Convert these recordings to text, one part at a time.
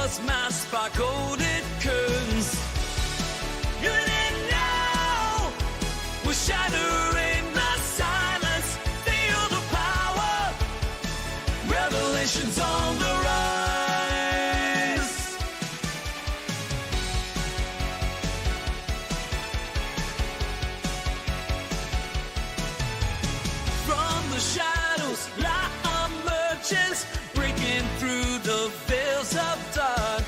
was masked by golden curtains. In it now, we're shattering the silence. Feel the power. Revelations on the rise. From the shadows, light emerges, breaking through the veils of dark.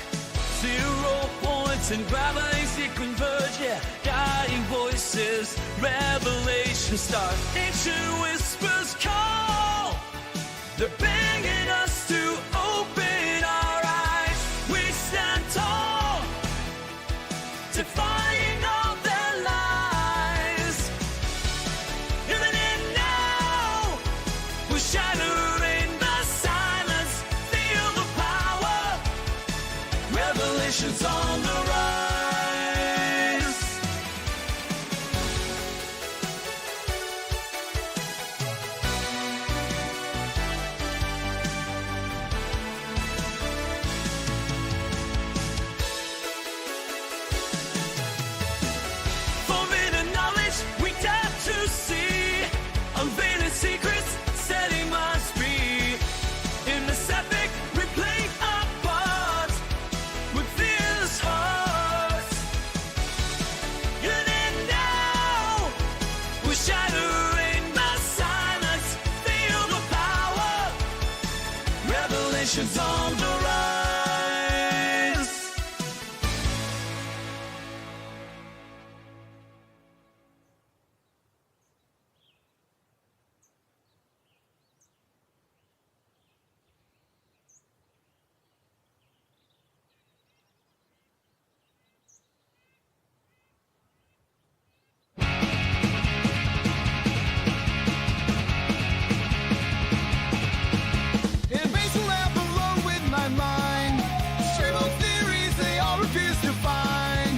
0 points and gravities that converge, yeah. Guiding voices, revelation start. Ancient whispers call. They're begging us to open our eyes. We stand tall, defying all their lies. Even in now, we're shattering the silence. Feel the power. Revelations on the rise. Forbidden knowledge we dare to see. Unveiling secrets, setting minds free. In this epic, we play our part with fearless hearts. In it now, we're shattering the silence. Feel the power. Revelations on the rise. In a base lab alone with my mind. Stable theories they all refuse to find.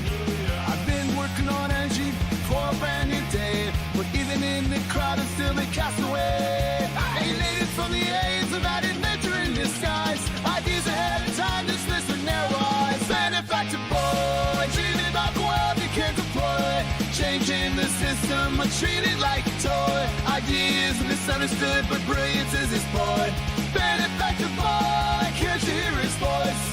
I've been working on energy for a brand new day. But even in the crowd I'm still a castaway. Alienated from the aims of that inventor in disguise. Ideas ahead of time dismissed with narrow eyes. Benefactor boy, dreaming about the world you can't deploy. Changing the system, I treat it like a toy. Ideas misunderstood, but brilliance is his point. Benefactor boy, can't you hear his voice?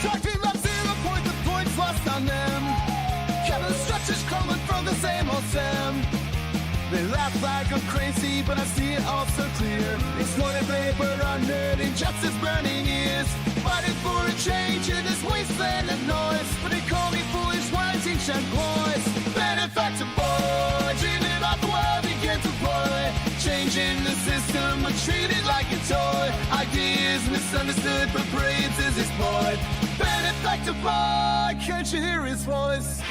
Talking about 0 point, the points lost on them. Kevin structures crumbling from the same old stem. They laugh like I'm crazy, but I see it all so clear. Exploited labor under injustice burning ears. Fighting for a change in this wasteland of noise. But they call me foolish, wise, ancient boys. Benefactor boy, dreaming about the world he can't deploy. Changing the system, I treat it like a toy. Ideas misunderstood, but brilliance is his point. Benefactor boy, can't you hear his voice?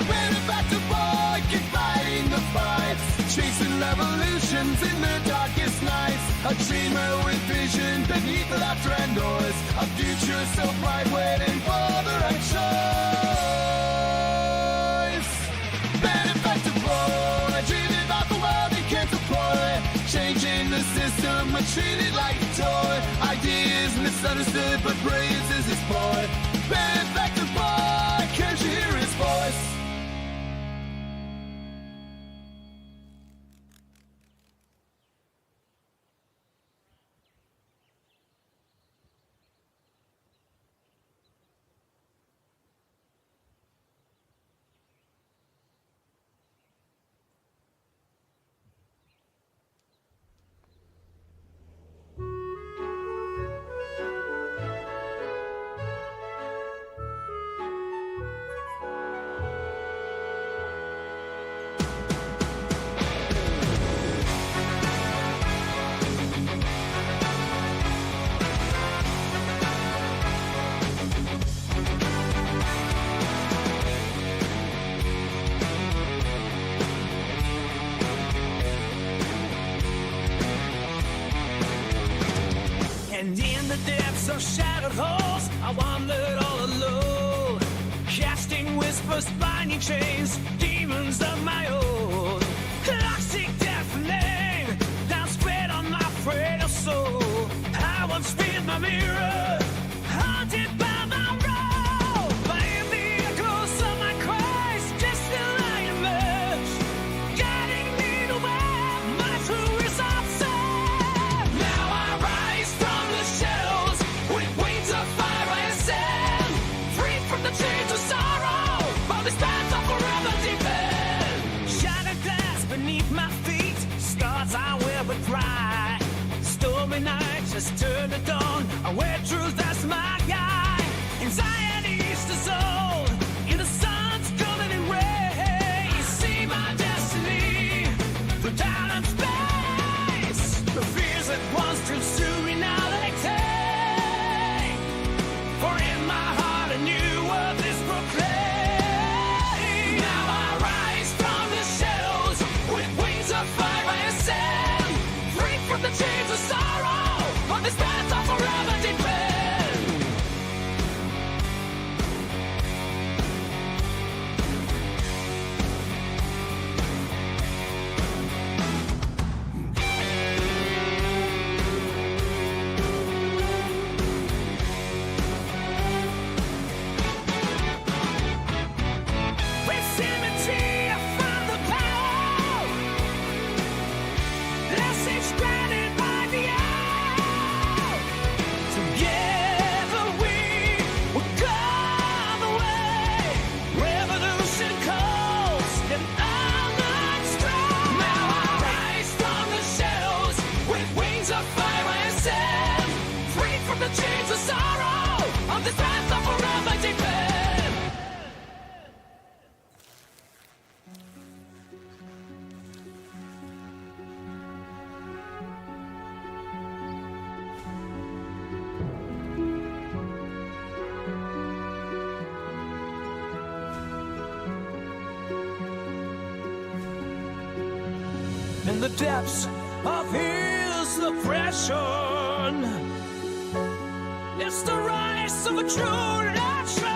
Benefactor boy, keep fighting the fights. Chasing revolutions in the darkest nights. A dreamer with vision beneath the laughter and noise. A future so bright waiting for the right choice. Benefactor boy, dreaming about the world he can't deploy. Changing the system, I treat it like a toy. Ideas misunderstood, but brilliance is his point. Benefactor boy, can't you hear his voice? And in the depths of shadowed halls, I wandered all alone, casting whispers, binding chains, demons of my own. I seek deafening, down spread on my frail soul. I once feared my mirror, haunted by my role. But in the echoes of my cries, just still I emerge, guiding me to where my true results are. Now I rise from the shadows with wings of fire and sand, free from the chains of sorrow, while this path of forever deepen. Shattered glass beneath my feet, scars I wear but dry. Stormy nights just turn to dawn, I wear truth as my guide. Anxiety's dissolved in the sun's golden ray. You see my destiny through time and space. The fears that once too soon now they take. For in my heart a new world is proclaimed. Now I rise from the shadows with wings of fire and sand, free from the chains of sorrow, on this path of forever depend. With symmetry, I found the power. Lessons granted by the hour. Together we will come away. Revolution calls, and I'm not strong. Now I rise from the shadows with wings of fire and sand, free from the chains of sorrow, on this path of forever depend. In the depths of his oppression, it's the rise of a true nation.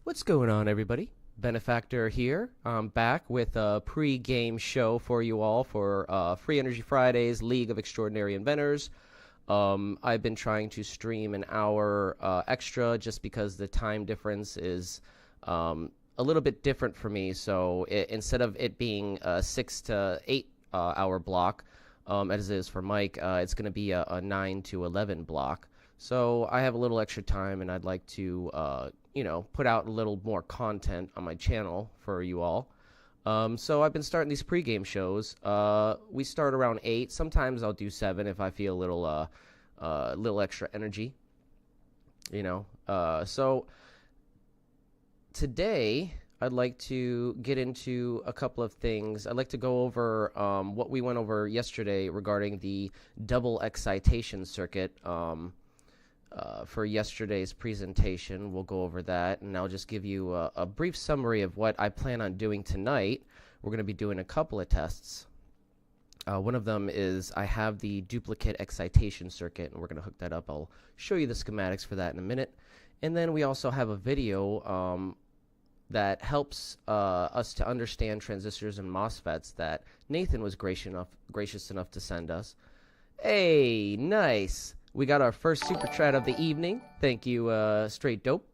What's going on, everybody? Benefactor here. I'm back with a pre-game show for you all for Free Energy Fridays, League of Extraordinary Inventors. I've been trying to stream an hour extra just because the time difference is a little bit different for me. So instead of it being a 6 to 8 hour block, as it is for Mike, it's going to be a 9 to 11 block. So I have a little extra time, and I'd like to, put out a little more content on my channel for you all. So I've been starting these pregame shows. We start around 8. Sometimes I'll do 7 if I feel a little extra energy. So today I'd like to get into a couple of things. I'd like to go over what we went over yesterday regarding the double excitation circuit. For yesterday's presentation, we'll go over that, and I'll just give you a brief summary of what I plan on doing tonight. We're going to be doing a couple of tests. One of them is I have the duplicate excitation circuit, and we're going to hook that up. I'll show you the schematics for that in a minute. And then we also have a video that helps us to understand transistors and MOSFETs that Nathan was gracious enough to send us. Hey, nice. We got our first super chat of the evening. Thank you, Straight Dope.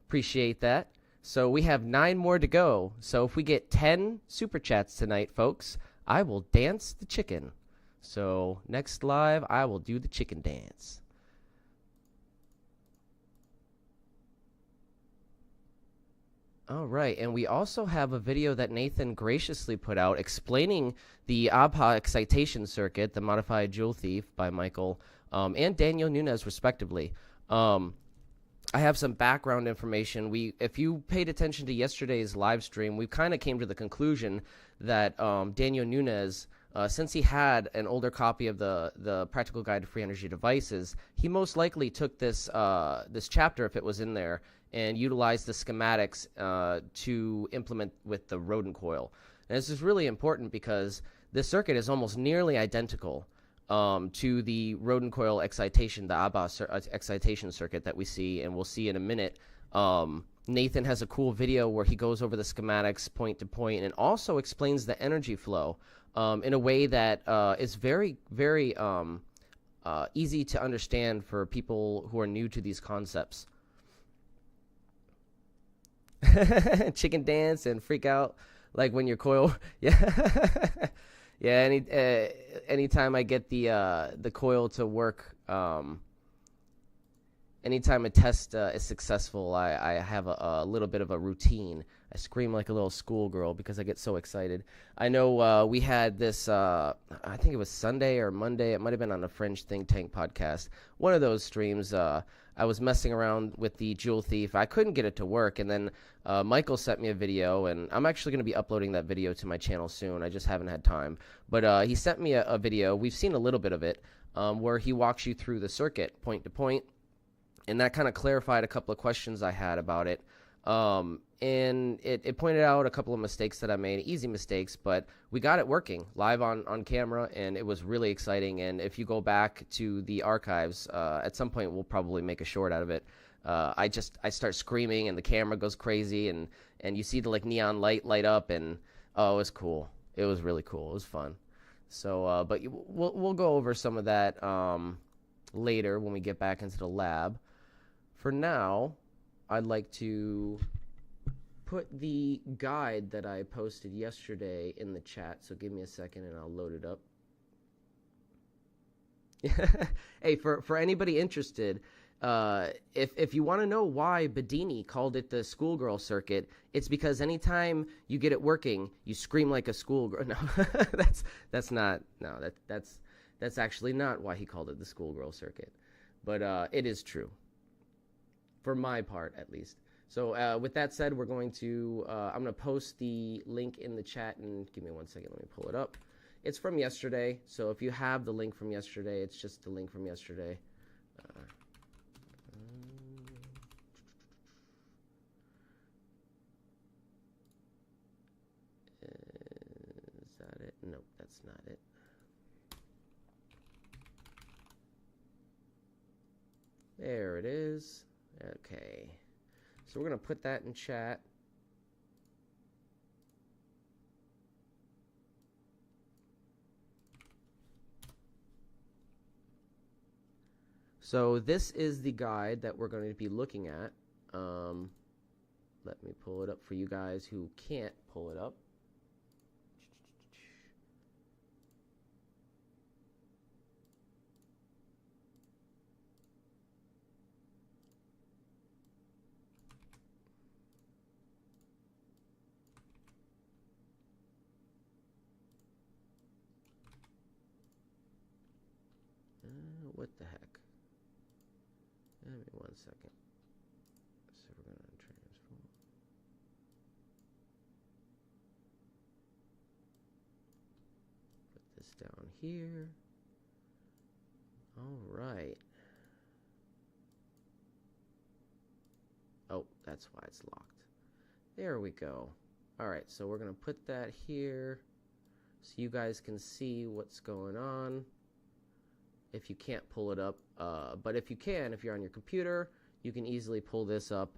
Appreciate that. So we have 9 more to go. So if we get 10 super chats tonight, folks, I will dance the chicken. So next live, I will do the chicken dance. All right, and we also have a video that Nathan graciously put out explaining the ABHA excitation circuit, the modified Joule Thief by Michael and Daniel Nunez, respectively. I have some background information. If you paid attention to yesterday's live stream, we kind of came to the conclusion that Daniel Nunez, since he had an older copy of the Practical Guide to Free Energy Devices, he most likely took this this chapter, if it was in there, and utilized the schematics to implement with the rodent coil. And this is really important because this circuit is almost nearly identical to the rodent coil excitation, the ABBA excitation circuit that we see, and we'll see in a minute. Nathan has a cool video where he goes over the schematics point to point and also explains the energy flow in a way that is very, very easy to understand for people who are new to these concepts. Chicken dance and freak out like when your coil, yeah. Yeah, anytime I get the coil to work, anytime a test is successful, I have a little bit of a routine. I scream like a little schoolgirl because I get so excited. I know we had this, I think it was Sunday or Monday. It might have been on a Fringe Think Tank podcast. One of those streams, I was messing around with the Joule Thief. I couldn't get it to work, and then Michael sent me a video, and I'm actually going to be uploading that video to my channel soon. I just haven't had time. But he sent me a video. We've seen a little bit of it where he walks you through the circuit point to point, and that kind of clarified a couple of questions I had about it. And it pointed out a couple of mistakes that I made, easy mistakes, but we got it working live on camera, and it was really exciting. And if you go back to the archives, at some point we'll probably make a short out of it. I start screaming, and the camera goes crazy, and you see the like neon light up, and oh, it was cool. It was really cool. It was fun. So, but we'll go over some of that later when we get back into the lab. For now, I'd like to put the guide that I posted yesterday in the chat. So give me a second and I'll load it up. Hey, for anybody interested, if you want to know why Bedini called it the schoolgirl circuit, it's because anytime you get it working, you scream like a schoolgirl. No, that's actually not why he called it the schoolgirl circuit. But it is true. For my part, at least. So with that said, we're going to, I'm going to post the link in the chat, and give me 1 second, let me pull it up. It's from yesterday, so if you have the link from yesterday, it's just the link from yesterday. Is that it? Nope, that's not it. There it is. Okay, so we're going to put that in chat. So this is the guide that we're going to be looking at. Let me pull it up for you guys who can't pull it up. What the heck? Give me 1 second. So we're going to transform. Put this down here. All right. Oh, that's why it's locked. There we go. All right, so we're going to put that here so you guys can see what's going on. If you can't pull it up, but if you can, if you're on your computer, you can easily pull this up.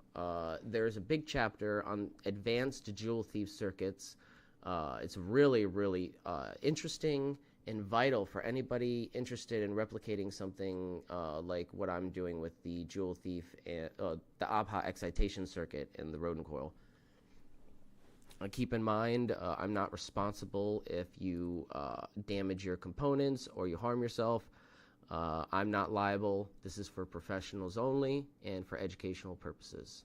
There's a big chapter on advanced Joule Thief circuits. It's really, really interesting and vital for anybody interested in replicating something like what I'm doing with the Jewel Thief and the ABHA excitation circuit and the rodent coil. Keep in mind, I'm not responsible if you damage your components or you harm yourself. I'm not liable. This is for professionals only and for educational purposes.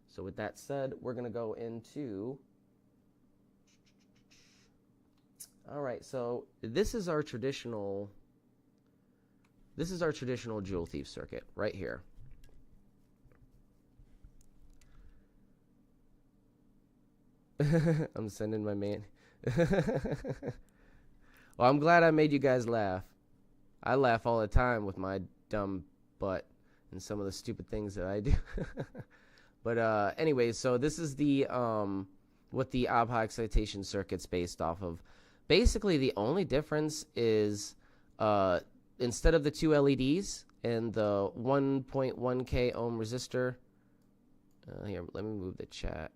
So with that said, we're going to go into... All right, so this is our traditional Jewel Thief circuit right here. I'm sending my man. Well, I'm glad I made you guys laugh. I laugh all the time with my dumb butt and some of the stupid things that I do. But anyways, so this is the what the ABHA excitation circuit's based off of. Basically, the only difference is instead of the 2 LEDs and the 1.1K ohm resistor. Here, let me move the chat.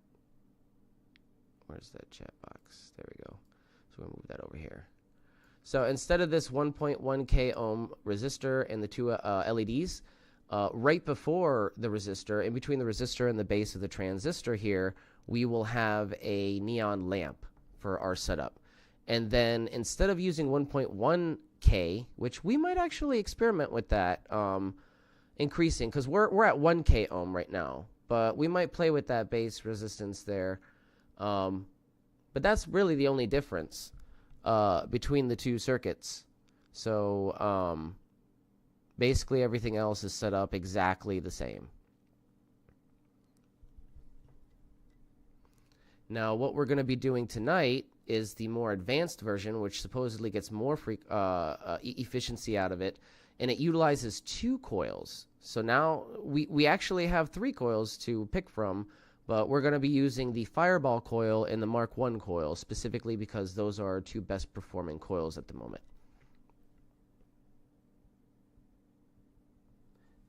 Where's that chat box? There we go. So we'll move that over here. So instead of this 1.1K ohm resistor and the 2 LEDs, right before the resistor, in between the resistor and the base of the transistor here, we will have a neon lamp for our setup. And then instead of using 1.1K, which we might actually experiment with that, increasing, because we're at 1K ohm right now, but we might play with that base resistance there. But that's really the only difference between the two circuits. So basically everything else is set up exactly the same. Now what we're going to be doing tonight is the more advanced version, which supposedly gets more efficiency out of it, and it utilizes 2 coils. So now we actually have 3 coils to pick from, but we're going to be using the Fireball coil and the Mark 1 coil, specifically because those are our 2 best performing coils at the moment.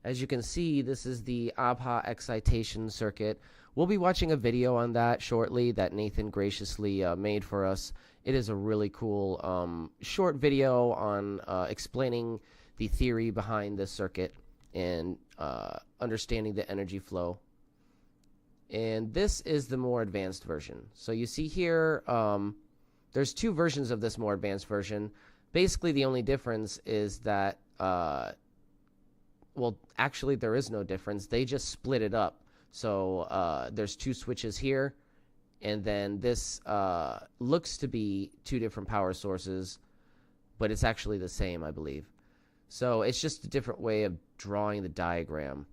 As you can see, this is the ABHA excitation circuit. We'll be watching a video on that shortly that Nathan graciously made for us. It is a really cool short video on explaining the theory behind this circuit and understanding the energy flow. And this is the more advanced version. So you see here, there's 2 versions of this more advanced version. Basically, the only difference is that, well, actually, there is no difference. They just split it up. So there's 2 switches here, and then this looks to be 2 different power sources, but it's actually the same, I believe. So it's just a different way of drawing the diagram.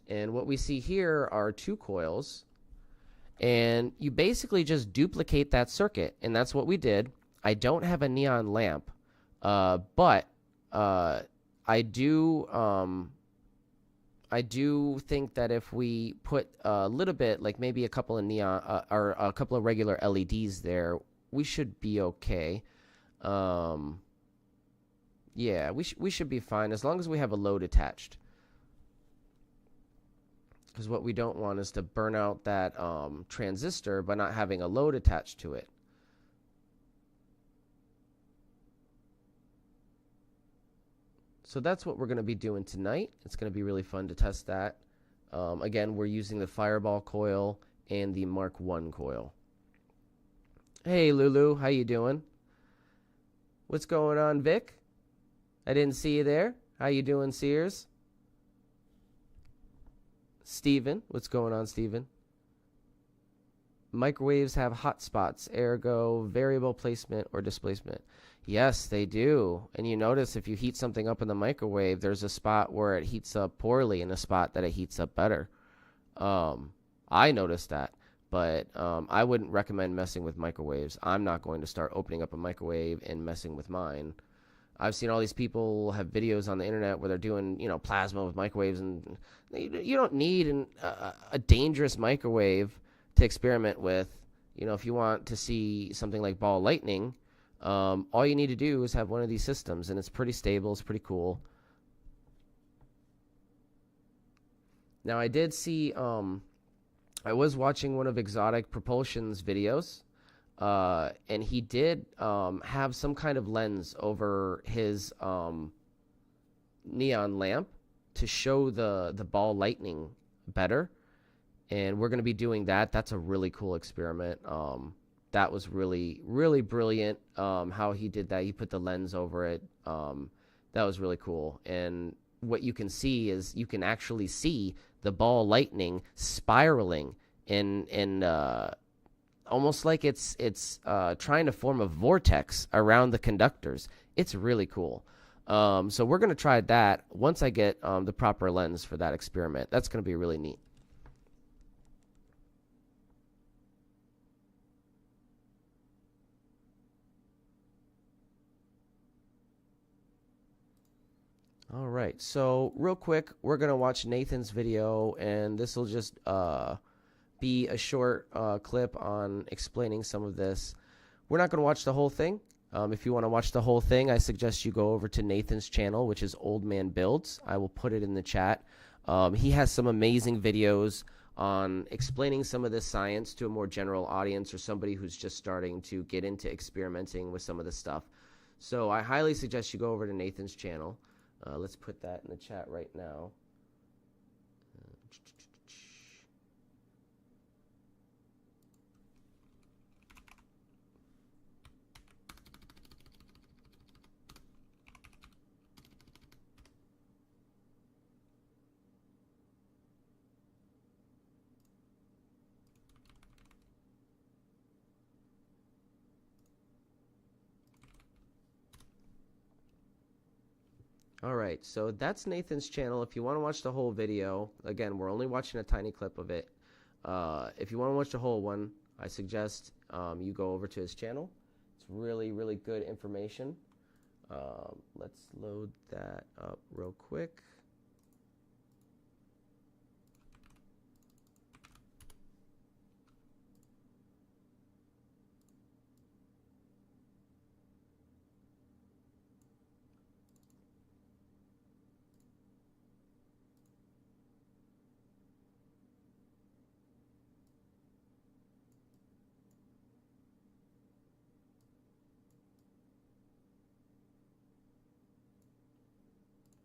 And what we see here are 2 coils, and you basically just duplicate that circuit, and that's what we did. I don't have a neon lamp, but I do think that if we put a little bit, like maybe a couple of neon or a couple of regular LEDs there, we should be okay. Yeah, we should be fine as long as we have a load attached. Because what we don't want is to burn out that transistor by not having a load attached to it. So that's what we're going to be doing tonight. It's going to be really fun to test that. Again, we're using the Fireball coil and the Mark 1 coil. Hey, Lulu, how you doing? What's going on, Vic? I didn't see you there. How you doing, Sears? Steven, what's going on, Steven? Microwaves have hot spots, ergo variable placement or displacement. Yes, they do. And you notice if you heat something up in the microwave, there's a spot where it heats up poorly and a spot that it heats up better. I noticed that, but I wouldn't recommend messing with microwaves. I'm not going to start opening up a microwave and messing with mine. I've seen all these people have videos on the internet where they're doing, you know, plasma with microwaves, and you don't need a dangerous microwave to experiment with. You know, if you want to see something like ball lightning, all you need to do is have one of these systems, and it's pretty stable. It's pretty cool. Now, I did see, I was watching one of Exotic Propulsion's videos. And he did have some kind of lens over his neon lamp to show the ball lightning better. And we're going to be doing that. That's a really cool experiment. That was really, really brilliant how he did that. He put the lens over it. That was really cool. And what you can see is you can actually see the ball lightning spiraling in almost like it's trying to form a vortex around the conductors. It's really cool. So we're going to try that once I get the proper lens for that experiment. That's going to be really neat. All right, so real quick, we're going to watch Nathan's video, and this will just be a short clip on explaining some of this. We're not going to watch the whole thing. If you want to watch the whole thing, I suggest you go over to Nathan's channel, which is Old Man Builds. I will put it in the chat. He has some amazing videos on explaining some of this science to a more general audience or somebody who's just starting to get into experimenting with some of this stuff. So I highly suggest you go over to Nathan's channel. Let's put that in the chat right now. All right, so that's Nathan's channel. If you want to watch the whole video, again, we're only watching a tiny clip of it. If you want to watch the whole one, I suggest you go over to his channel. It's really, really good information. Let's load that up real quick.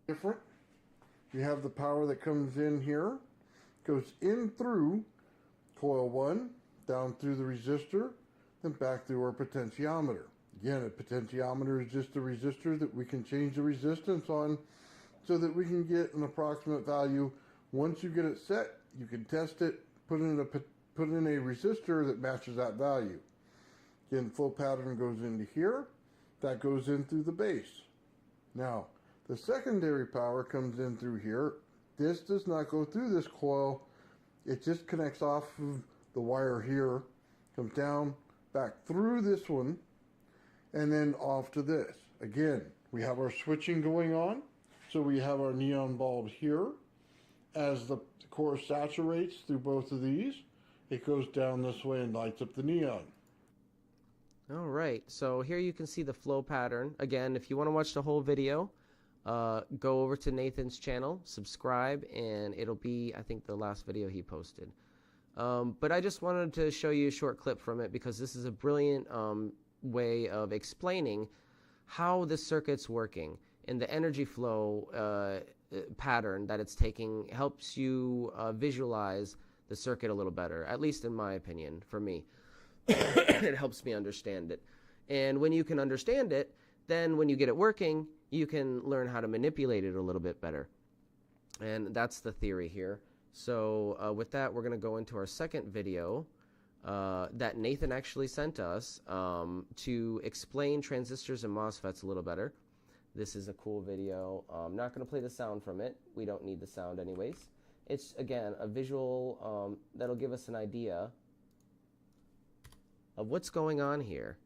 Different. You have the power that comes in here, goes in through coil 1, down through the resistor, then back through our potentiometer. Again, a potentiometer is just a resistor that we can change the resistance on so that we can get an approximate value. Once you get it set, you can test it, put in a resistor that matches that value. Again, flow pattern goes into here, that goes in through the base. Now, the secondary power comes in through here. This does not go through this coil. It just connects off of the wire here, comes down, back through this one, and then off to this. Again, we have our switching going on. So we have our neon bulb here. As the core saturates through both of these, it goes down this way and lights up the neon. All right, so here you can see the flow pattern. Again, if you want to watch the whole video, go over to Nathan's channel, subscribe, and it'll be, I think, the last video he posted. But I just wanted to show you a short clip from it because this is a brilliant way of explaining how the circuit's working, and the energy flow pattern that it's taking helps you visualize the circuit a little better, at least in my opinion, for me. It helps me understand it. And when you can understand it, then when you get it working, you can learn how to manipulate it a little bit better. And that's the theory here. So with that, we're going to go into our second video that Nathan actually sent us to explain transistors and MOSFETs a little better. This is a cool video. I'm not going to play the sound from it. We don't need the sound anyways. It's, again, a visual that'll give us an idea of what's going on here.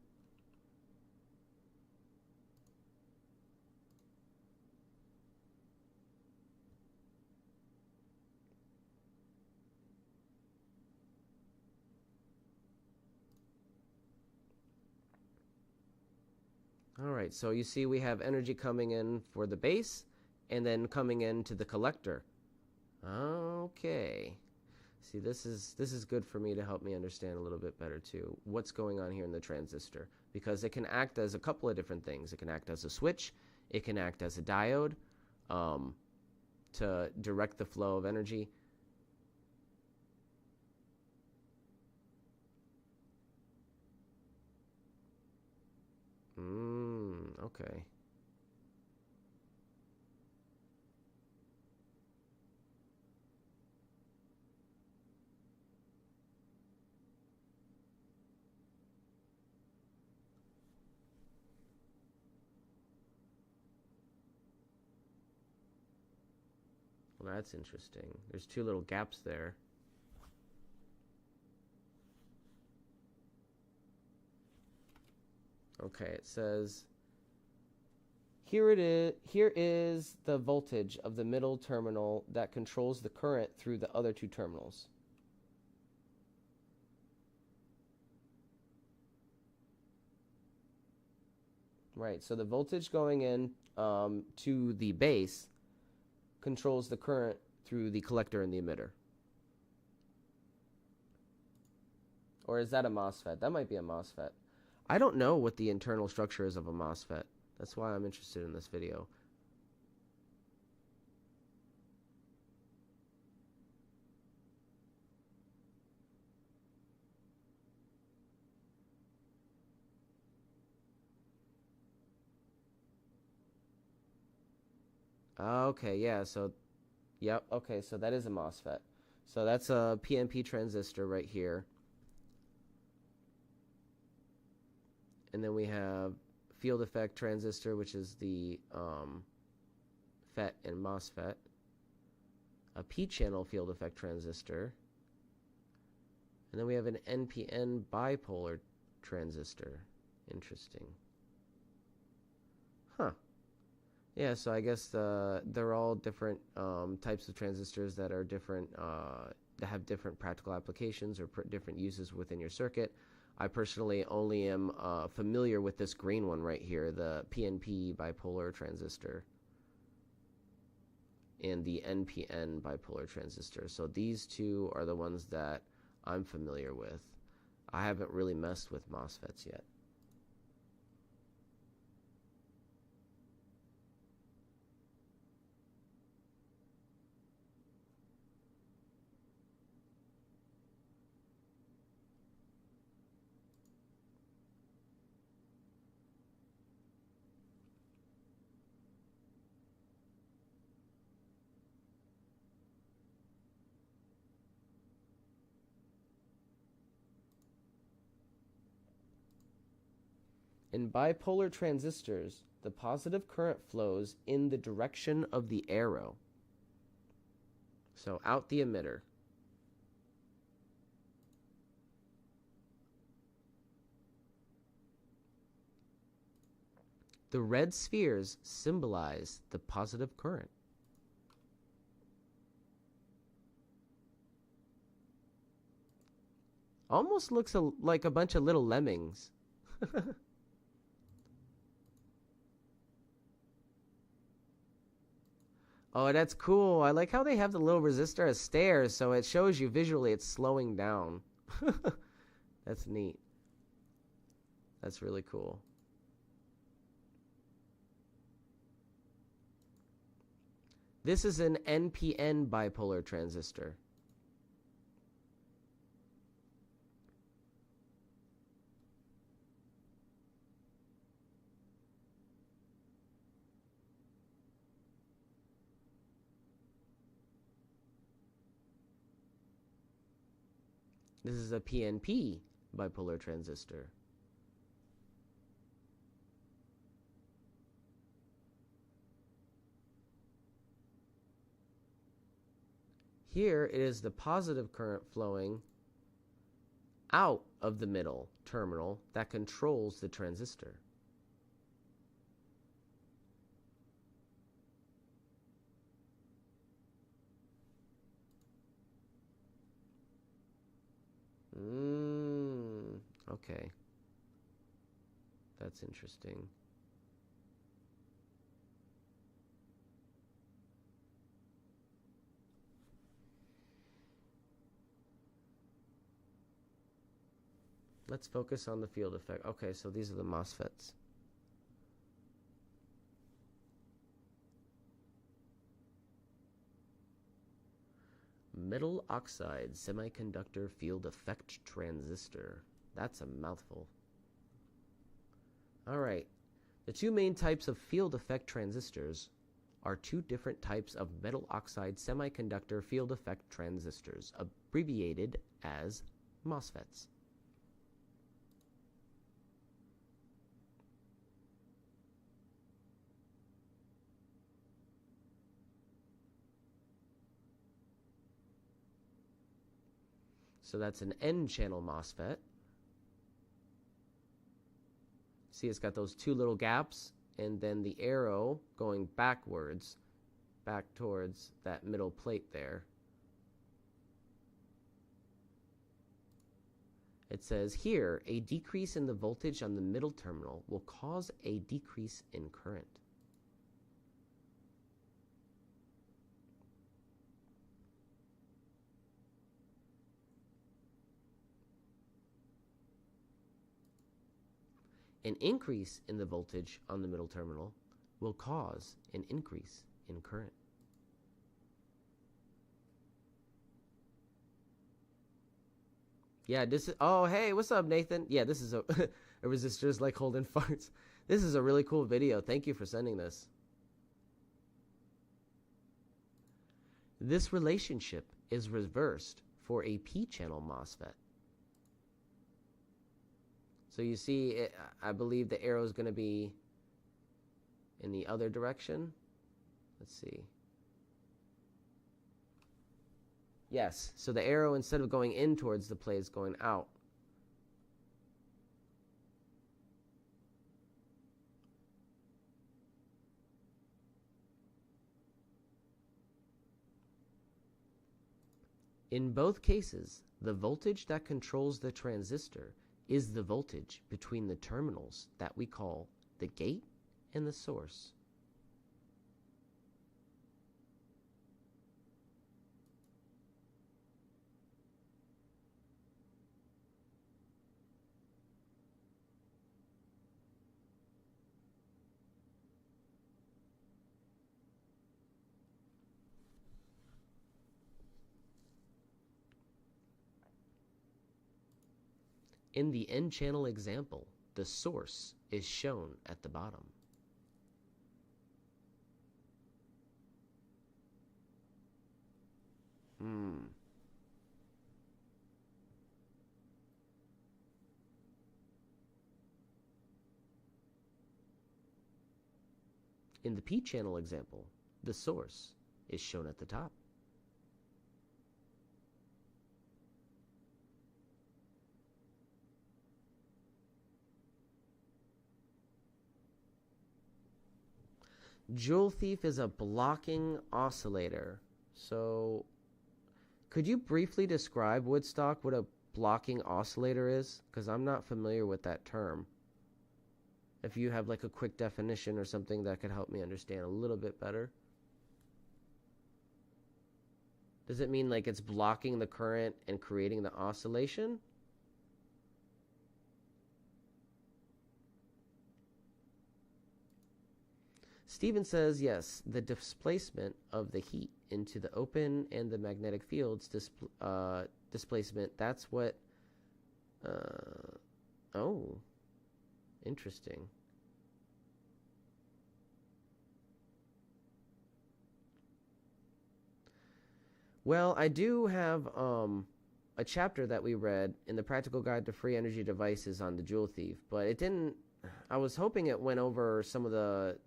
All right, so you see we have energy coming in for the base and then coming into the collector. Okay, See, this is good for me to help me understand a little bit better too what's going on here in the transistor, because it can act as a couple of different things. It can act as a switch, it can act as a diode to direct the flow of energy. Okay. Well, that's interesting. There's two little gaps there. Okay, it says here is the voltage of the middle terminal that controls the current through the other two terminals. Right, so the voltage going in to the base controls the current through the collector and the emitter. Or is that a MOSFET? That might be a MOSFET. I don't know what the internal structure is of a MOSFET. That's why I'm interested in this video. Okay, yeah, so, yep, okay, so that is a MOSFET. So that's a PNP transistor right here. And then we have field effect transistor, which is the FET and MOSFET. A P-channel field effect transistor. And then we have an NPN bipolar transistor. Interesting. Huh. Yeah, so I guess they're all different types of transistors that are different, that have different practical applications or different uses within your circuit. I personally only am familiar with this green one right here, the PNP bipolar transistor and the NPN bipolar transistor. So these two are the ones that I'm familiar with. I haven't really messed with MOSFETs yet. In bipolar transistors, the positive current flows in the direction of the arrow. So out the emitter. The red spheres symbolize the positive current. Almost looks like a bunch of little lemmings. Oh, that's cool. I like how they have the little resistor as stairs, so it shows you visually it's slowing down. That's neat. That's really cool. This is an NPN bipolar transistor. This is a PNP bipolar transistor. Here it is the positive current flowing out of the middle terminal that controls the transistor. Okay. That's interesting. Let's focus on the field effect. Okay, so these are the MOSFETs. Metal oxide semiconductor field effect transistor. That's a mouthful. All right. The two main types of field effect transistors are two different types of metal oxide semiconductor field effect transistors, abbreviated as MOSFETs. So that's an N-channel MOSFET. See, it's got those two little gaps, and then the arrow going backwards, back towards that middle plate there. It says here, a decrease in the voltage on the middle terminal will cause a decrease in current. An increase in the voltage on the middle terminal will cause an increase in current. Yeah, this is, oh, hey, what's up, Nathan? Yeah, this is a resistor's like holding farts. This is a really cool video. Thank you for sending this. This relationship is reversed for a P-channel MOSFET. So you see, I believe the arrow is going to be in the other direction. Let's see. Yes, so the arrow, instead of going in towards the plate, is going out. In both cases, the voltage that controls the transistor is the voltage between the terminals that we call the gate and the source. In the N-channel example, the source is shown at the bottom. In the P-channel example, the source is shown at the top. Joule Thief is a blocking oscillator. So, could you briefly describe, Woodstock, what a blocking oscillator is? Because I'm not familiar with that term. If you have like a quick definition or something that could help me understand a little bit better. Does it mean like it's blocking the current and creating the oscillation? Steven says, yes, the displacement of the heat into the open and the magnetic field's displacement, that's what, oh, interesting. Well, I do have a chapter that we read in the Practical Guide to Free Energy Devices on the Joule Thief, but it didn't, I was hoping it went over some of the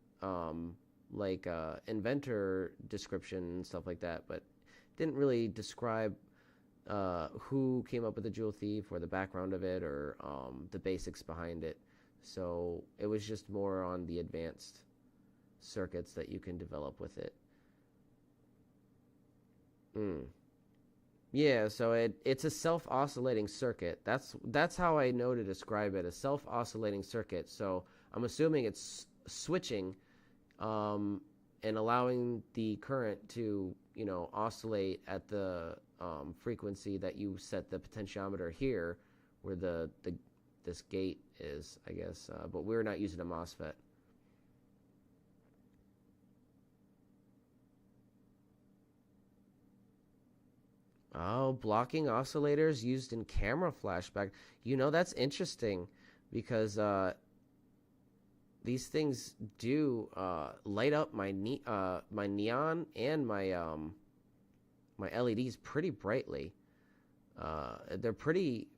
inventor description and stuff like that, but didn't really describe who came up with the Joule Thief or the background of it or the basics behind it. So it was just more on the advanced circuits that you can develop with it. Yeah, so it's a self-oscillating circuit. That's how I know to describe it, a self-oscillating circuit. So I'm assuming it's switching and allowing the current to, oscillate at the frequency that you set the potentiometer here, where the this gate is, I guess. But we're not using a MOSFET. Oh, blocking oscillators used in camera flashback. You know, that's interesting because these things do light up my my neon and my my LEDs pretty brightly. They're pretty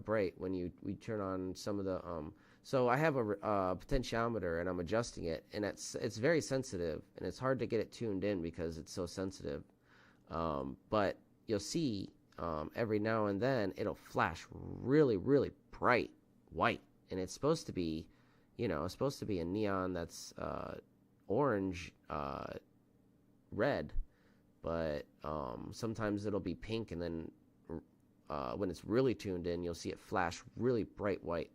bright when we turn on some of the So I have a potentiometer and I'm adjusting it, and it's very sensitive, and it's hard to get it tuned in because it's so sensitive. But you'll see every now and then it'll flash really, really bright white, and it's supposed to be, it's supposed to be a neon that's orange, red, but sometimes it'll be pink, and then when it's really tuned in, you'll see it flash really bright white.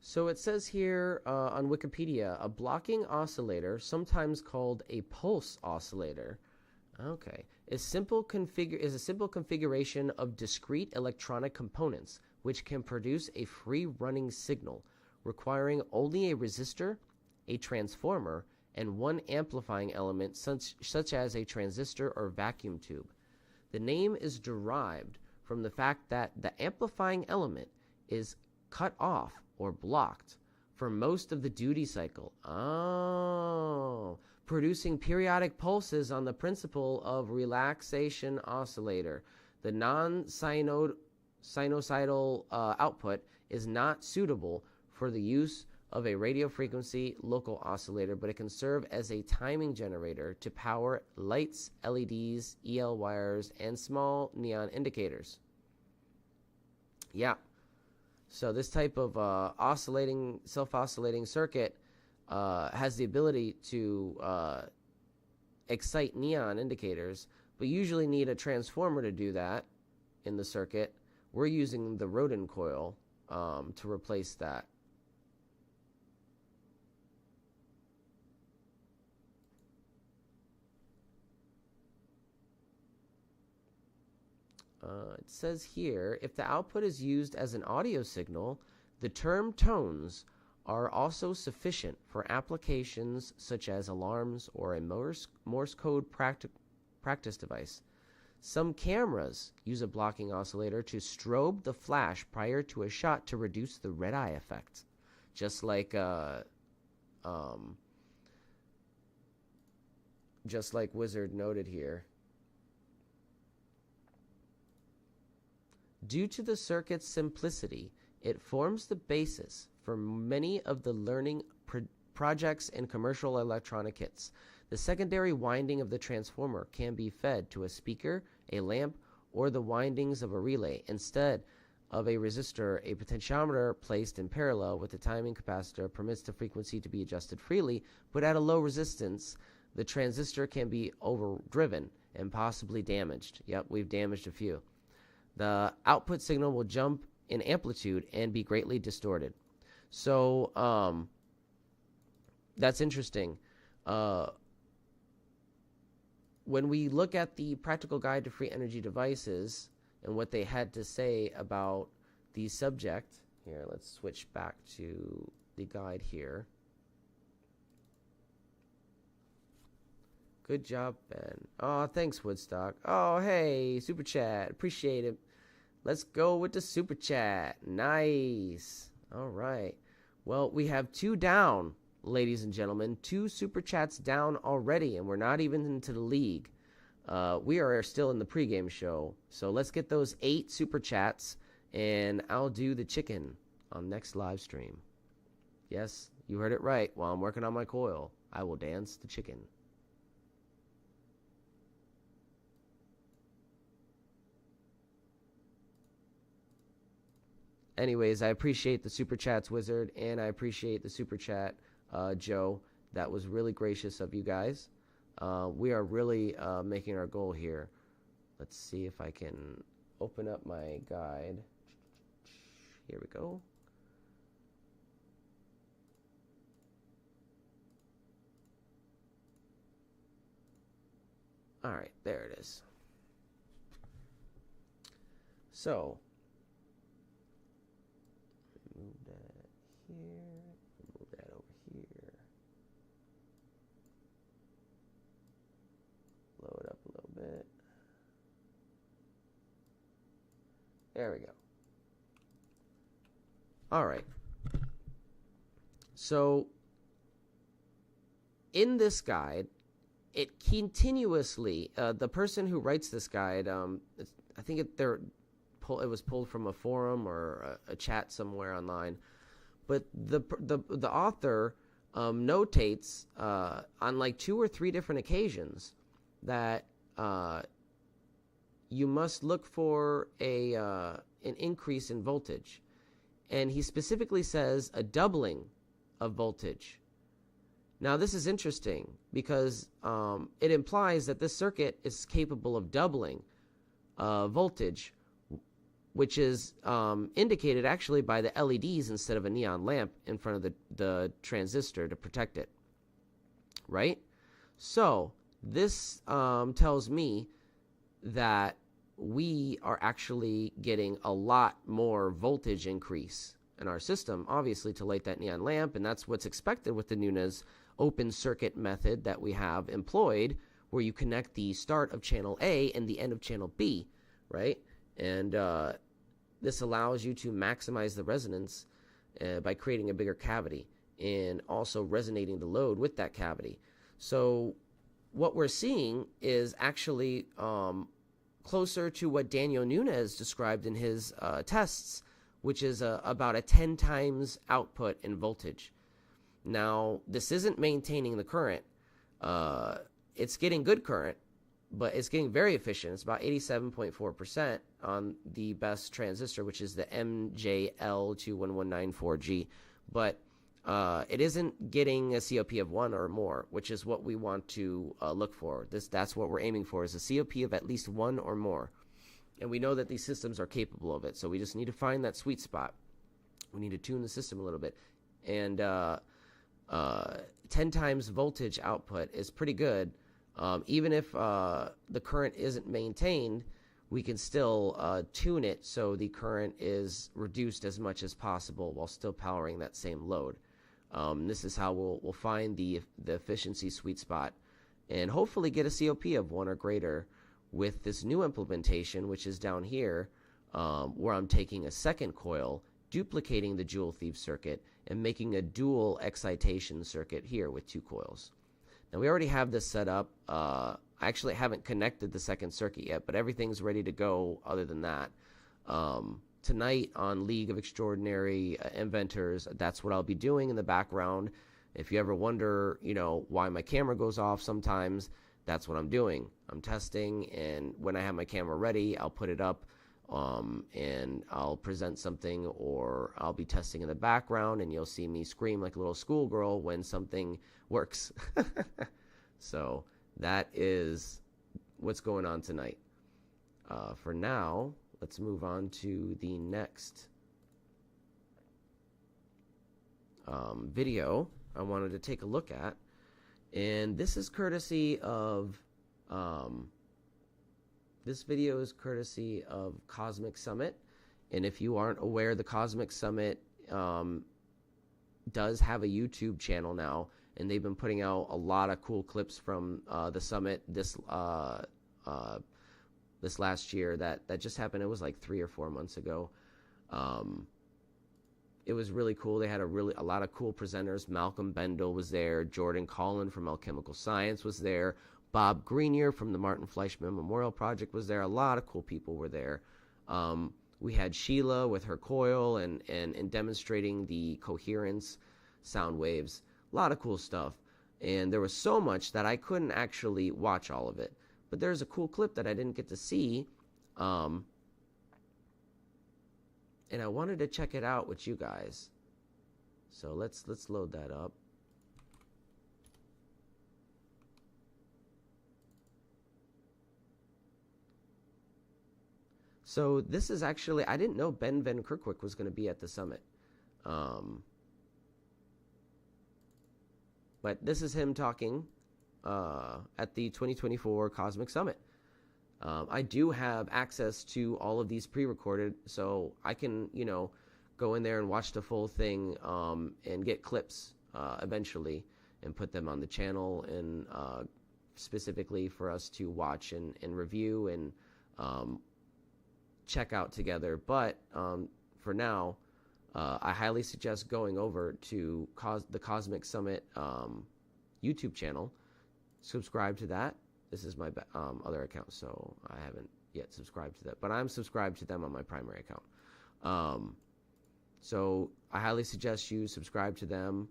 So it says here on Wikipedia, a blocking oscillator, sometimes called a pulse oscillator, okay, is a simple configuration of discrete electronic components which can produce a free-running signal, requiring only a resistor, a transformer, and one amplifying element such as a transistor or vacuum tube. The name is derived from the fact that the amplifying element is cut off or blocked for most of the duty cycle. Oh, producing periodic pulses on the principle of relaxation oscillator. The non-sinusoidal output is not suitable for the use of a radio frequency local oscillator, but it can serve as a timing generator to power lights, LEDs, EL wires, and small neon indicators. Yeah. So this type of self-oscillating circuit has the ability to excite neon indicators, but usually need a transformer to do that in the circuit. We're using the Rodin coil to replace that. It says here, if the output is used as an audio signal, the term tones are also sufficient for applications such as alarms or a Morse code practice device. Some cameras use a blocking oscillator to strobe the flash prior to a shot to reduce the red eye effect, just like Wizard noted here. Due to the circuit's simplicity, it forms the basis for many of the learning projects in commercial electronic kits. The secondary winding of the transformer can be fed to a speaker, a lamp, or the windings of a relay. Instead of a resistor, a potentiometer placed in parallel with the timing capacitor permits the frequency to be adjusted freely, but at a low resistance, the transistor can be overdriven and possibly damaged. Yep, we've damaged a few. The output signal will jump in amplitude and be greatly distorted. So that's interesting. When we look at the Practical Guide to Free Energy Devices and what they had to say about the subject, here, let's switch back to the guide here. Good job, Ben. Oh, thanks, Woodstock. Oh, hey, Super Chat. Appreciate it. Let's go with the Super Chat. Nice. All right. Well, we have 2 down. ladies and gentlemen. 2 super chats down already, and we're not even into the league. We are still in the pregame show. So let's get those 8 super chats, and I'll do the chicken on next live stream. Yes, you heard it right. While I'm working on my coil, I will dance the chicken. Anyways, I appreciate the super chats, Wizard, and I appreciate the super chat, Joe. That was really gracious of you guys. We are really making our goal here. Let's see if I can open up my guide. Here we go. All right, there it is. So, move that here, move that over here. Load up a little bit. There we go. All right. So, in this guide, it continuously, the person who writes this guide, I think it was pulled from a forum or a chat somewhere online, but the author notates on like 2 or 3 different occasions that you must look for an increase in voltage, and he specifically says a doubling of voltage. Now, this is interesting because it implies that this circuit is capable of doubling voltage, which is indicated actually by the LEDs instead of a neon lamp in front of the transistor to protect it, right? So this tells me that we are actually getting a lot more voltage increase in our system, obviously, to light that neon lamp, and that's what's expected with the Nunez open circuit method that we have employed, where you connect the start of channel A and the end of channel B, right? And this allows you to maximize the resonance by creating a bigger cavity and also resonating the load with that cavity. So what we're seeing is actually closer to what Daniel Nunez described in his tests, which is about a 10 times output in voltage. Now, this isn't maintaining the current. It's getting good current, but it's getting very efficient. It's about 87.4% on the best transistor, which is the MJL21194G. But it isn't getting a COP of 1 or more, which is what we want to look for. That's what we're aiming for, is a COP of at least 1 or more. And we know that these systems are capable of it, so we just need to find that sweet spot. We need to tune the system a little bit. And 10 times voltage output is pretty good. Even if the current isn't maintained, we can still tune it so the current is reduced as much as possible while still powering that same load. This is how we'll find the efficiency sweet spot and hopefully get a COP of 1 or greater with this new implementation, which is down here, where I'm taking a second coil, duplicating the Joule Thief circuit, and making a dual excitation circuit here with 2 coils. Now, we already have this set up. I actually haven't connected the second circuit yet, but everything's ready to go other than that. Tonight on League of Extraordinary Inventors, that's what I'll be doing in the background. If you ever wonder, why my camera goes off sometimes, that's what I'm doing. I'm testing, and when I have my camera ready, I'll put it up, and I'll present something, or I'll be testing in the background, and you'll see me scream like a little schoolgirl when something works. So that is what's going on tonight. For now, let's move on to the next video I wanted to take a look at. And this is courtesy of, this video is courtesy of Cosmic Summit. And if you aren't aware, the Cosmic Summit does have a YouTube channel now. And they've been putting out a lot of cool clips from the summit this last year that just happened. It was like 3 or 4 months ago. It was really cool. They had a lot of cool presenters. Malcolm Bendel was there. Jordan Collin from Alchemical Science was there. Bob Greenier from the Martin Fleischmann Memorial Project was there. A lot of cool people were there. We had Sheila with her coil and demonstrating the coherence sound waves. A lot of cool stuff. And there was so much that I couldn't actually watch all of it. But there's a cool clip that I didn't get to see. And I wanted to check it out with you guys. So let's load that up. So this is actually, I didn't know Ben Van Kerkwijk was going to be at the summit. But this is him talking at the 2024 Cosmic Summit. I do have access to all of these pre-recorded, so I can, go in there and watch the full thing and get clips eventually and put them on the channel and specifically for us to watch and review and check out together. But for now, I highly suggest going over to the Cosmic Summit YouTube channel. Subscribe to that. This is my other account, so I haven't yet subscribed to that. But I'm subscribed to them on my primary account. So I highly suggest you subscribe to them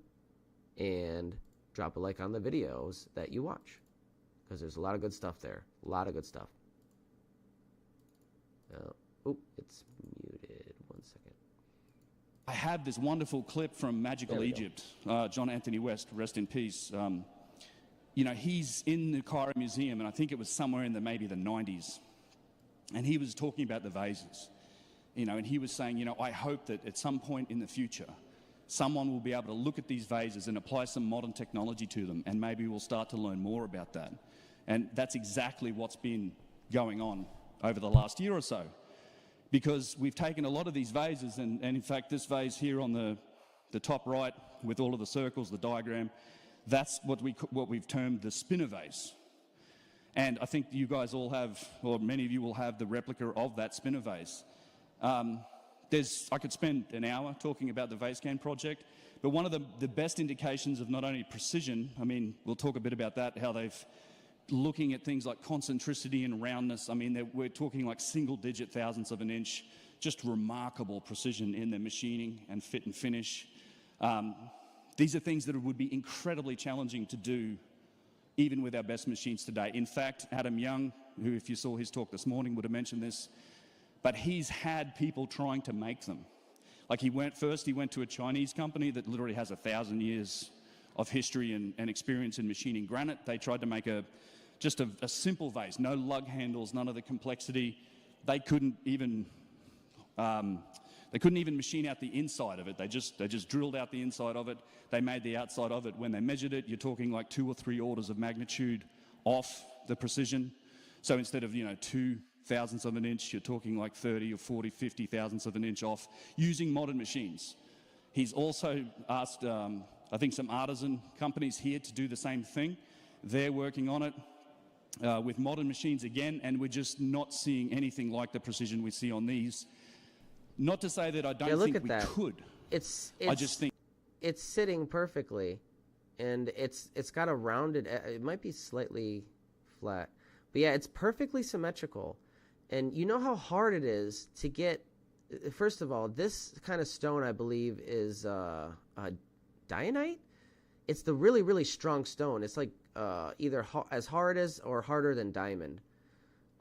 and drop a like on the videos that you watch, because there's a lot of good stuff there. A lot of good stuff. Oh, it's muted. 1 second. I have this wonderful clip from Magical Egypt. John Anthony West, rest in peace. He's in the Cairo Museum, and I think it was somewhere in maybe the 90s. And he was talking about the vases. And he was saying, I hope that at some point in the future, someone will be able to look at these vases and apply some modern technology to them, and maybe we'll start to learn more about that. And that's exactly what's been going on over the last year or so. Because we've taken a lot of these vases, and in fact, this vase here on the top right with all of the circles, the diagram, that's what we've termed the spinner vase. And I think you guys all have, or many of you will have, the replica of that spinner vase. I could spend an hour talking about the VaseScan project, but one of the best indications of not only precision, we'll talk a bit about that, how they've looking at things like concentricity and roundness. We're talking like single-digit thousandths of an inch, just remarkable precision in their machining and fit and finish. These are things that would be incredibly challenging to do even with our best machines today. In fact, Adam Young, who if you saw his talk this morning would have mentioned this, but he's had people trying to make them. Like he went to a Chinese company that literally has 1,000 years of history and experience in machining granite. They tried to make just a simple vase, no lug handles, none of the complexity. They couldn't even machine out the inside of it. They just drilled out the inside of it. They made the outside of it. When they measured it, you're talking like 2 or 3 orders of magnitude off the precision. So instead of 2 thousandths of an inch, you're talking like 30 or 40, 50 thousandths of an inch off using modern machines. He's also asked, I think, some artisan companies here to do the same thing. They're working on it with modern machines again, and we're just not seeing anything like the precision we see on these. Not to say that I don't think we could. I just think it's sitting perfectly, and it's got a rounded. It might be slightly flat, but yeah, it's perfectly symmetrical. And you know how hard it is to get. First of all, this kind of stone, I believe, is dianite. It's the really, really strong stone. It's like either as hard as or harder than diamond.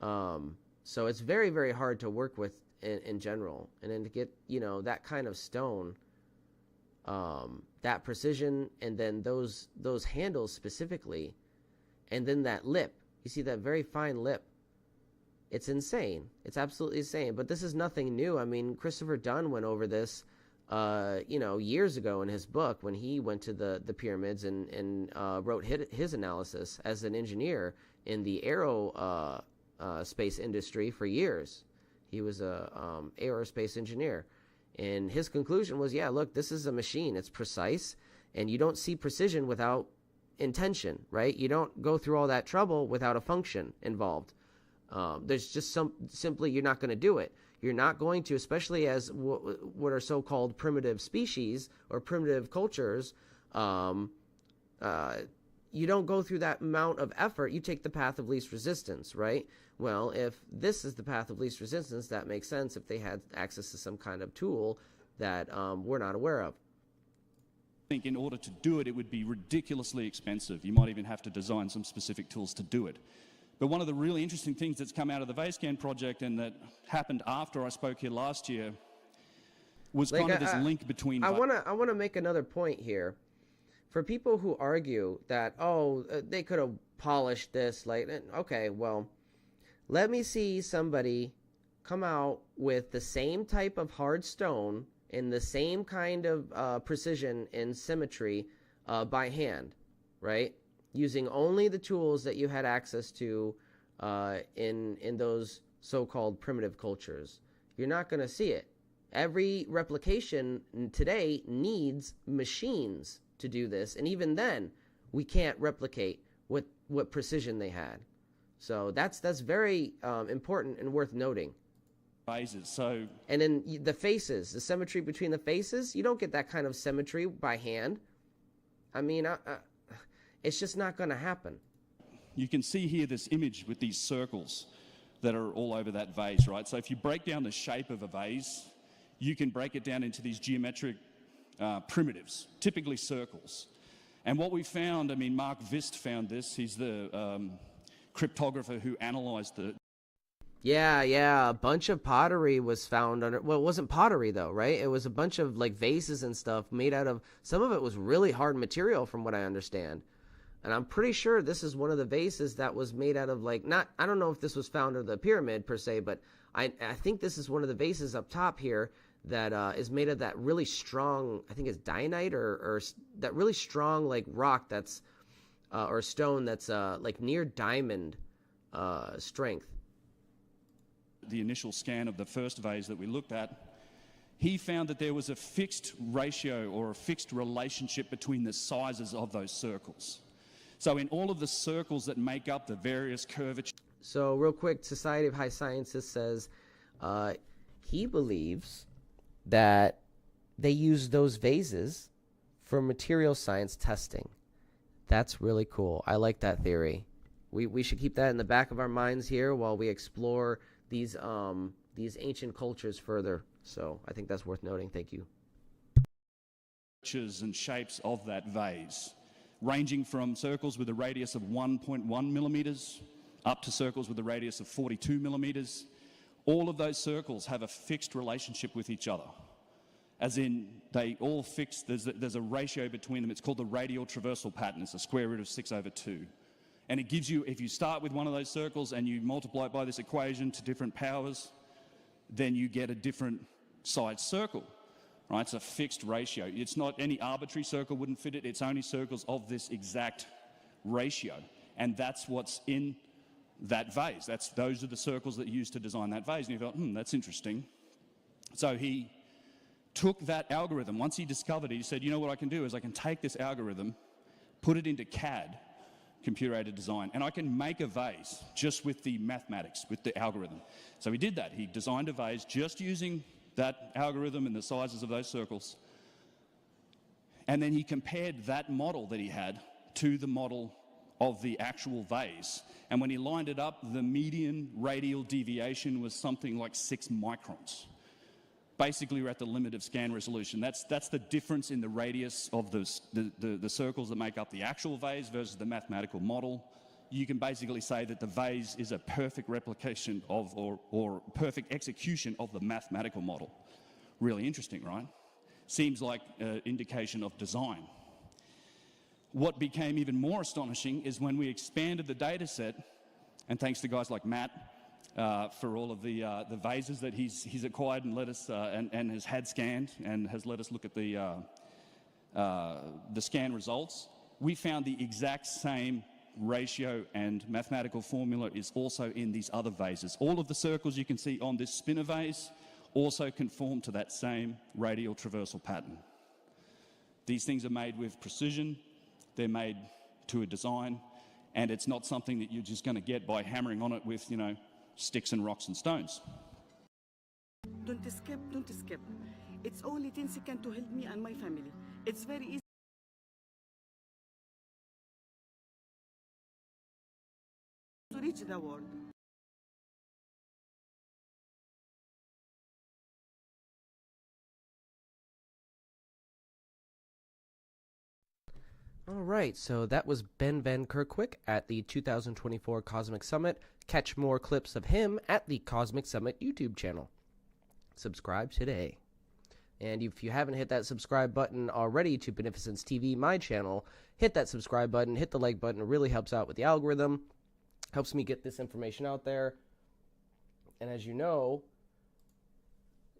So it's very, very hard to work with in general. And then to get, that kind of stone, that precision, and then those handles specifically, and then that lip. You see that very fine lip. It's insane. It's absolutely insane. But this is nothing new. Christopher Dunn went over this, years ago in his book when he went to the pyramids and wrote his analysis as an engineer in the aerospace industry for years. He was a aerospace engineer. And his conclusion was, yeah, look, this is a machine. It's precise. And you don't see precision without intention, right? You don't go through all that trouble without a function involved. There's just simply, you're not going to do it. You're not going to, especially as what are so-called primitive species or primitive cultures, you don't go through that amount of effort. You take the path of least resistance, right? Well, if this is the path of least resistance, that makes sense if they had access to some kind of tool that we're not aware of. I think in order to do it, it would be ridiculously expensive. You might even have to design some specific tools to do it. But one of the really interesting things that's come out of the VaseScan project and that happened after I spoke here last year was kind of this link between... I want to make another point here. For people who argue that, they could have polished this, okay, well, let me see somebody come out with the same type of hard stone in the same kind of precision and symmetry by hand, right? Using only the tools that you had access to in those so-called primitive cultures. You're not going to see it. Every replication today needs machines to do this, and even then, we can't replicate what precision they had. So that's very important and worth noting. Phases. So, and then the faces, the symmetry between the faces, you don't get that kind of symmetry by hand. I mean, it's just not going to happen. You can see here this image with these circles that are all over that vase, right? So if you break down the shape of a vase, you can break it down into these geometric primitives, typically circles. And what we found, I mean, Mark Vist found this. He's the cryptographer who analyzed the... Yeah, a bunch of pottery was found under... Well, it wasn't pottery, though, right? It was a bunch of, vases and stuff made out of... Some of it was really hard material, from what I understand. And I'm pretty sure this is one of the vases that was made out of, I don't know if this was found under the pyramid, per se, but I think this is one of the vases up top here that is made of that really strong... I think it's dianite or that really strong, rock that's... or stone that's, near diamond strength. The initial scan of the first vase that we looked at, he found that there was a fixed ratio or a fixed relationship between the sizes of those circles. So in all of the circles that make up the various curvatures... So real quick, Society of High Sciences says he believes that they use those vases for material science testing. That's really cool. I like that theory. We should keep that in the back of our minds here while we explore these ancient cultures further. So I think that's worth noting. Thank you. And shapes of that vase, ranging from circles with a radius of 1.1 millimeters up to circles with a radius of 42 millimeters. All of those circles have a fixed relationship with each other. As in, they all fix, there's a ratio between them. It's called the radial traversal pattern. It's a square root of 6/2. And it gives you, if you start with one of those circles and you multiply it by this equation to different powers, then you get a different size circle, right? It's a fixed ratio. It's not any arbitrary circle wouldn't fit it. It's only circles of this exact ratio. And that's what's in that vase. Those are the circles that you used to design that vase. And you thought, that's interesting. So he took that algorithm. Once he discovered it, he said, you know what I can do is I can take this algorithm, put it into CAD, computer-aided design, and I can make a vase just with the mathematics, with the algorithm. So he did that. He designed a vase just using that algorithm and the sizes of those circles. And then he compared that model that he had to the model of the actual vase. And when he lined it up, the median radial deviation was something like 6 microns. Basically, we're at the limit of scan resolution. That's the difference in the radius of the circles that make up the actual vase versus the mathematical model. You can basically say that the vase is a perfect replication of or perfect execution of the mathematical model. Really interesting, right? Seems like an indication of design. What became even more astonishing is when we expanded the data set, and thanks to guys like Matt, for all of the vases that he's acquired and let us and has had scanned and has let us look at the scan results. We found the exact same ratio and mathematical formula is also in these other vases. All of the circles you can see on this spinner vase also conform to that same radial traversal pattern. These things are made with precision. They're made to a design, and it's not something that you're just going to get by hammering on it with, sticks and rocks and stones. Don't skip, don't skip. It's only 10 seconds to help me and my family. It's very easy to reach the world. All right, so that was Ben Van Kerkwick at the 2024 Cosmic Summit. Catch more clips of him at the Cosmic Summit YouTube channel. Subscribe today. And if you haven't hit that subscribe button already to Beneficence TV, my channel, hit that subscribe button, hit the like button. It really helps out with the algorithm, helps me get this information out there. And as you know,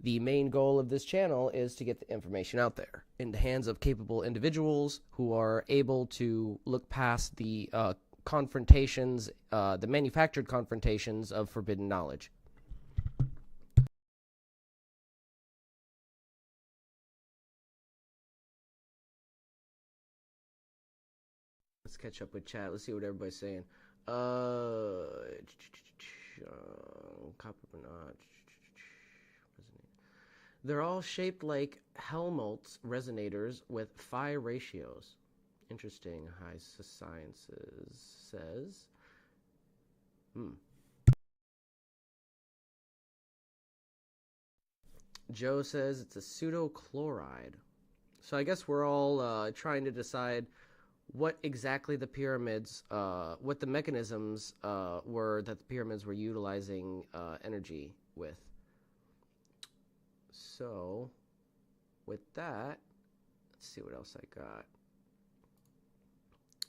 the main goal of this channel is to get the information out there in the hands of capable individuals who are able to look past the confrontations, the manufactured confrontations of forbidden knowledge. Let's catch up with chat. Let's see what everybody's saying. Copper not. They're all shaped like Helmholtz resonators with phi ratios. Interesting, High Sciences says. Joe says it's a pseudochloride. So I guess we're all trying to decide what exactly the pyramids, what the mechanisms were that the pyramids were utilizing energy with. So, with that, let's see what else I got.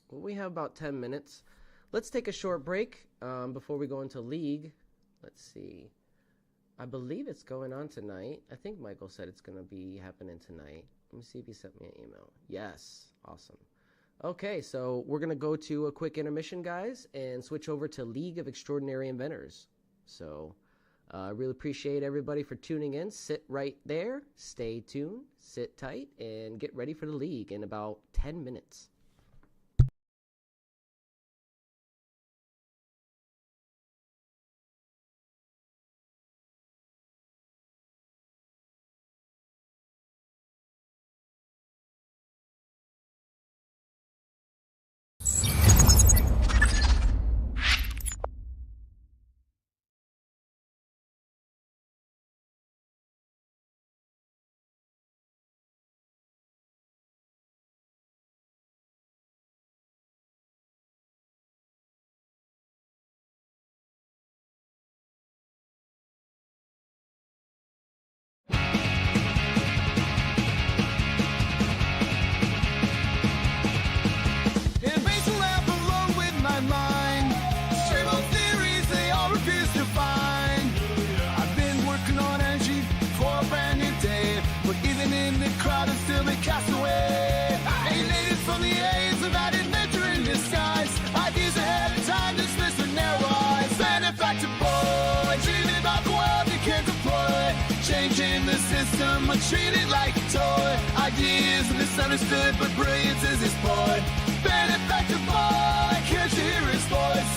Well, we have about 10 minutes. Let's take a short break before we go into League. Let's see. I believe it's going on tonight. I think Michael said it's going to be happening tonight. Let me see if he sent me an email. Yes. Awesome. Okay, so we're going to go to a quick intermission, guys, and switch over to League of Extraordinary Inventors. So, I really appreciate everybody for tuning in. Sit right there, stay tuned, sit tight, and get ready for the League in about 10 minutes. Treated like a toy. Ideas misunderstood, but brilliance is his boy. Benefactor boy, can't you hear his voice?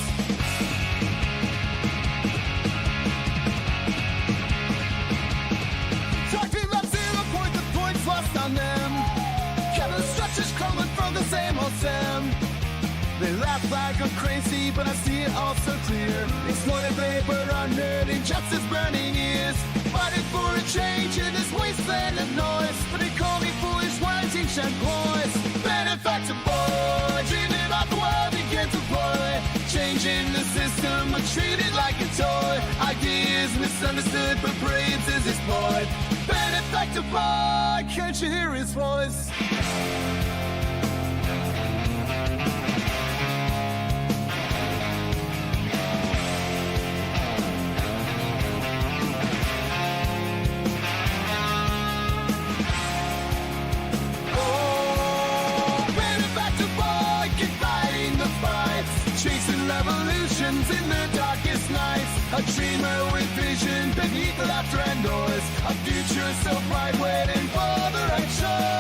Talking about 0 point, the points lost on them. Kevin structures crumbling from the same old Sam. They laugh like I'm crazy, but I see it all so clear. Exploited labor, unheard injustice, burning ears. Fighting for a change in this wasteland of noise. But they call me foolish, wanting shed boys. Benefactor boy, dreaming about the world begins to play. Changing the system, but treated like a toy. Ideas misunderstood, but brilliance is his boy. Benefactor boy, can't you hear his voice? Chasing revolutions in the darkest nights. A dreamer with vision beneath the laughter and noise. A future so bright waiting for the right choice.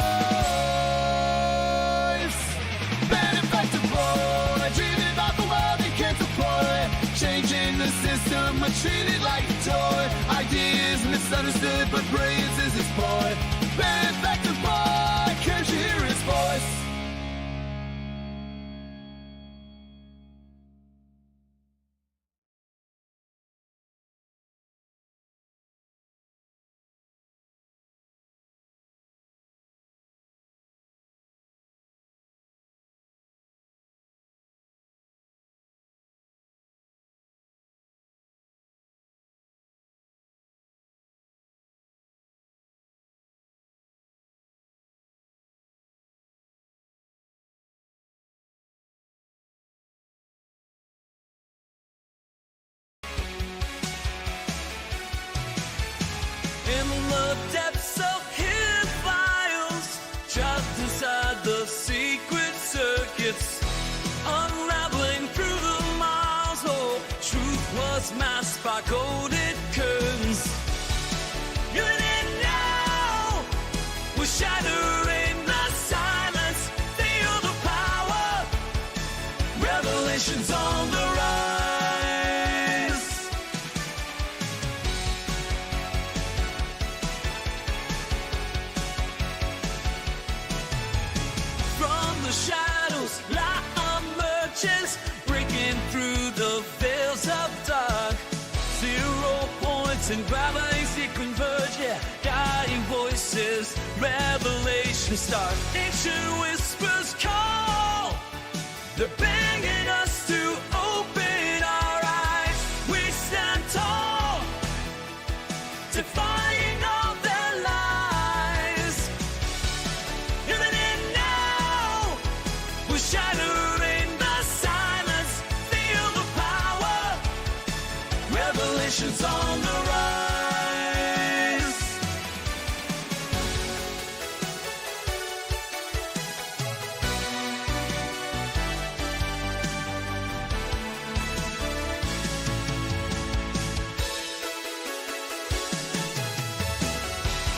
Benefactor boy, dreaming about the world he can't deploy. Changing the system, but treated like joy. Ideas misunderstood, but brilliance is explored. Benefactor boy, can't you hear his voice? In the depths of hidden files, trapped inside the secret circuits, unraveling through the miles. Oh, truth was masked by golden curtains. You didn't know, we're shattering the silence. Feel the power, revelations on the rise. The shadows light emerges, breaking through the veils of dark. 0 points and gravity converge, yeah. Guiding voices, revelation start. Ancient whispers call, they're begging us to open our eyes. We stand tall, defying all their lies. You didn't know, we're shattering the silence. Feel the power, revelations on the rise.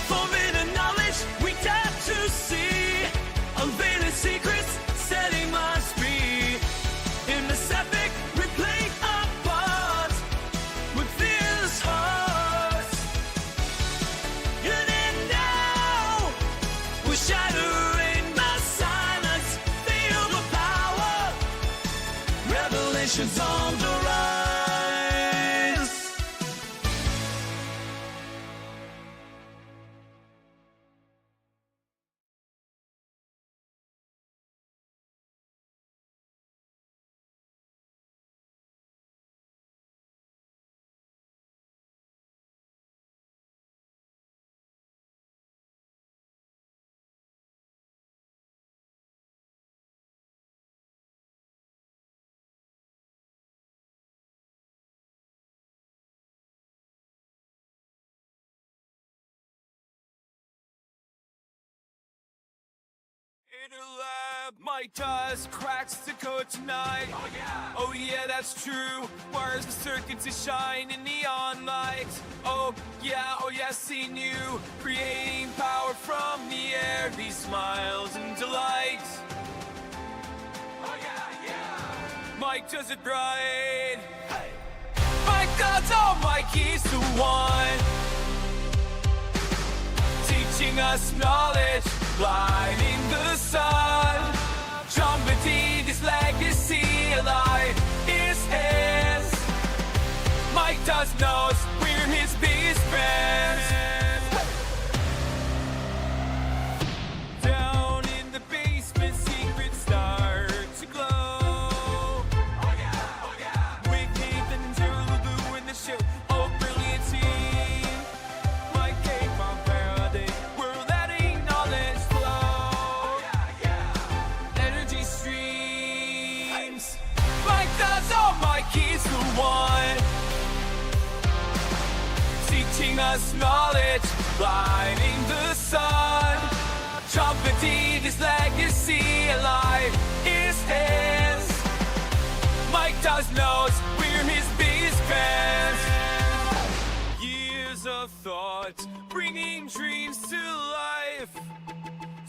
Forbidden knowledge we dare to see, unveiling secrets, setting minds free. In this epic, we play our part with fearless hearts. You didn't know, we're shattering the silence. Feel the power, revelations on the rise. In a lab, my dust cracks the code tonight. Oh yeah, that's true. Wires the circuits to shine in neon lights. Oh yeah, seen you creating power from the air. These smiles and delights. Oh yeah. Mike does it right. Hey. Mike does all Mikey's the one, teaching us knowledge, lighting the sun, trumpeting his legacy alive. Is his. Mike does knows we're his biggest friends. Down in the basement, secrets start to glow. Oh yeah. With Nathan and Lulu in the show. Oh, brilliant team. Mike came from Faraday. We're letting knowledge flow. Oh yeah. Energy streams. Mike does all Mikey's the one, teaching us knowledge, lighting the sun, trumpeting his legacy alive. Is his. Mike does knows we're his biggest fans. Years of thought, bringing dreams to life,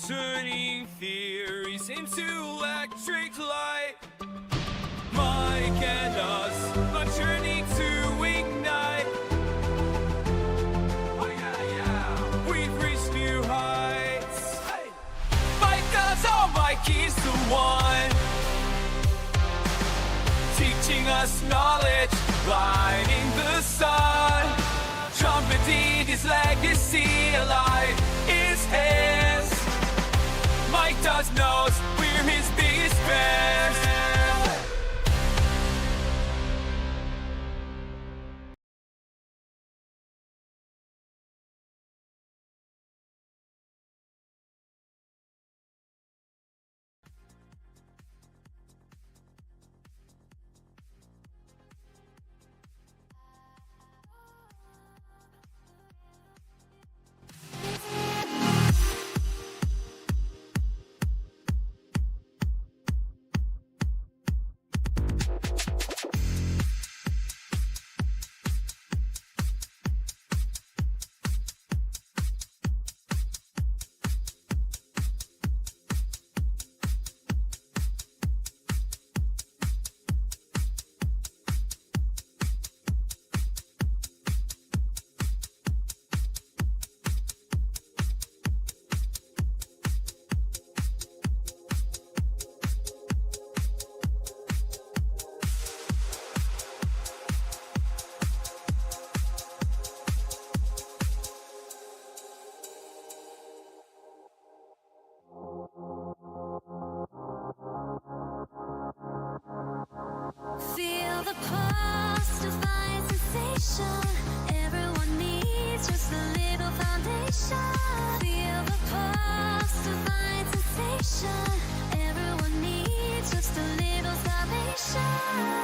turning theories into electric light. Mike and us, a journey to ignite. one, teaching us knowledge, lighting the sun, trumpeting his legacy alive is his. Mike does knows we're his biggest fans. Feel the pulse, divine sensation. Everyone needs just a little foundation. Feel the pulse, divine sensation. Everyone needs just a little salvation.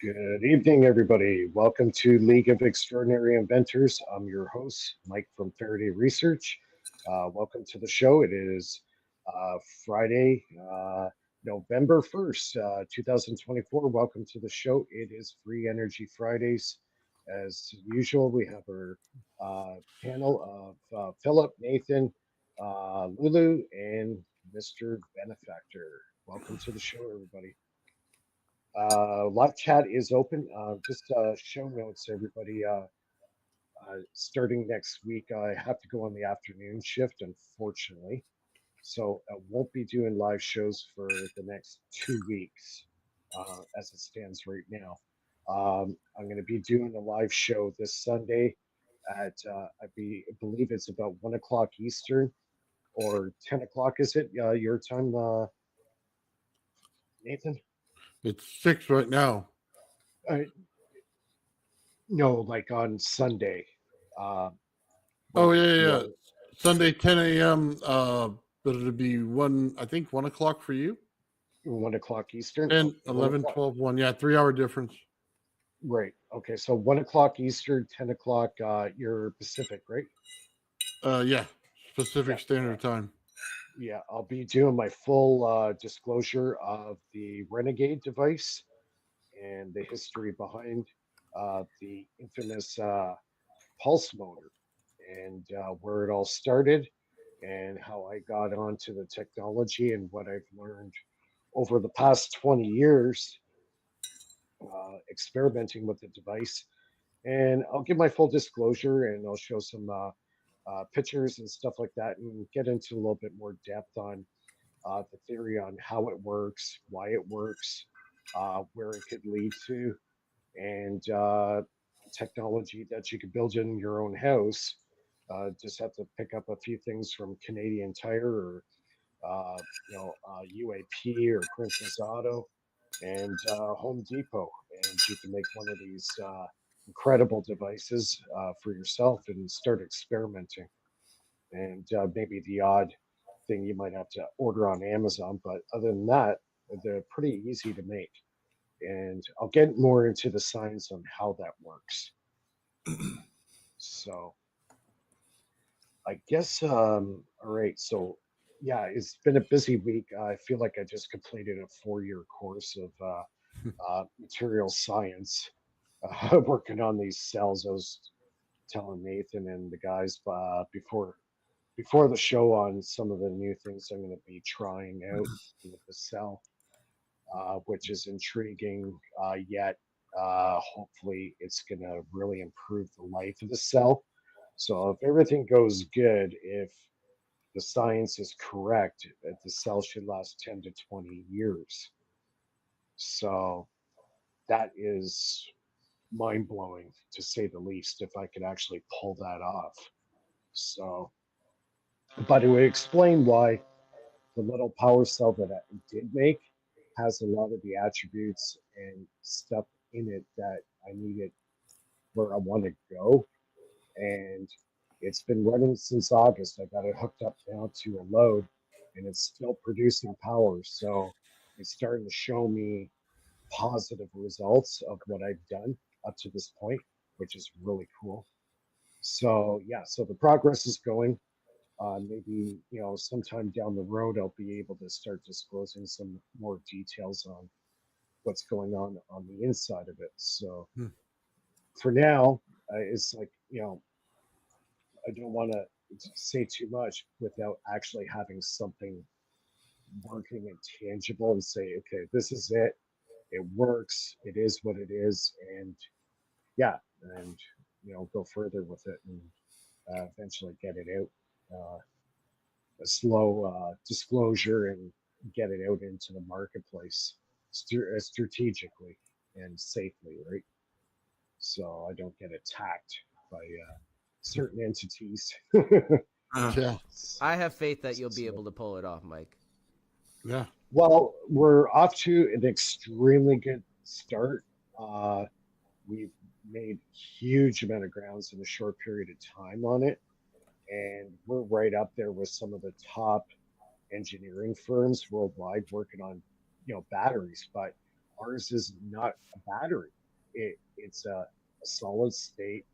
Good evening, everybody. Welcome to League of Extraordinary Inventors. I'm your host, Mike from Faraday Research. Welcome to the show. It is Friday, November 1st, 2024. Welcome to the show. It is Free Energy Fridays. As usual, we have our panel of Philip, Nathan, Lulu, and Mr. Benefactor. Welcome to the show, everybody. Live chat is open. Just show notes, everybody. Starting next week, I have to go on the afternoon shift, unfortunately. So I won't be doing live shows for the next 2 weeks as it stands right now. I'm going to be doing a live show this Sunday at, believe it's about 1 o'clock Eastern or 10 o'clock, is it? Your time, Nathan? It's 6 right now. Uh, no, like on Sunday. Uh, Oh, where, yeah. Sunday, 10 a.m. But it'll be 1 o'clock for you. 1 o'clock Eastern. 10, Okay, 11, 12, 1. Yeah, 3-hour difference. Right. Okay, so 1 o'clock Eastern, 10 o'clock your Pacific, right? Yeah, Pacific Standard Time. Yeah, I'll be doing my full disclosure of the Renegade device and the history behind the infamous pulse motor and where it all started and how I got onto the technology and what I've learned over the past 20 years experimenting with the device. And I'll give my full disclosure and I'll show some pictures and stuff like that and get into a little bit more depth on the theory on how it works, why it works, where it could lead to, and technology that you could build in your own house. Just have to pick up a few things from Canadian Tire or UAP or Princess Auto and Home Depot, and you can make one of these incredible devices for yourself and start experimenting. And maybe the odd thing you might have to order on Amazon, but other than that, they're pretty easy to make. And I'll get more into the science on how that works. So I guess, all right. So yeah, it's been a busy week. I feel like I just completed a 4-year course of material science, working on these cells. I was telling Nathan and the guys before the show on some of the new things I'm going to be trying out with the cell, which is intriguing. Yet, hopefully, it's going to really improve the life of the cell. So, if everything goes good, if the science is correct, the cell should last 10 to 20 years. So, that is mind blowing to say the least, if I could actually pull that off. So, but it would explain why the little power cell that I did make has a lot of the attributes and stuff in it that I needed where I want to go. And it's been running since August. I got it hooked up now to a load and it's still producing power. So it's starting to show me positive results of what I've done up to this point, which is really cool. So yeah, so the progress is going. Maybe sometime down the road I'll be able to start disclosing some more details on what's going on the inside of it. So for now, it's like I don't want to say too much without actually having something working and tangible and say, okay, this is it. It works. It is what it is, and yeah, and go further with it and eventually get it out. A slow disclosure and get it out into the marketplace strategically and safely, right? So I don't get attacked by certain entities. Yeah. I have faith that you'll be able to pull it off, Mike. Yeah. Well, we're off to an extremely good start. We've made huge amount of grounds in a short period of time on it, and we're right up there with some of the top engineering firms worldwide working on batteries. But ours is not a battery. It's a solid state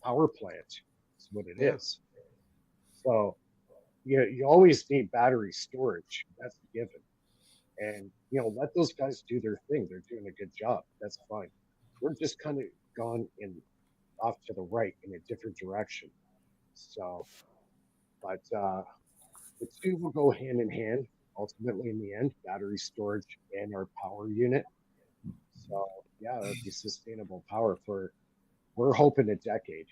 power plant. That's what it Yeah. is. So you always need battery storage. That's a given. And let those guys do their thing. They're doing a good job. That's fine. We're just kind of gone in off to the right in a different direction. So, but the two will go hand in hand ultimately in the end, battery storage and our power unit. So yeah, it would be sustainable power for, we're hoping, a decade.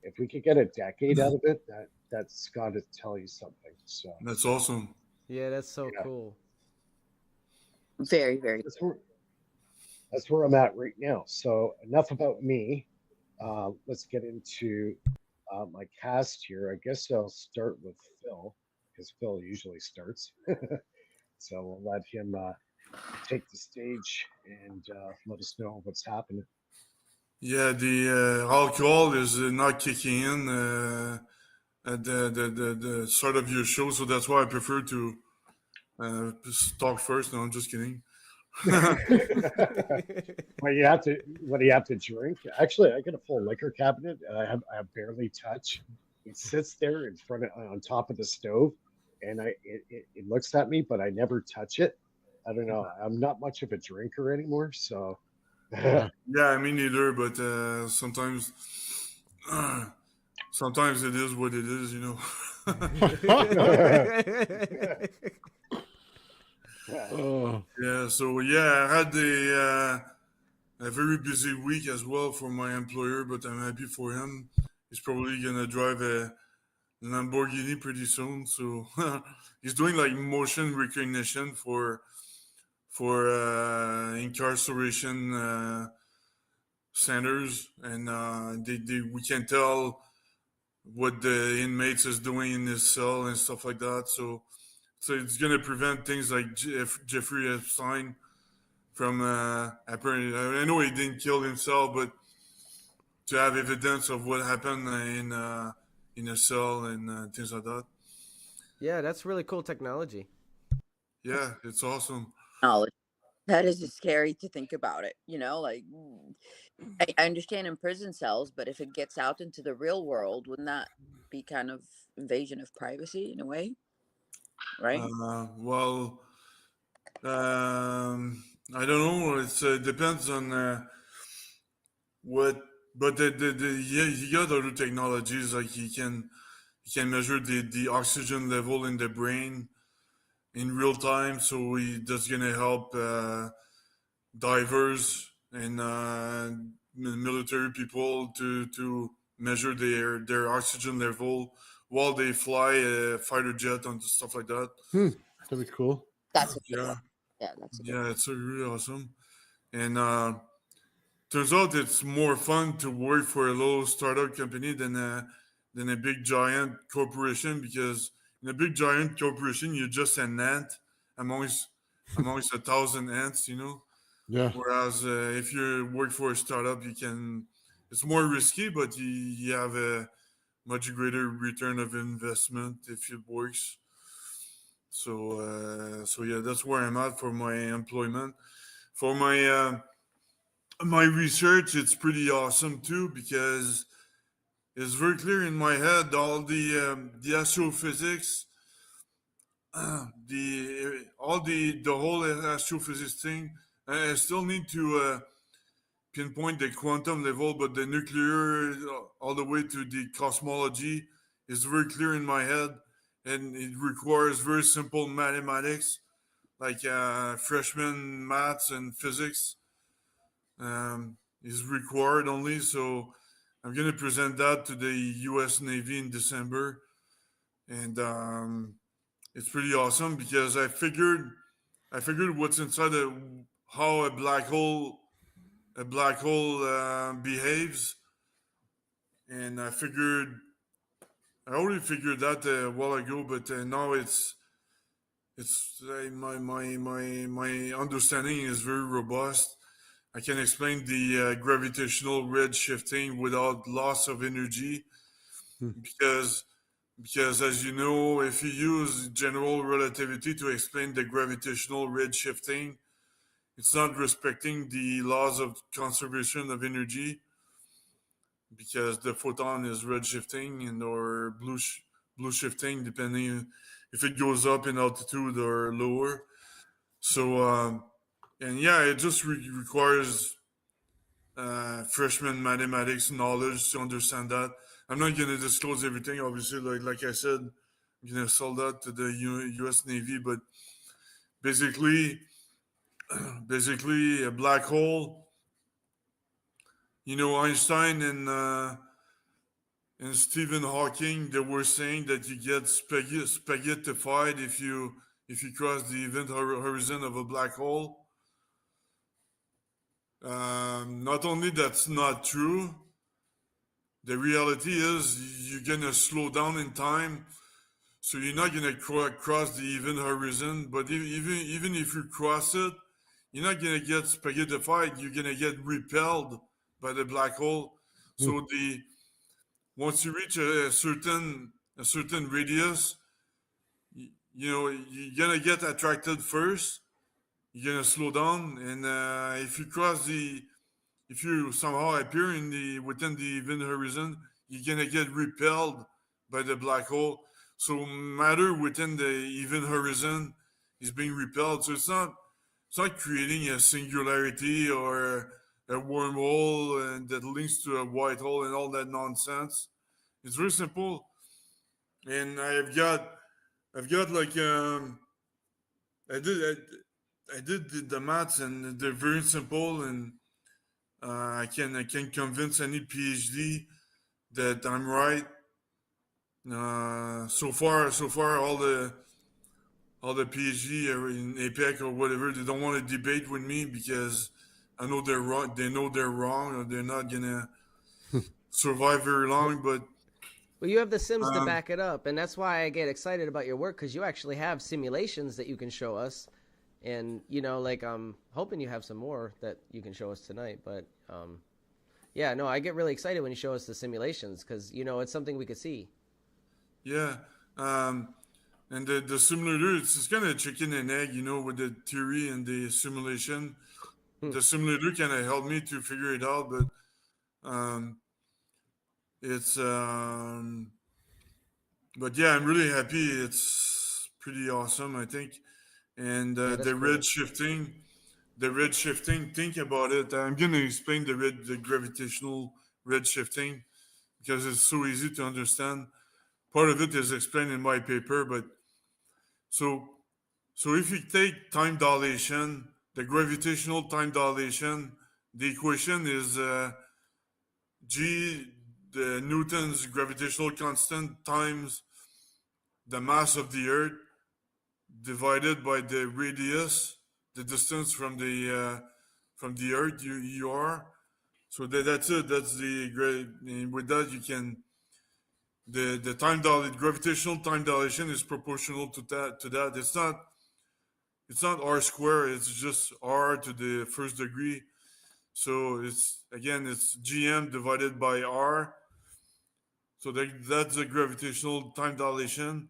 If we could get a decade out of it, that's got to tell you something. So That's awesome. Yeah, that's so Yeah. cool. Very, very. that's where I'm at right now. So enough about me. Let's get into my cast here. I guess I'll start with Phil because Phil usually starts. So we'll let him take the stage and let us know what's happening. Yeah, the alcohol is not kicking in at the start of your show, so that's why I prefer to talk first. No, I'm just kidding. What do you have to drink? Actually, I got a full liquor cabinet and I have barely touch. It sits there in front of, on top of the stove, and it looks at me, but I never touch it. I don't know. I'm not much of a drinker anymore, so Yeah, me neither. But sometimes it is what it is, you know. Yeah. So yeah, I had a very busy week as well for my employer, but I'm happy for him. He's probably gonna drive a Lamborghini pretty soon. So he's doing like motion recognition for incarceration centers, and we can tell what the inmates is doing in his cell and stuff like that. So it's gonna prevent things like Jeffrey Epstein from apparently. I know he didn't kill himself, but to have evidence of what happened in a cell and things like that. Yeah, that's really cool technology. Yeah, it's awesome. Knowledge. That is just scary to think about it. Like I understand in prison cells, but if it gets out into the real world, wouldn't that be kind of invasion of privacy in a way? Right? Well, I don't know. It depends on what, but yeah, he got other technologies like he can measure the oxygen level in the brain in real time, so that's gonna help divers and military people to measure their oxygen level while they fly a fighter jet and stuff like that. That'd be cool. That's a good Yeah, one. Yeah, that's a good yeah, it's really awesome. And turns out it's more fun to work for a little startup company than a big giant corporation, because in a big giant corporation you're just an ant amongst 1,000 ants, you know. Yeah. Whereas if you work for a startup, it's more risky, but you have a much greater return of investment if it works. So yeah, that's where I'm at for my employment. For my research, it's pretty awesome too, because it's very clear in my head all the astrophysics, the whole astrophysics thing. I still need to pinpoint the quantum level, but the nuclear all the way to the cosmology is very clear in my head, and it requires very simple mathematics, like freshman maths and physics is required only. So I'm going to present that to the U.S. Navy in December, and it's pretty awesome because I figured what's inside how a black hole behaves, and I already figured that a while ago, but now it's my understanding is very robust. I can explain the gravitational red shifting without loss of energy, because as you know, if you use general relativity to explain the gravitational red shifting, it's not respecting the laws of conservation of energy because the photon is red shifting and or blue shifting depending if it goes up in altitude or lower. So and yeah, it just requires freshman mathematics knowledge to understand that. I'm not going to disclose everything, obviously. Like I said, I'm going to sell that to the U.S. Navy, but basically, basically a black hole. You know, Einstein and Stephen Hawking, they were saying that you get spaghettified if you cross the event horizon of a black hole. Not only that's not true, the reality is you're gonna slow down in time, so you're not gonna cross the event horizon. But even if you cross it, you're not gonna get spaghettified. You're gonna get repelled by the black hole. So the once you reach a certain radius, you know you're gonna get attracted first. You're gonna slow down, and if you somehow appear in the within the event horizon, you're gonna get repelled by the black hole. So matter within the event horizon is being repelled. So it's not creating a singularity or a wormhole and that links to a white hole and all that nonsense. It's very simple, and I've got like I did I did the maths and they're very simple and I can convince any PhD that I'm right. So far, all the PhD or in APEC or whatever, they don't want to debate with me because I know they're wrong. They know they're wrong, or they're not gonna survive very long. But Well, you have the sims to back it up, and that's why I get excited about your work, because you actually have simulations that you can show us. And, you know, like, I'm hoping you have some more that you can show us tonight. But, yeah, no, I get really excited when you show us the simulations because, you know, it's something we could see. yeah, and the simulator, it's kind of chicken and egg, you know, with the theory and the simulation. The simulator kind of helped me to figure it out, but it's but yeah, I'm really happy. It's pretty awesome, I think. And Yeah, that's the cool. the red shifting. Think about it. I'm gonna explain the gravitational red shifting because it's so easy to understand. Part of it is explained in my paper, but so so if you take time dilation, the gravitational time dilation, the equation is G, the Newton's gravitational constant times the mass of the Earth divided by the radius, the distance from the Earth you are. So that's it. That's the great. With that, you can the gravitational time dilation is proportional to that. It's not r square. It's just r to the first degree. So it's gm divided by r. So that's the gravitational time dilation.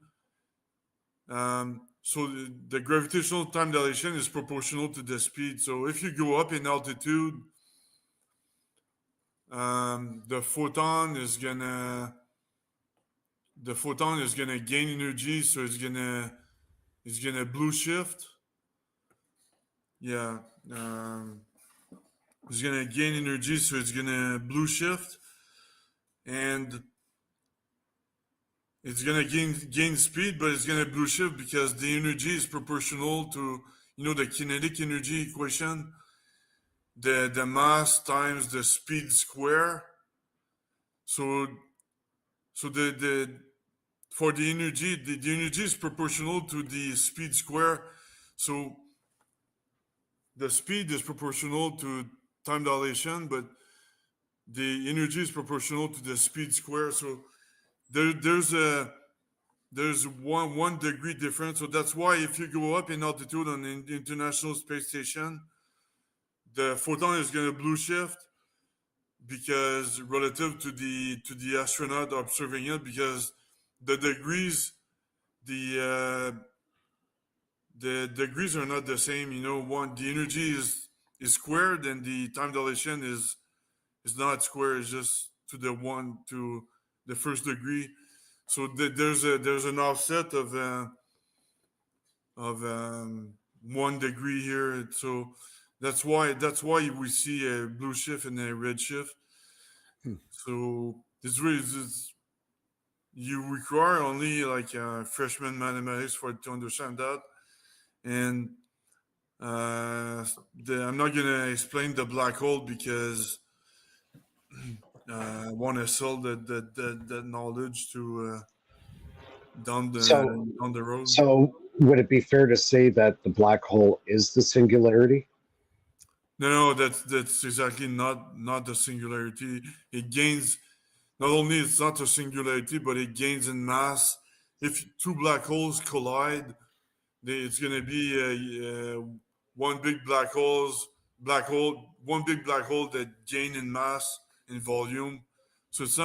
So the gravitational time dilation is proportional to the speed. So if you go up in altitude, the photon is gonna gain energy, so it's gonna blue shift. Yeah, it's gonna gain energy, so it's gonna blue shift, and it's gonna gain speed, but it's gonna blue shift because the energy is proportional to the kinetic energy equation, the mass times the speed square. So the for the energy, the energy is proportional to the speed square. So the speed is proportional to time dilation, but the energy is proportional to the speed square. So there's one degree difference. So that's why if you go up in altitude on the International Space Station, the photon is going to blue shift because relative to the astronaut observing it, because the degrees, the the degrees are not the same. You know, the energy is squared, and the time dilation is not square. It's just to the first degree. So there's an offset of 1 degree here. So that's why we see a blue shift and a red shift. So you require only like freshman mathematics to understand that. And I'm not gonna explain the black hole because I want to sell that knowledge to So, down the road. so would it be fair to say that the black hole is the singularity? No, that's exactly not the singularity. It gains not only it's not a singularity, but it gains in mass. If two black holes collide, it's going to be one big black hole, one big black hole that gain in mass in volume. So it's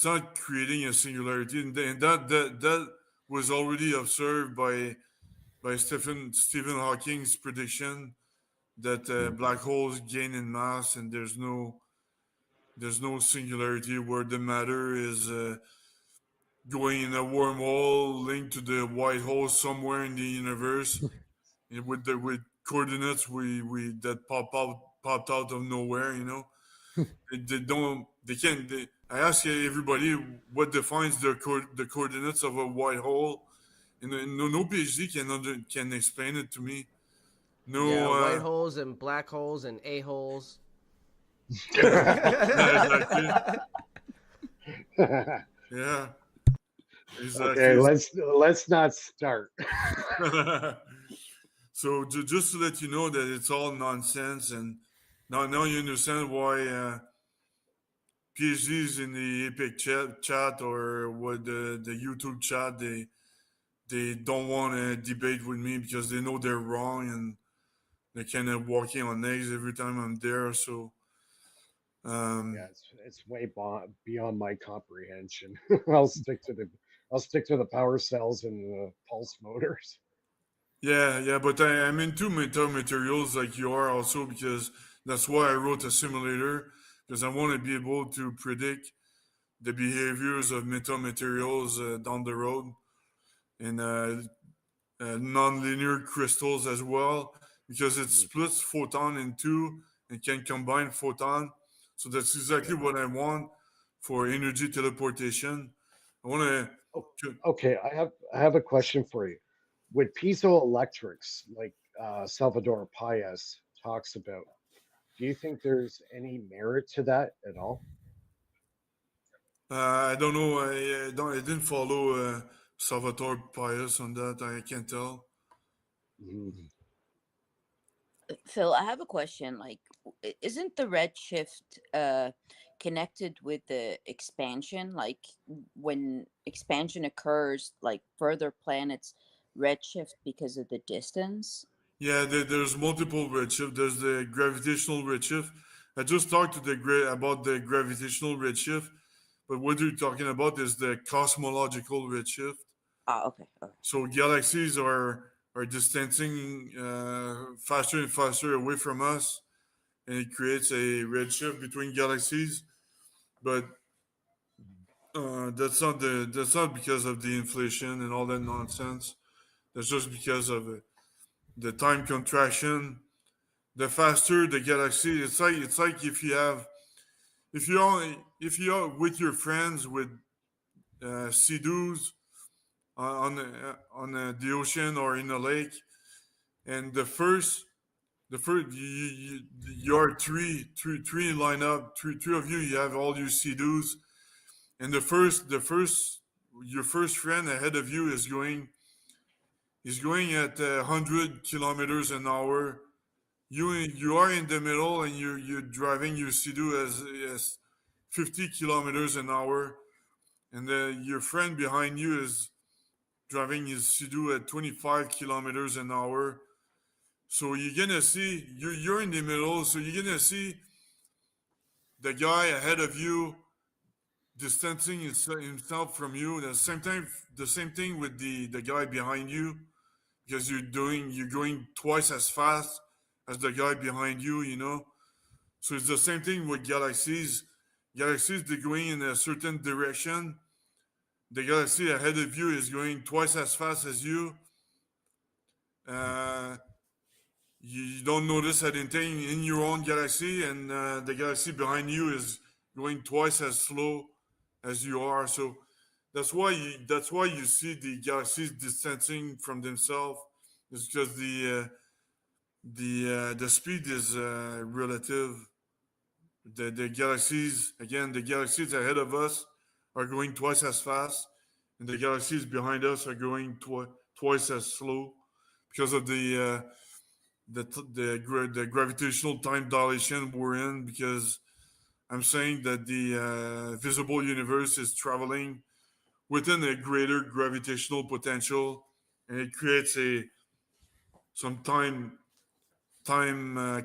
not creating a singularity, and that was already observed by Stephen Hawking's prediction that black holes gain in mass, and there's no singularity where the matter is going in a wormhole linked to the white hole somewhere in the universe with coordinates we that popped out of nowhere. They don't they can't. I ask everybody what defines the coordinates of a white hole, and no PhD can explain it to me. Yeah, No, white holes and black holes and a-holes. yeah, exactly. Yeah, Okay, exactly. let's not start. So just to let you know that it's all nonsense, and now you understand why PhDs in the Epic chat or what the YouTube chat they don't want to debate with me because they know they're wrong, and they're kind of walking on eggs every time I'm there. So Yeah, um, it's way beyond my comprehension. I'll stick to the power cells and the pulse motors. yeah, but I'm into metamaterials like you are also because that's why I wrote a simulator because I want to be able to predict the behaviors of metamaterials down the road and nonlinear crystals as well because it splits photon in two and can combine photon. So that's exactly what I want for energy teleportation. I want Oh, to. okay, I have a question for you. With piezoelectrics, like Salvador Payas talks about, do you think there's any merit to that at all? I don't know. I didn't follow Salvatore Pius on that. I can't tell. Mhm. Phil, I have a question. Like, isn't the redshift connected with the expansion? Like, when expansion occurs, like further planets redshift because of the distance? Yeah, there's multiple redshift. There's the gravitational redshift. I just talked to about the gravitational redshift, but what you're talking about is the cosmological redshift. Ah, okay. Okay. So galaxies are distancing faster and faster away from us, and it creates a redshift between galaxies. But that's not because of the inflation and all that nonsense. That's just because of the time contraction. The faster the galaxy, it's like if you are with your friends with sea-doos on the ocean or in a lake, and the first you're three line up, three of you. You have all your sea-doos, and the first your first friend ahead of you is going at 100 kilometers an hour. You are in the middle, and you're driving your Sea-Doo as 50 kilometers an hour, and your friend behind you is driving his Sea-Doo at 25 kilometers an hour. So you're gonna see you're in the middle. So you're gonna see the guy ahead of you distancing himself from you. The same thing with the guy behind you, because you're going twice as fast as the guy behind you, you know. So it's the same thing with galaxies. Galaxies, they're going in a certain direction. The galaxy ahead of you is going twice as fast as you. Uh, you don't notice anything in your own galaxy, and the galaxy behind you is going twice as slow as you are. So that's why you see the galaxies distancing from themselves. It's because the speed is relative. The galaxies, again, the galaxies ahead of us are going twice as fast, and the galaxies behind us are going twice as slow because of the gravitational time dilation we're in. Because I'm saying that the visible universe is traveling within a greater gravitational potential, and it creates some time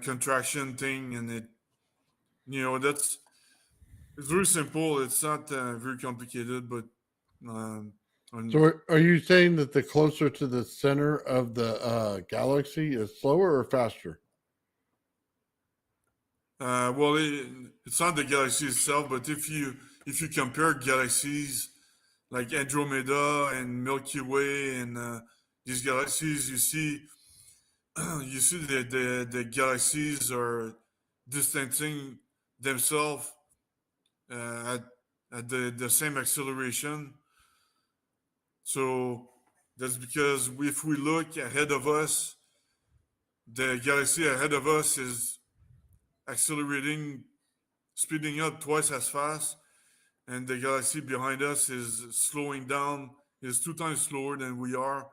contraction thing, and that's it's very simple. It's not very complicated, but um, So on, are you saying that the closer to the center of the galaxy is slower or faster? well, it's not the galaxy itself, but if you compare galaxies like Andromeda and Milky Way and these galaxies, you see you see the galaxies are distancing themselves at the same acceleration. So that's because if we look ahead of us, the galaxy ahead of us is accelerating, speeding up twice as fast, and the galaxy behind us is slowing down, is 2 times slower than we are.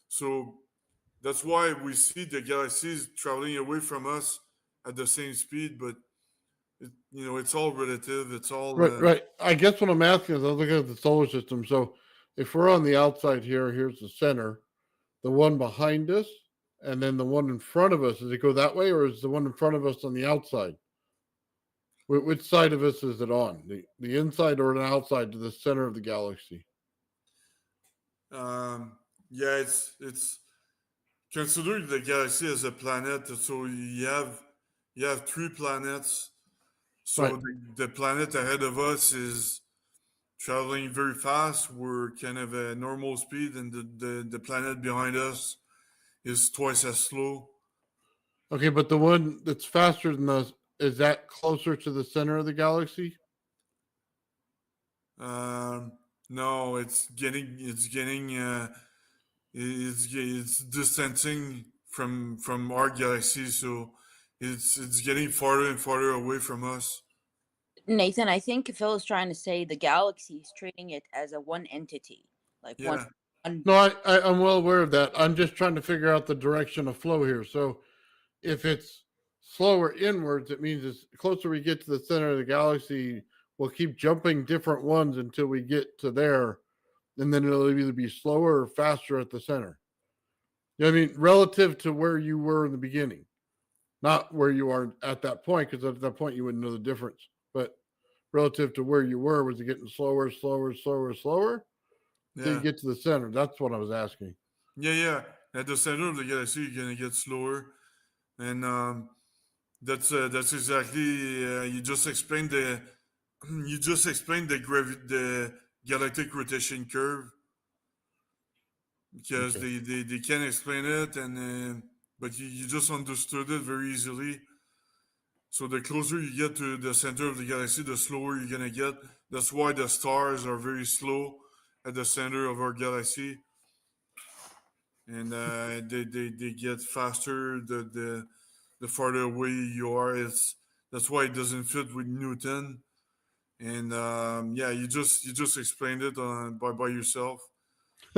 So that's why we see the galaxies traveling away from us at the same speed, but it's all relative. It's all Right, right. I guess what I'm asking is I'm looking at the solar system. So if we're on the outside here, here's the center, the one behind us, and then the one in front of us. Does it go that way, or is the one in front of us on the outside? Which side of us is it on? The inside or the outside to the center of the galaxy? yeah, it's consider the galaxy as a planet. So you have 3 planets. Right. So the planet ahead of us is traveling very fast. We're kind of a normal speed, and the planet behind us is twice as slow. Okay, but the one that's faster than us, is that closer to the center of the galaxy? Um, no, it's distancing from our galaxy, so it's getting farther and farther away from us. Nathan, I think Phil is trying to say the galaxy is treating it as a one entity, like Yeah. one. No, I'm well aware of that. I'm just trying to figure out the direction of flow here. So if it's slower inwards, it means as closer we get to the center of the galaxy, we'll keep jumping different ones until we get to there, and then it'll either be slower or faster at the center. You know what I mean? Relative to where you were in the beginning, not where you are at that point, because at that point you wouldn't know the difference. But relative to where you were, was it getting slower, slower, slower, slower until you Yeah, get to the center? That's what I was asking. yeah. At the center of the galaxy, you're gonna get slower, and that's exactly you just explained the the galactic rotation curve, because Okay. they can't explain it, and but you just understood it very easily. So the closer you get to the center of the galaxy, the slower you're gonna get. That's why the stars are very slow at the center of our galaxy, and they get faster the farther away you are. That's why it doesn't fit with Newton. And yeah, you just explained it by yourself.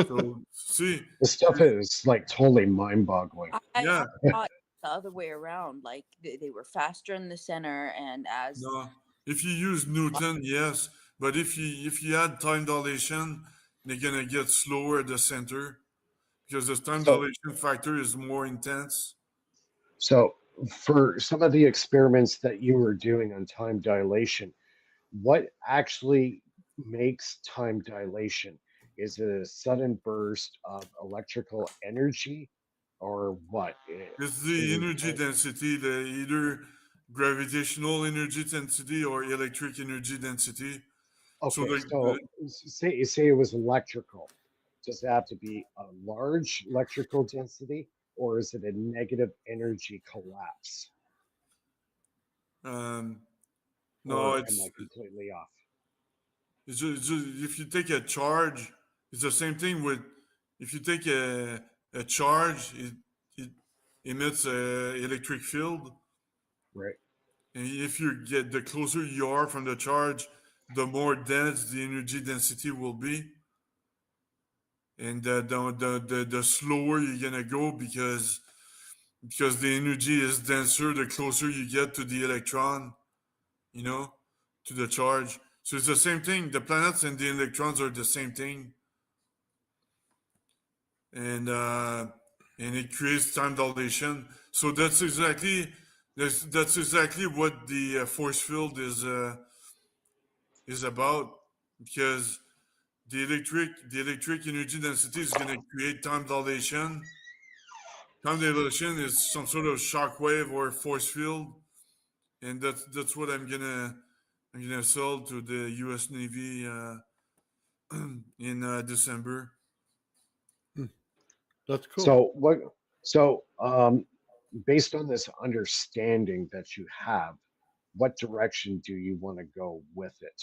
So see, This stuff is like totally mind-boggling. I yeah, thought the other way around, like they were faster in the center, and as no. If you use Newton, yes, but if you add time dilation, they're gonna get slower at the center because the time So, dilation factor is more intense. so for some of the experiments that you were doing on time dilation, what actually makes time dilation? Is it a sudden burst of electrical energy, or what? It's Can the you energy density, the either gravitational energy density or electric energy density. So okay, so say it was electrical. Does it have to be a large electrical density, or is it a negative energy collapse? um, no, Or am I completely off? it's just if you take a charge, it's the same thing with if you take a charge, it emits a electric field, Right. and if you get the closer you are from the charge, the more dense the energy density will be, and the slower you're gonna go because the energy is denser the closer you get to the electron, you know, to the charge. So it's the same thing. The planets and the electrons are the same thing, and uh, and it creates time dilation. So that's exactly what the force field is about, because the electric energy density is going to create time dilation. Time dilation is some sort of shock wave or force field, and that's what I'm gonna sell to the U.S. Navy in December. That's cool. So what? So based on this understanding that you have, what direction do you want to go with it?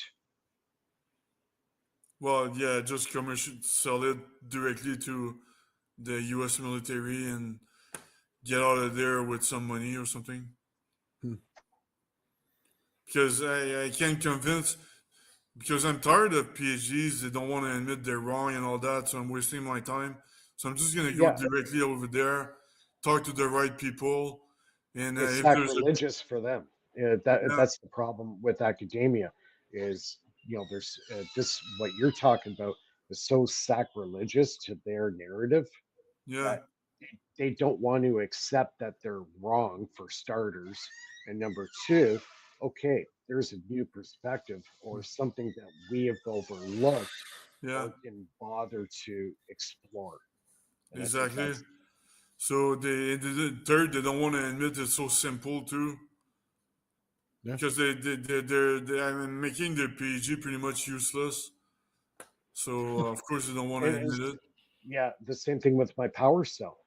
Well, yeah, just commercial sell it directly to the U.S. military and get out of there with some money or something. Hmm. Because I can't convince, because I'm tired of PhDs. They don't want to admit they're wrong and all that, so I'm wasting my time. So I'm just gonna go Yeah, directly over there, talk to the right people, and it's if there's a sacrilegious for them. yeah, That's the problem with academia. Is there's this what you're talking about is so sacrilegious to their narrative yeah, that they don't want to accept that they're wrong for starters, and number two, okay, there's a new perspective or something that we have overlooked yeah, or didn't bother to explore, and I think exactly. that's So third, they don't want to admit it's so simple too, Yeah. because I'm making their PhD pretty much useless. So of course they don't want to and admit it. yeah, the same thing with my power cell.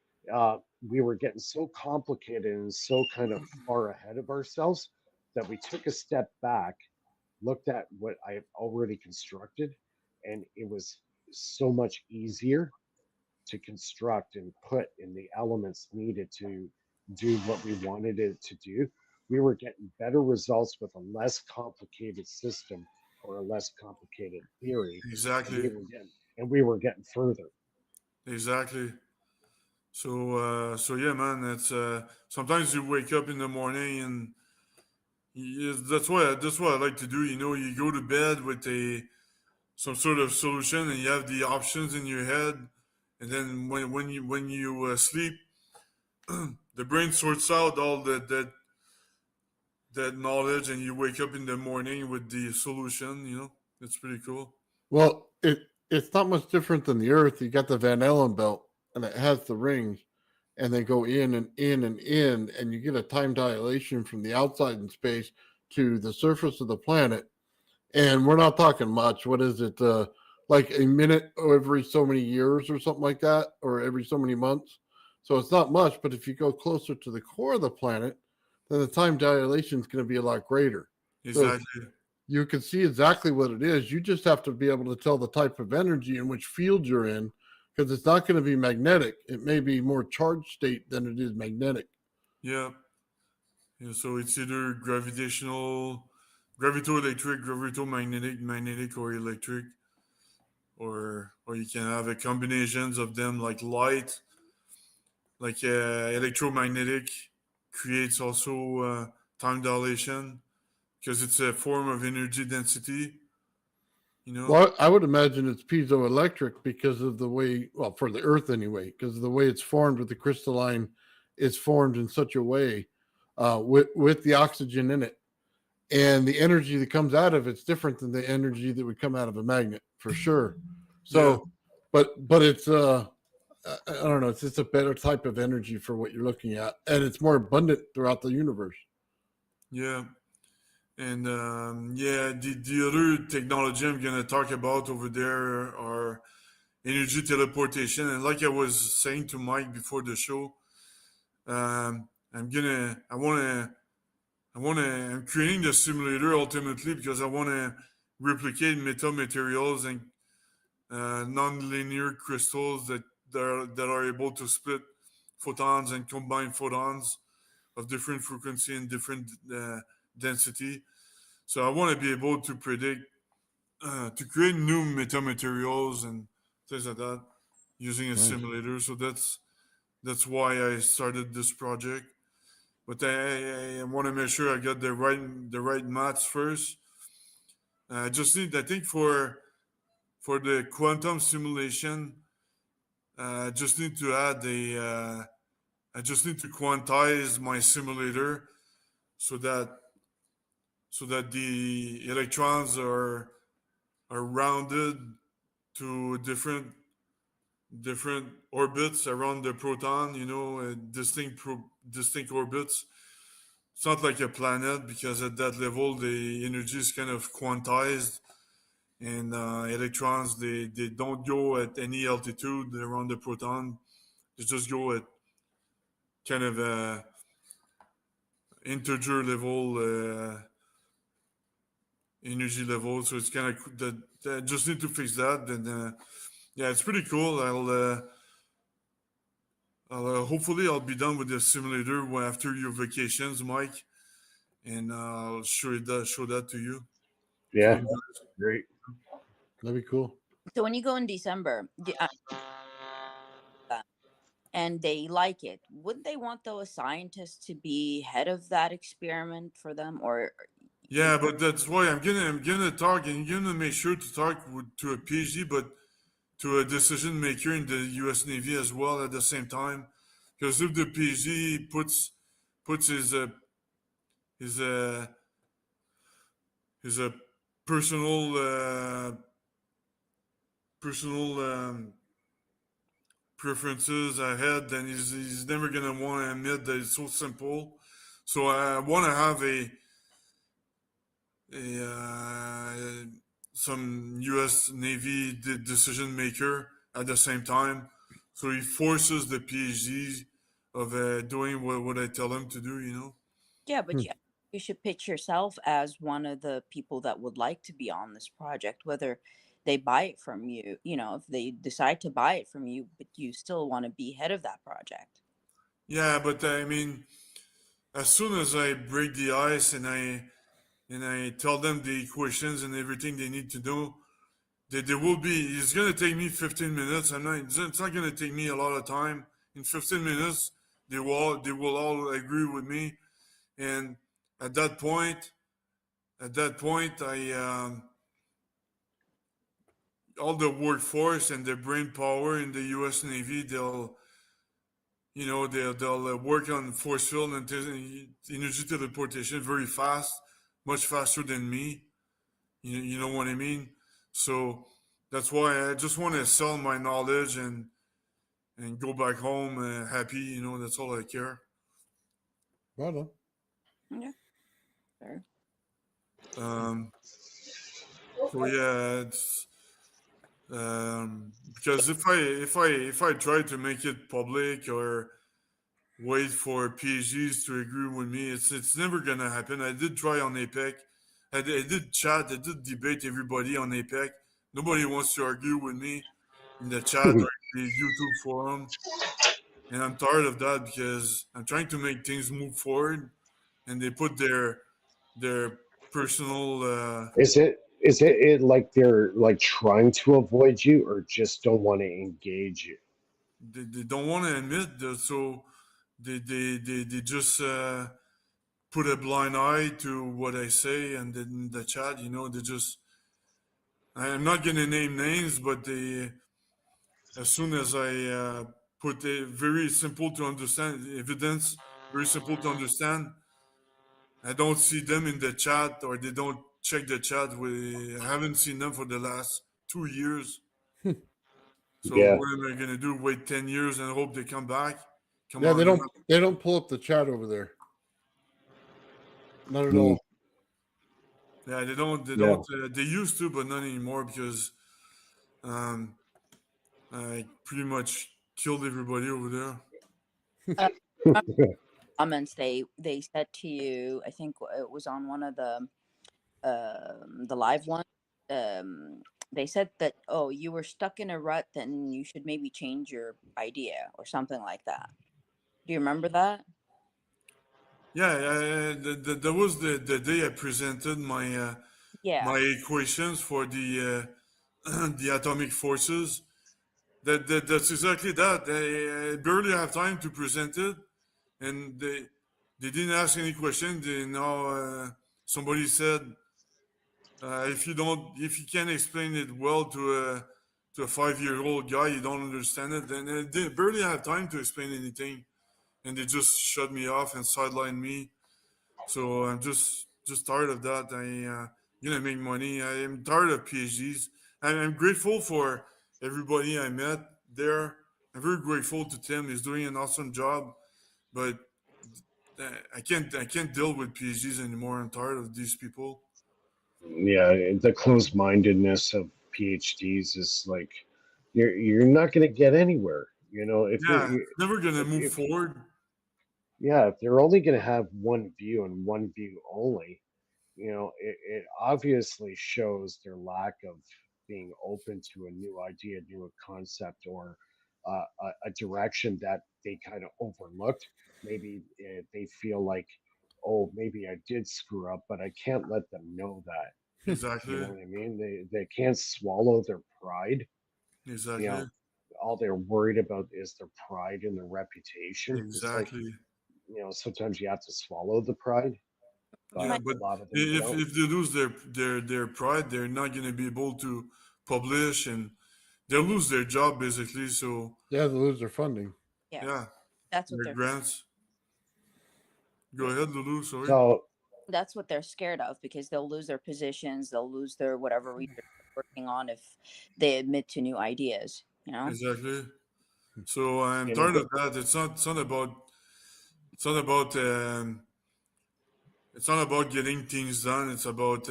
We were getting so complicated and so kind of far ahead of ourselves that we took a step back, looked at what I have already constructed, and it was so much easier to construct and put in the elements needed to do what we wanted it to do. We were getting better results with a less complicated system or a less complicated theory, and Exactly, we were getting further. exactly. So yeah, man. It's sometimes you wake up in the morning and that's what I like to do. You know, you go to bed with a some sort of solution and you have the options in your head, and then when you sleep, the brain sorts out all that knowledge, and you wake up in the morning with the solution. You know, it's pretty cool. Well, it's not much different than the Earth. You got the Van Allen belt, and it has the rings, and they go in and in and in, and you get a time dilation from the outside in space to the surface of the planet. And we're not talking much. What is it? Like a minute every so many years or something like that, or every so many months. So it's not much. But if you go closer to the core of the planet, then the time dilation is going to be a lot greater. So Exactly. you can see exactly what it is. You just have to be able to tell the type of energy in which field you're in, because it's not going to be magnetic. It may be more charged state than it is magnetic. Yeah. Yeah. So it's either gravito-electric, gravito-magnetic, or electric, or you can have a combinations of them, like light, like electromagnetic creates also time dilation because it's a form of energy density. You know. Well, I would imagine it's piezoelectric because of the way, well, for the Earth anyway, because of the way it's formed with the crystalline, it's formed in such a way with the oxygen in it. And the energy that comes out of it's different than the energy that would come out of a magnet for sure. Yeah. So, but it's I don't know. It's just a better type of energy for what you're looking at, and it's more abundant throughout the universe. Yeah. And yeah, the other technology I'm going to talk about over there are energy teleportation. And like I was saying to Mike before the show, I'm creating the simulator ultimately because I want to replicate metamaterials and non-linear crystals that are able to split photons and combine photons of different frequency and different density. So I want to be able to predict, to create new metamaterials and things like that using a simulator. So that's why I started this project. But I want to make sure I got the right maths first. I just need, I think, for the quantum simulation, I just need to add I just need to quantize my simulator so that the electrons are rounded to different orbits around the proton. Distinct orbits. It's not like a planet because at that level the energy is kind of quantized, and electrons they don't go at any altitude around the proton. They just go at kind of a integer level energy level. So it's kind of that just need to fix that. And yeah, it's pretty cool. I'll hopefully I'll be done with the simulator after your vacations, Mike, and I'll show that to you. Yeah, great. That'd be cool. So when you go in December, and they like it, wouldn't they want those scientists to be head of that experiment for them, or Yeah, but that's why I'm gonna talk, and you're gonna make sure to talk to a PhD, but to a decision maker in the U.S. Navy as well at the same time, because if the PhD puts his his personal personal preferences ahead, then he's never gonna want to admit that it's so simple. So I want to have some U.S. Navy decision maker at the same time, so he forces the PhD of doing what I tell him to do. yeah, but you should pitch yourself as one of the people that would like to be on this project, whether they buy it from you, if they decide to buy it from you, but you still want to be head of that project. Yeah, but I mean, as soon as I break the ice and I tell them the equations and everything they need to do, they will be. It's gonna take me 15 minutes. It's not gonna take me a lot of time. In 15 minutes, they will all agree with me, and at that point, I all the workforce and the brain power in the U.S. Navy, they'll work on force field and energy teleportation very fast, much faster than me. You know what I mean? So that's why I just want to sell my knowledge and go back home happy. That's all I care. Right on. Yeah, fair. So yeah, it's because if I try to make it public or wait for PhDs to agree with me, it's never gonna happen. I did try on APEC. I did chat. I did debate everybody on APEC. Nobody wants to argue with me in the chat or the YouTube forum, and I'm tired of that because I'm trying to make things move forward, and they put their personal. Is it like they're like trying to avoid you or just don't want to engage you? They don't want to admit that, so they just put a blind eye to what I say, and then in the chat, they just. I'm not gonna name names, but as soon as I put a very simple to understand evidence, very simple to understand, I don't see them in the chat, or they don't check the chat. I haven't seen them for the last 2 years. So Yeah. what am I gonna do? Wait 10 years and hope they come back? Come Yeah, on, they don't pull up the chat over there. Not at Mm, all. yeah, they don't. They yeah. don't. They used to, but not anymore because um, I pretty much killed everybody over there. Uh, comments they said to you, I think it was on one of the live ones. They said that, oh, you were stuck in a rut, then you should maybe change your idea or something like that. Do you remember that? Yeah, that was the day I presented my Yeah. my equations for the the atomic forces. That's exactly that. I barely have time to present it, and they didn't ask any question. They now somebody said if you can't explain it well to a 5-year-old guy, you don't understand it. And they barely have time to explain anything, and they just shut me off and sidelined me. So I'm just tired of that. Gonna make money. I am tired of PhDs. I'm grateful for everybody I met there. I'm very grateful to Tim. He's doing an awesome job, but I can't deal with PhDs anymore. I'm tired of these people. Yeah, the closed-mindedness of PhDs is like you're not going to get anywhere. You know, if Yeah, you it's never gonna move if forward. yeah, if they're only going to have one view and one view only, you know, it obviously shows their lack of being open to a new idea, new concept, or a direction that they kind of overlooked. Maybe they feel like, oh, maybe I did screw up, but I can't let them know that. You know Exactly. what I mean? They can't swallow their pride. You Exactly. know, all they're worried about is their pride and their reputation. It's like, Exactly. you know, sometimes you have to swallow the pride, Yeah, but My a but lot of them if don't. if they lose their pride, they're not gonna be able to publish, and they'll lose their job basically. So Yeah, they lose their funding. yeah, yeah, that's what their they're grants. Go yeah, ahead, Lulu. Sorry. So that's what they're scared of, because they'll lose their positions, they'll lose their whatever research they're working on if they admit to new ideas, you know? Exactly. So I'm you know, tired of that. It's not about it's not about getting things done. It's about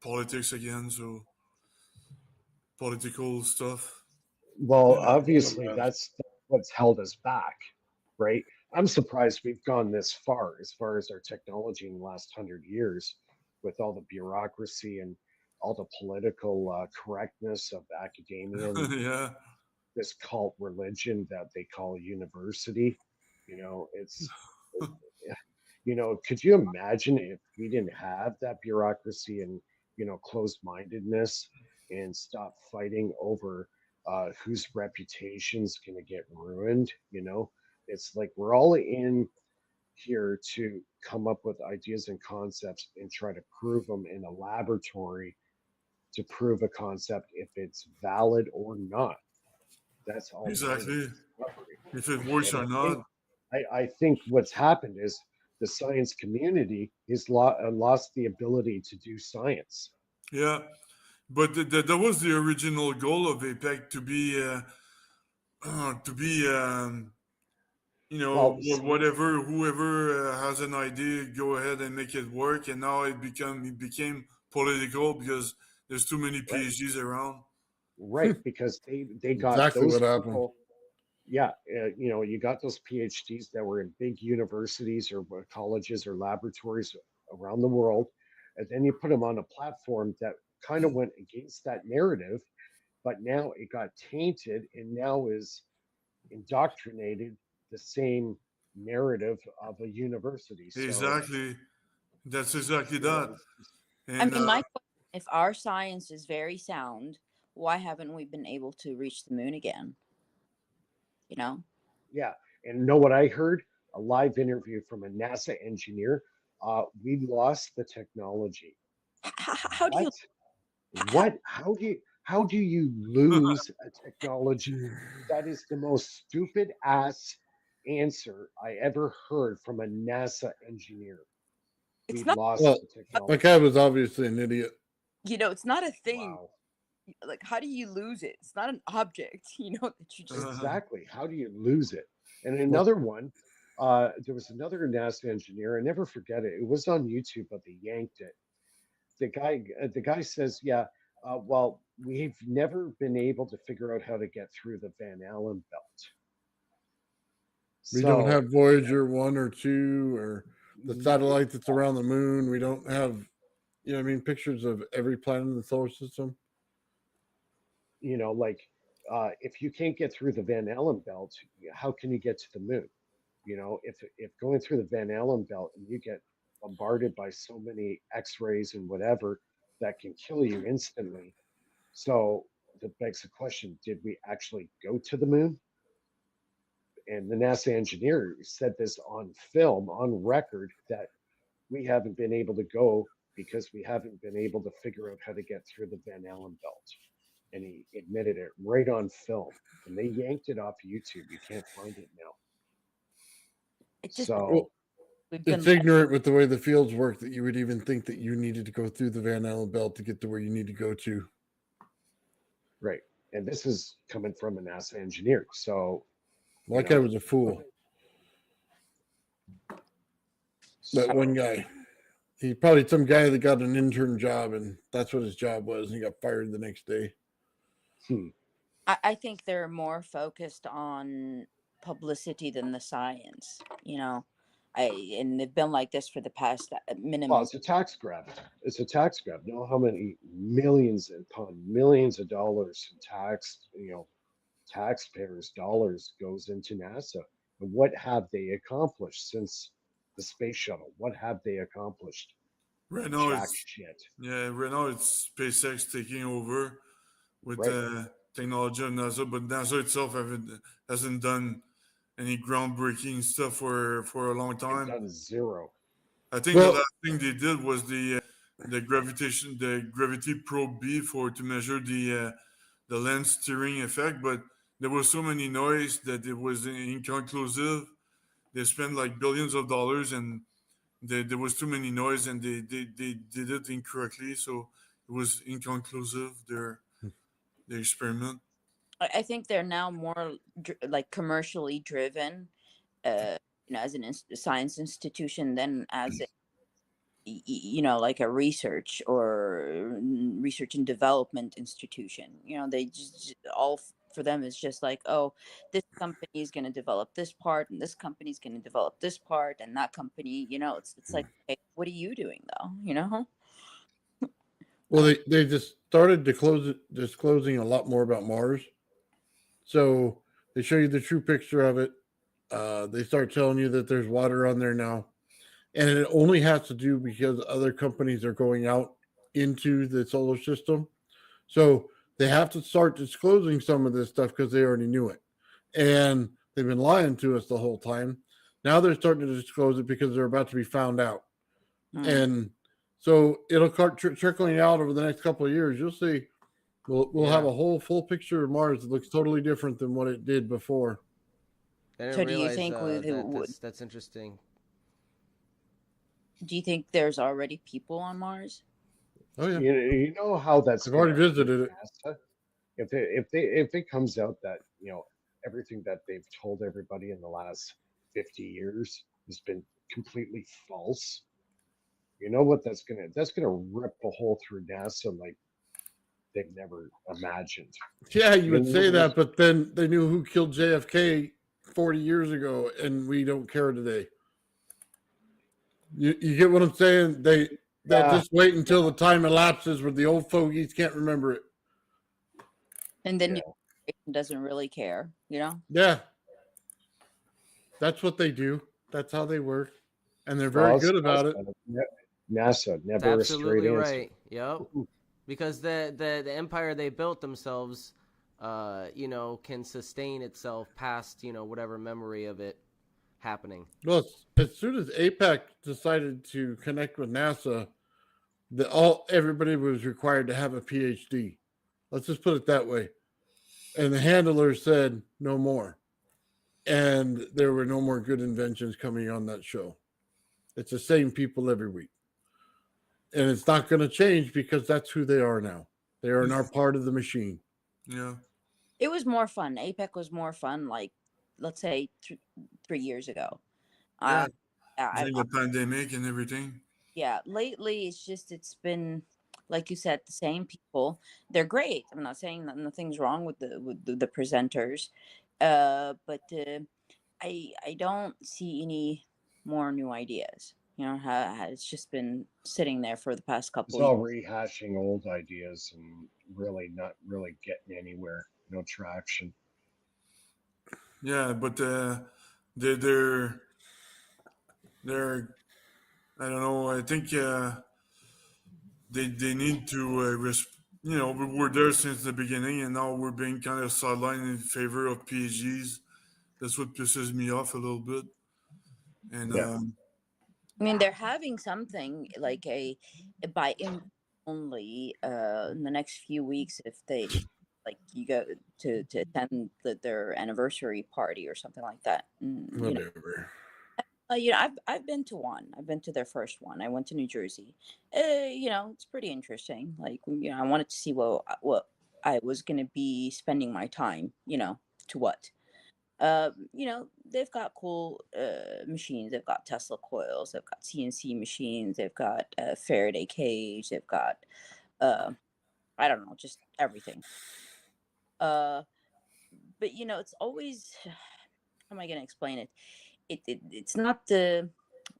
politics again. So political stuff. well, Yeah. obviously that's what's held us back, right? I'm surprised we've gone this far as our technology in the last 100 years, with all the bureaucracy and all the political correctness of academia and Yeah. this cult religion that they call university. You know, you know, could you imagine if we didn't have that bureaucracy and, you know, closed mindedness and stop fighting over whose reputation's going to get ruined? You know, it's like we're all in here to come up with ideas and concepts and try to prove them in a laboratory to prove a concept if it's valid or not. That's all part of Exactly. discovery. If it works And or not. I think what's happened is the science community has lost the ability to do science. Yeah. But that was the original goal of APEC to be Well, whatever whoever has an idea, go ahead and make it work. And now it became political because there's too many right, PhDs around. right, because they got Exactly those what happened. people. Yeah, you know, you got those PhDs that were in big universities or colleges or laboratories around the world, and then you put them on a platform that kind of went against that narrative, but now it got tainted and now is indoctrinated the same narrative of a university. So, Exactly. That's exactly you know, that. it's just, I And mean, my question, if our science is very sound, why haven't we been able to reach the moon again? You know? yeah. And know what I heard? A live interview from a NASA engineer. We lost the technology. How do you, What? What? How do you lose a technology? That is the most stupid ass answer I ever heard from a NASA engineer. We it's not, lost Well, the my technology. guy was obviously an idiot. you know, it's not a thing Wow. like, how do you lose it? It's not an object, that you just. Exactly. How do you lose it? And Well, another one, there was another NASA engineer. I never forget it. It was on YouTube, but they yanked it. The guy says, "Yeah, well, we've never been able to figure out how to get through the Van Allen belt." we don't So, have Voyager 1 or 2 or the y- satellite that's around the moon. We don't have, pictures of every planet in the solar system. like, if you can't get through the Van Allen belt, how can you get to the moon? If going through the Van Allen belt and you get bombarded by so many X-rays and whatever that can kill you instantly. So that begs the question: did we actually go to the moon? And the NASA engineer said this on film, on record, that we haven't been able to go because we haven't been able to figure out how to get through the Van Allen belt. And he admitted it right on film. And they yanked it off YouTube. You can't find it now. It just So, we've It's been. ignorant with the way the fields work that you would even think that you needed to go through the Van Allen belt to get to where you need to go to. right. And this is coming from a NASA engineer. So, That guy was a fool. That so one guy. He's probably some guy that got an intern job, and that's what his job was, and he got fired the next day. I think they're more focused on publicity than the science. And they've been like this for the past minimum. well, it's a tax grab. It's a tax grab. You know how many millions upon millions of dollars in taxpayers' dollars goes into NASA. And what have they accomplished since the space shuttle? What have they accomplished? Right now, Jack it's shit. right now it's SpaceX taking over with Right. technology of NASA, but NASA itself hasn't done any groundbreaking stuff for a long They've time. done zero. I think the last thing they did was the gravity probe B to measure the lens steering effect, but there was so many noise that it was inconclusive. They spent like billions of dollars, and there was too many noise, and they did it incorrectly, so it was inconclusive. Their experiment. I think they're now more like commercially driven, as an science institution than as like a research or research and development institution. They just all for them is just like, oh, this company is going to develop this part, and this company is going to develop this part, and that company, it's like, hey, what are you doing though? Well, they just started disclosing a lot more about Mars. So they show you the true picture of it. They start telling you that there's water on there now. And it only has to do because other companies are going out into the solar system. So they have to start disclosing some of this stuff because they already knew it. And they've been lying to us the whole time. Now they're starting to disclose it because they're about to be found out. And so it'll start trickling out over the next couple of years. You'll see. We'll have a whole full picture of Mars that looks totally different than what it did before. So do you think that's interesting? Do you think there's already people on Mars? Oh yeah. You know how that's. I've already visited it. NASA? If it comes out that everything that they've told everybody in the last 50 years has been completely false, you know what that's gonna rip a hole through NASA like they've never imagined. Yeah, you would say that, but then they knew who killed JFK 40 years ago, and we don't care today. You get what I'm saying? They just wait until the time elapses where the old fogies can't remember it. And then doesn't really care, Yeah. That's what they do. That's how they work. And they're very good about it. NASA, never a straight answer. Right. Yep. Because the empire they built themselves, can sustain itself past, whatever memory of it happening. Well, as soon as APAC decided to connect with NASA, everybody was required to have a PhD. Let's just put it that way. And the handler said no more. And there were no more good inventions coming on that show. It's the same people every week. And it's not going to change because that's who they are now. They are not part of the machine. Yeah. It was more fun. APEC was more fun, like, let's say 3 years ago. Yeah. I During the pandemic and everything. Yeah, lately it's been, like you said, the same people. They're great. I'm not saying that nothing's wrong with the presenters, but I don't see any more new ideas. How it's just been sitting there for the past It's couple years. all rehashing old ideas and really not really getting anywhere. No traction. Yeah, but they're they're they're I don't know. I think they need to we were there since the beginning, and now we're being kind of sidelined in favor of PhDs. That's what pisses me off a little bit. And Yeah. I mean, they're having something like a by invite only in the next few weeks if they like you go to attend their anniversary party or something like that. Whatever. I've been to one. I've been to their first one. I went to New Jersey. It's pretty interesting. Like, I wanted to see what I was gonna be spending my time. To what. They've got cool machines. They've got Tesla coils. They've got CNC machines. They've got Faraday cage. They've got I don't know, just everything. But it's always how am I going to explain it? It's not the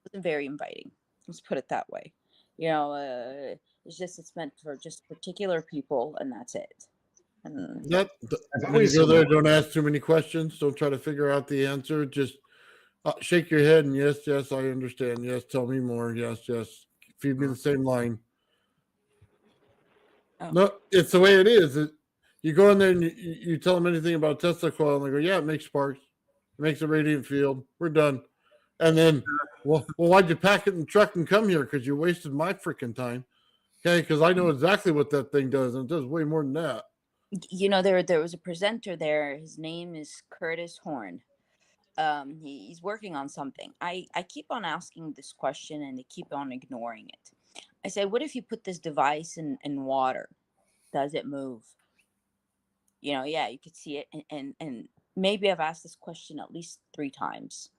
wasn't very inviting. Let's put it that way. It's meant for just particular people, and that's it. And That I've when you always go there, don't ask too many questions. Don't try to figure out the answer. Just shake your head and yes, yes, I understand. Yes, tell me more. Yes, yes. Feed me the same line. Oh. No, it's the way it is. You go in there and you tell them anything about Tesla coil, and they go, "Yeah, it makes sparks. It makes a radiant field. We're done." And then, well, why'd you pack it in the truck and come here? Because you wasted my freaking time. Okay, because I know exactly what that thing does, and it does way more than that. There was a presenter there. His name is Curtis Horn. He's working on something. I keep on asking this question, and they keep on ignoring it. I say, what if you put this device in water? Does it move? Yeah, you could see it, and maybe I've asked this question at least 3 times.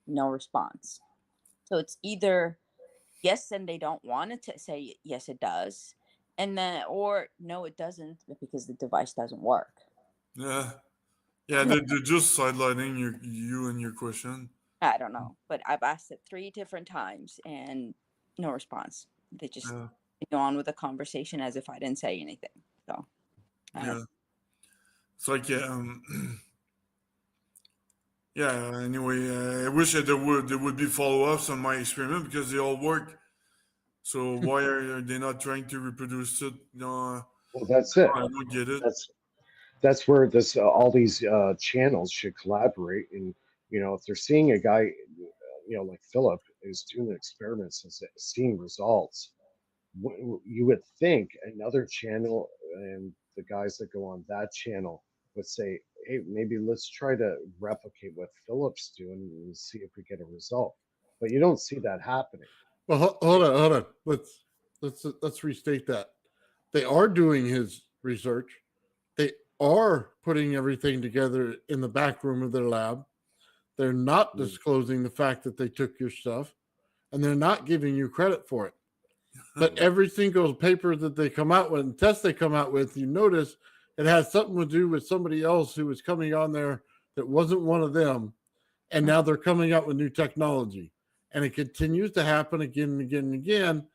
No response. So it's either yes, and they don't want it to say yes, it does, and then or no, it doesn't because the device doesn't work. yeah, they're just sidelining you and your question. I don't know, but I've asked it 3 different times and no response. They just Yeah, go on with the conversation as if I didn't say anything. So I don't yeah. It's like yeah. Anyway, I wish that there would be follow ups on my experiment because they all work. So why are they not trying to reproduce it? No, Well, that's it. I don't get it. That's where this all these channels should collaborate. And if they're seeing a guy, like Philip is doing experiments and seeing results, you would think another channel and the guys that go on that channel would say, hey, maybe let's try to replicate what Philip's doing and see if we get a result. But you don't see that happening. Well, hold on. Let's restate that. They are doing his research. They are putting everything together in the back room of their lab. They're not disclosing the fact that they took your stuff, and they're not giving you credit for it. But every single paper that they come out with and test they come out with, you notice it has something to do with somebody else who was coming on there that wasn't one of them. And now they're coming out with new technology. And it continues to happen again and again and again.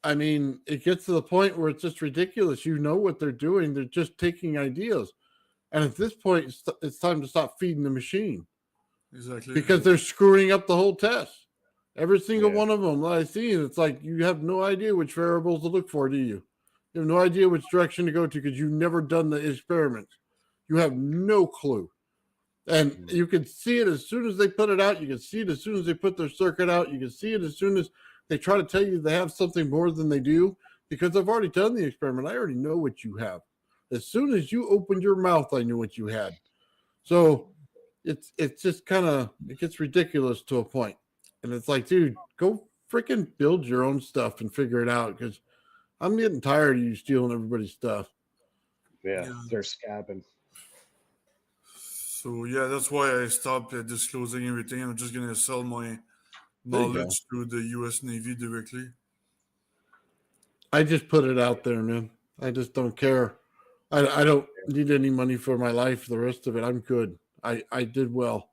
I mean, it gets to the point where it's just ridiculous. You know what they're doing. They're just taking ideas. And at this point, it's time to stop feeding the machine. Exactly. Because they're screwing up the whole test. Every single one of them that I see, and it's like you have no idea which variables to look for, do you? You have no idea which direction to go to because you've never done the experiments. You have no clue. And you can see it as soon as they put it out. You can see it as soon as they put their circuit out. You can see it as soon as they try to tell you they have something more than they do because I've already done the experiment. I already know what you have. As soon as you opened your mouth, I knew what you had. So it's just kind of, it gets ridiculous to a point. And it's like, dude, go freaking build your own stuff and figure it out because I'm getting tired of you stealing everybody's stuff. Yeah, they're scabbing. So yeah, that's why I stopped disclosing everything. I'm just gonna sell my knowledge to the U.S. Navy directly. I just put it out there, man. I just don't care. I don't need any money for my life. The rest of it, I'm good. I did well.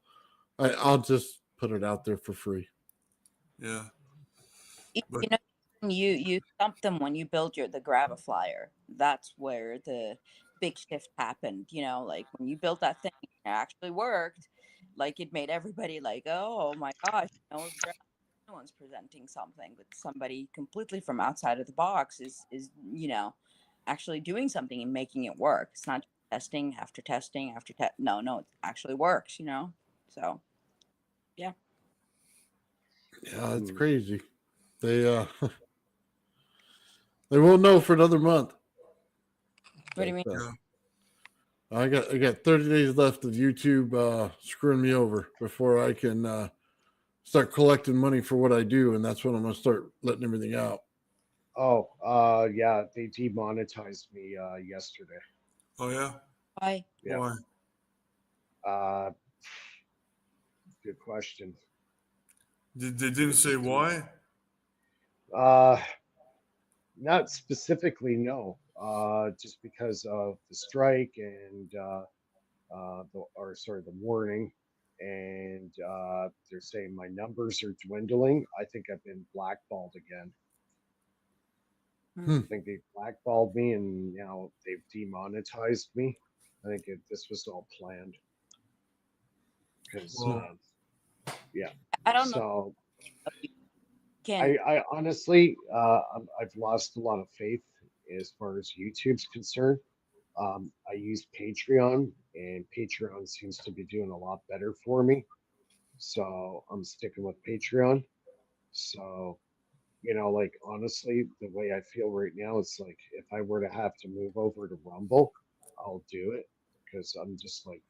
I'll just put it out there for free. Yeah. You But know, you stumped them when you built the Graviflyer. That's where the big shift happened. You know, like when you built that thing, it actually worked. Like it made everybody like, oh my gosh, you know, no one's presenting something, but somebody completely from outside of the box is actually doing something and making it work. It's not testing after testing after no, it actually works. You know, so yeah. Yeah, it's crazy. They they won't know for another month. What do you mean? yeah. I got 30 days left of YouTube screwing me over before I can start collecting money for what I do, and that's when I'm gonna start letting everything out. Oh, yeah, they demonetized me yesterday. Oh yeah. Why? Yeah. Why? Good question. They didn't say why. Uh, Not specifically, no. Just because of the strike and the warning, and they're saying my numbers are dwindling. I think I've been blackballed again. Hmm. I think they blackballed me, and now they've demonetized me. I think this was all planned because, Well, yeah. I don't know. So Can I honestly, I've lost a lot of faith as far as YouTube's concerned. I use Patreon, and Patreon seems to be doing a lot better for me. So I'm sticking with Patreon. So, like honestly, the way I feel right now, it's like if I were to have to move over to Rumble, I'll do it because I'm just like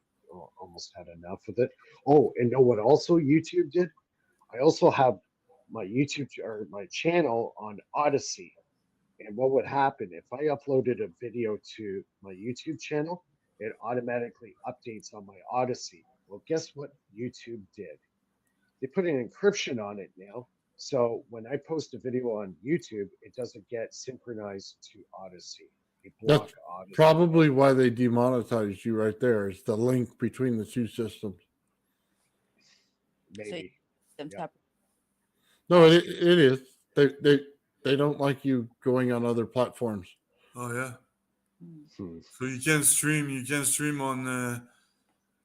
almost had enough of it. Oh, and know what also YouTube did? I also have my YouTube or my channel on Odyssey. And what would happen if I uploaded a video to my YouTube channel? It automatically updates on my Odyssey. Well, guess what YouTube did? They put an encryption on it now. So when I post a video on YouTube, it doesn't get synchronized to Odyssey. They block That's Odyssey. probably why they demonetized you right there. Is the link between the two systems. Maybe. them Yeah. separate? No, it is. They don't like you going on other platforms. oh yeah. Hmm. So you can stream. You can stream on.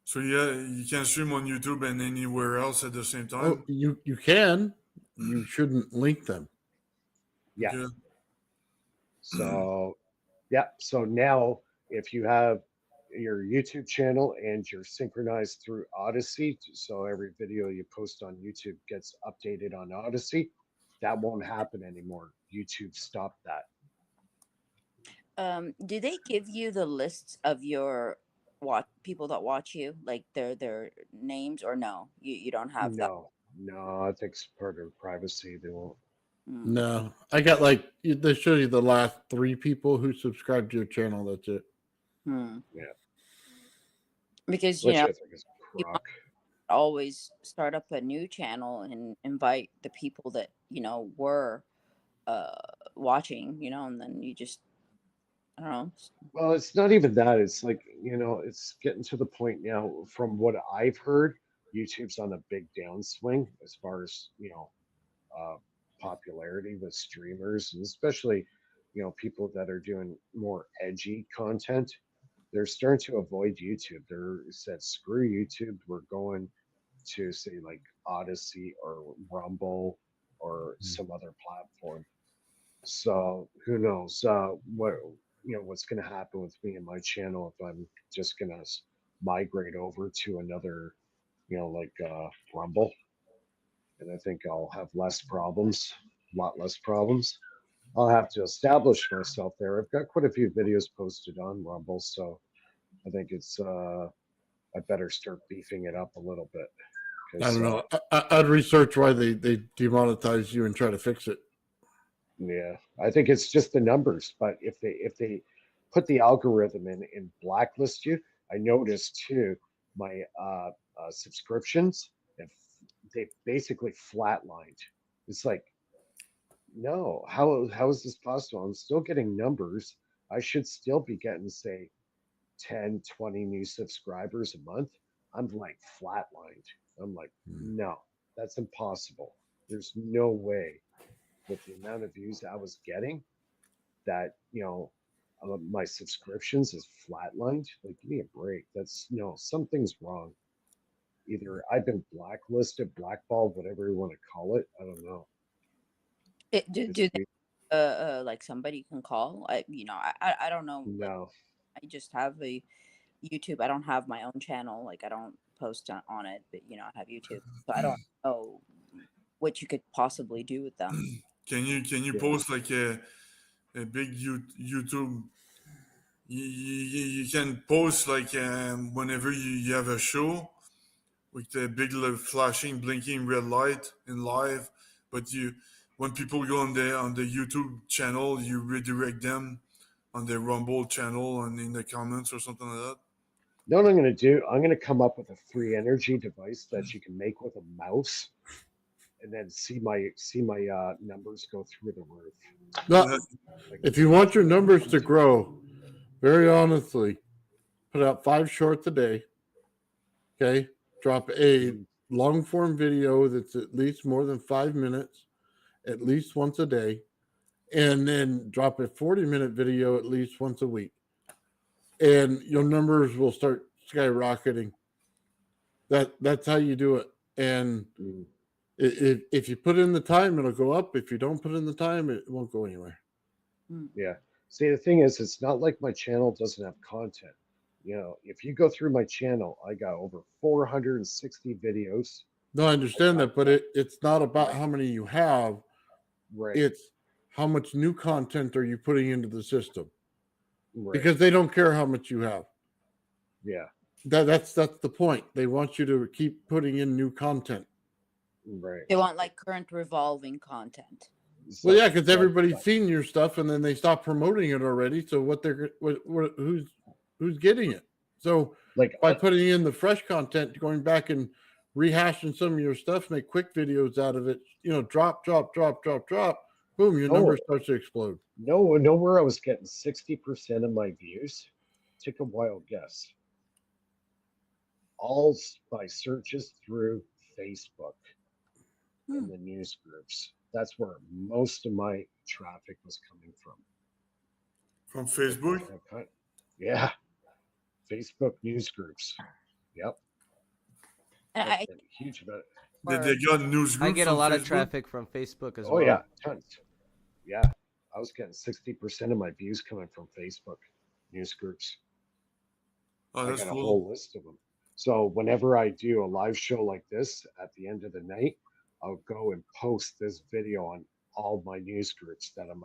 So yeah, you can stream on YouTube and anywhere else at the same Oh, time. you can. You shouldn't link them. Yeah. Okay. So, yeah. So now, if you have your YouTube channel and you're synchronized through Odyssey, so every video you post on YouTube gets updated on Odyssey, that won't happen anymore. YouTube stopped that. Do they give you the lists of your people that watch you, like their names, or no? You don't have that. No, I think it's part of privacy. They won't. Mm. No, I got they show you the last 3 people who subscribed to your channel. That's it. Hmm. Yeah. Because Which I think is you crock. always start up a new channel and invite the people that were watching, and then you just I don't know. Well, it's not even that. It's like, it's getting to the point now, from what I've heard, YouTube's on a big downswing as far as, uh, popularity with streamers, and especially, people that are doing more edgy content. They're starting to avoid YouTube. They're said, screw YouTube. We're going to say like Odyssey or Rumble or some other platform. So who knows what's going to happen with me and my channel if I'm just going to migrate over to another, like Rumble, and I think I'll have less problems, a lot less problems. I'll have to establish myself there. I've got quite a few videos posted on Rumble, so I think it's I better start beefing it up a little bit. I don't know. I'd research why they demonetized you and try to fix it. Yeah, I think it's just the numbers. But if they put the algorithm in and blacklist you, I noticed too my subscriptions have they basically flatlined. It's like no, how is this possible? I'm still getting numbers. I should still be getting say 10, 20 new subscribers a month. I'm like flatlined. I'm like no, that's impossible. There's no way with the amount of views I was getting that my subscriptions is flatlined. Like, give me a break. That's something's wrong. Either I've been blacklisted, blackballed, whatever you want to call it. I don't know. Do It's they, weird. like somebody can call? I don't know. Like, No, I just have a YouTube. I don't have my own channel. Like, I don't post on it, but I have YouTube, so I don't know what you could possibly do with them. Can you yeah, post like a big YouTube? You can post like whenever you have a show with the big flashing, blinking red light in live, but you when people go on the YouTube channel, you redirect them on the Rumble channel and in the comments or something like that. you know what I'm going to do? I'm going to come up with a free energy device that you can make with a mouse, and then see my numbers go through the roof. Now, Like, if you want your numbers to grow, very honestly, put out 5 shorts a day. Okay. Drop a mhm. long form video that's at least more than 5 minutes, at least once a day. And then drop a 40-minute video at least once a week. And your numbers will start skyrocketing. That's how you do it. And Mm. if you put in the time, it'll go up. If you don't put in the time, it won't go anywhere. Yeah. See, the thing is, it's not like my channel doesn't have content. If you go through my channel, I got over 460 videos. No, I I understand got that, but it's not about right, how many you have. right, It's how much new content are you putting into the system? right. Because they don't care how much you have. Yeah, That's the point. They want you to keep putting in new content. right. They want like current revolving content. Well, So yeah, because like, everybody's seen your stuff, and then they stop promoting it already. So who's getting it? So like, by putting in the fresh content, going back and rehashing some of your stuff, make quick videos out of it. Drop, drop, drop, drop, drop. Boom, your no, number starts to explode. know where I was getting 60% of my views. Take a wild guess. All by searches through Facebook and the news groups. That's where most of my traffic was coming from. From Because Facebook. yeah, Facebook news groups. Yep. And That's I been a huge amount. They got news I groups get a on lot of Facebook. traffic from Facebook as Oh well. yeah, tons. Yeah, I was getting 60% of my views coming from Facebook news groups. Oh, I that's got a cool. whole list of them. So whenever I do a live show like this at the end of the night, I'll go and post this video on all my news groups that I'm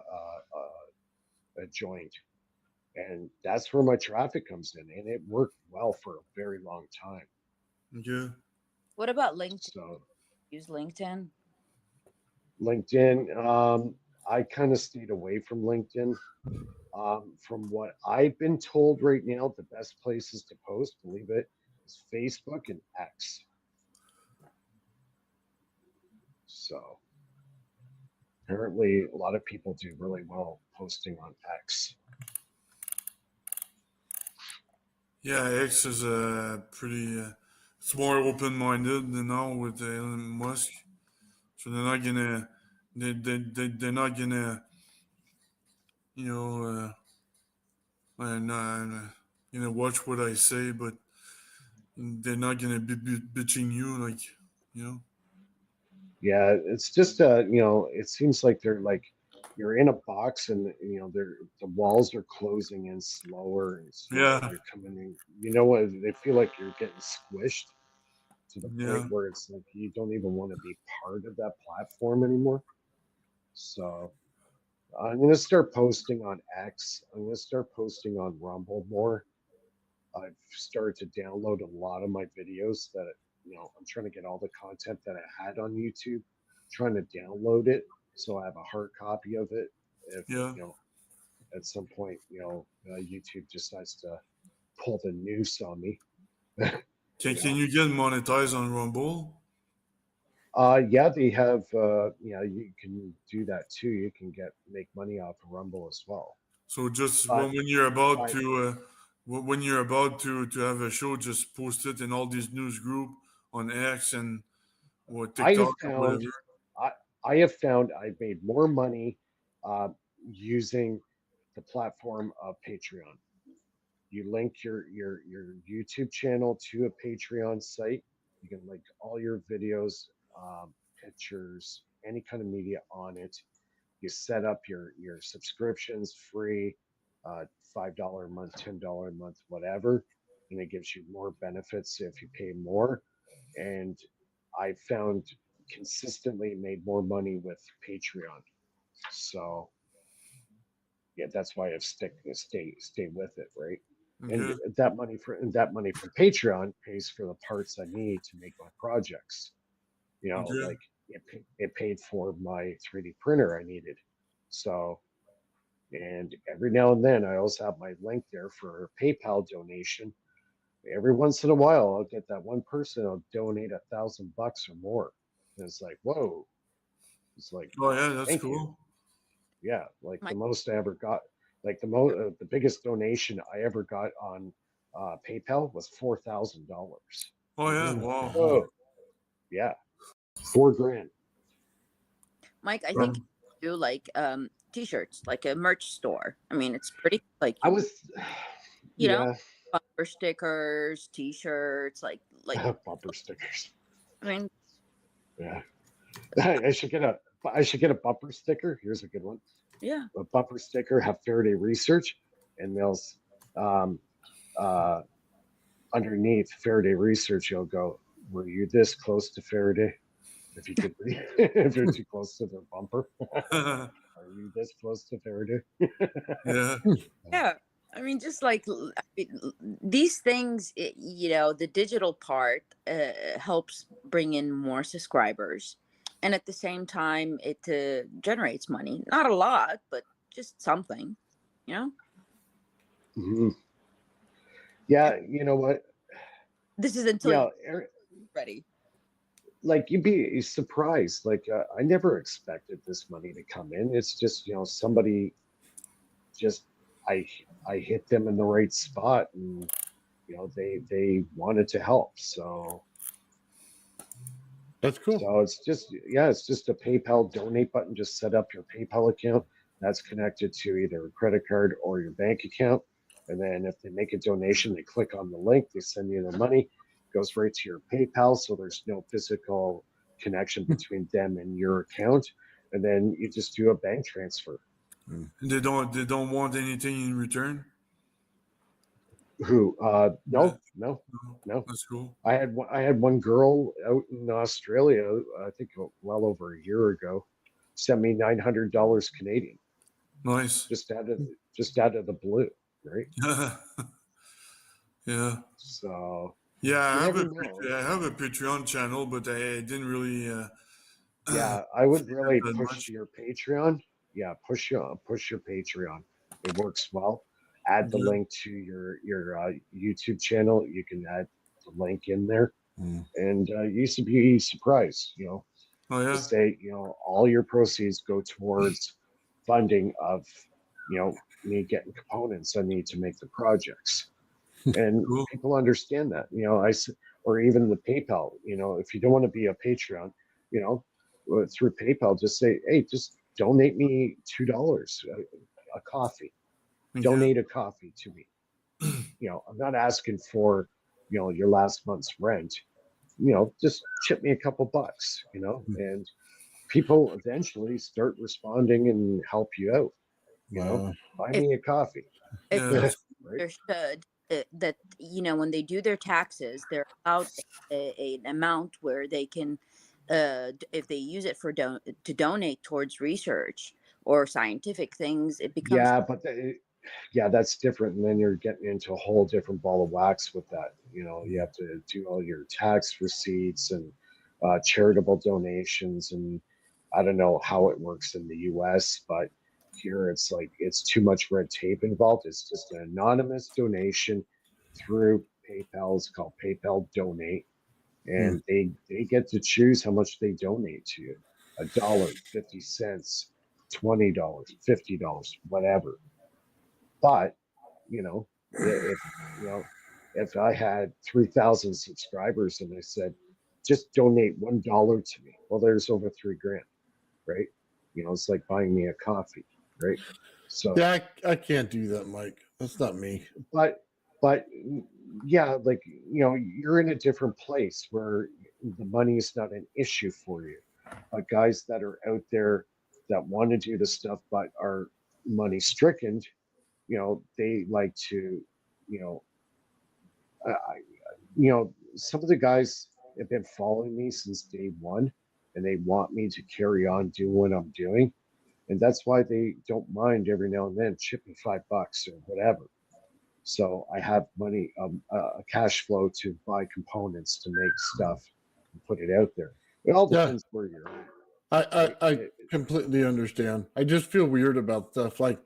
joined, and that's where my traffic comes in, and it worked well for a very long time. Yeah. what about LinkedIn? So Use LinkedIn. LinkedIn, I kind of stayed away from LinkedIn. From what I've been told right now, the best places to post, believe it, is Facebook and X. So apparently, a lot of people do really well posting on X. Yeah, X is pretty. It's more open-minded than now with Elon Musk. So they're not gonna. They're not gonna. You know. And watch what I say, but they're not gonna be bitching you like. You know. Yeah, it's just it seems like they're like you're in a box and they're the walls are closing in slower and slower. Yeah. You're coming in, what they feel like you're getting squished to the point Yeah. where it's like you don't even want to be part of that platform anymore. So I'm gonna start posting on X. I'm gonna start posting on Rumble more. I've started to download a lot of my videos that I'm trying to get all the content that I had on YouTube, trying to download it so I have a hard copy of it. If Yeah. at some point, YouTube decides to pull the noose on me. Can you get monetized on Rumble? Yeah, they have. You can do that too. You can make money off of Rumble as well. So just But when you're about I, to have a show, just post it in all these news group on X and or I have TikTok or found, whatever. I have found I've made more money uh, using the platform of Patreon. You link your YouTube channel to a Patreon site. You can link all your videos, pictures, any kind of media on it. You set up your subscriptions free, $5 a month, $10 a month, whatever, and it gives you more benefits if you pay more. And I found consistently made more money with Patreon. So yeah, that's why I've stay with it, right? And Okay. that money from Patreon pays for the parts I need to make my projects. Okay. Like it paid for my 3D printer I needed. So, and every now and then I also have my link there for a PayPal donation. Every once in a while, I'll get that one person who'll donate $1,000 or more. And it's like, whoa. It's like, Oh yeah, that's thank you. cool. Yeah, like My- the most I ever got, like the biggest donation I ever got on PayPal was $4,000. Oh yeah, Like, wow. whoa, yeah, $4,000. Mike, I think Um, you do like t-shirts, like a merch store. I mean, it's pretty like I was, you know, yeah, bumper stickers, t-shirts, like bumper stickers. I mean, Yeah, I should get a bumper sticker. Here's a good one. yeah. A bumper sticker have Faraday research, and they'll um, uh, underneath Faraday research, you'll go, were you this close to Faraday? If you could read, if you're too close to the bumper, are you this close to Faraday? yeah. Yeah. I mean, just like these things, the digital part helps bring in more subscribers. And at the same time, it generates money. Not a lot, but just something, you know? Mhm. Yeah, you know what? This is until Yeah, you're ready. like you'd be surprised. Like I never expected this money to come in. It's just somebody just I I hit them in the right spot, and they wanted to help. That's cool. So it's just a PayPal donate button. Just set up your PayPal account. That's connected to either a credit card or your bank account. And then if they make a donation, they click on the link, they send you the money, goes right to your PayPal. So there's no physical connection between them and your account. And then you just do a bank transfer. They don't want anything in return. Who? Yeah. No. No, No. that's cool. I had one girl out in Australia, I think well over a year ago, sent me $900 Canadian, Nice. just out of the blue, right? Yeah. So Yeah, you never know. I have a Patreon channel, but I didn't really Yeah, I would see really that push much. your Patreon. Yeah, push your Patreon. It works well. Add the Yeah. link to your YouTube channel. You can add the link in there, and you used to be surprised. Oh yeah. Just say all your proceeds go towards funding of me getting components I need to make the projects, and Cool. people understand that. Or even the PayPal. If you don't want to be a Patreon, through PayPal, just say, hey, just donate me $2 a coffee. Okay. Donate a coffee to me. I'm not asking for your last month's rent. Just chip me a couple bucks. And people eventually start responding and help you out. Buy If me a coffee. if Yeah, people that's Right? understood that when they do their taxes, they're allowed an amount where they can, if they use it to donate towards research or scientific things, it becomes Yeah, but that's different. And then you're getting into a whole different ball of wax with that. You have to do all your tax receipts and charitable donations. And I don't know how it works in the US, but here it's like it's too much red tape involved. It's just an anonymous donation through PayPal. It's called PayPal Donate, and they get to choose how much they donate to you. $1, 50 cents, $20, $50, whatever. But you know, if you know, if I had 3,000 subscribers and I said, just donate $1 to me, well, there's over 3 grand, right? You know, it's like buying me a coffee, right? So Yeah, I can't do that, Mike. That's not me. but but yeah, like you're in a different place where the money is not an issue for you. But guys that are out there that want to do the stuff but are money stricken, they like to, you know, some of the guys have been following me since day one, and they want me to carry on doing what I'm doing, and that's why they don't mind every now and then chipping $5 or whatever. So I have money, a cash flow to buy components to make stuff and put it out there. It all depends where you're at. I completely understand. I just feel weird about stuff. Like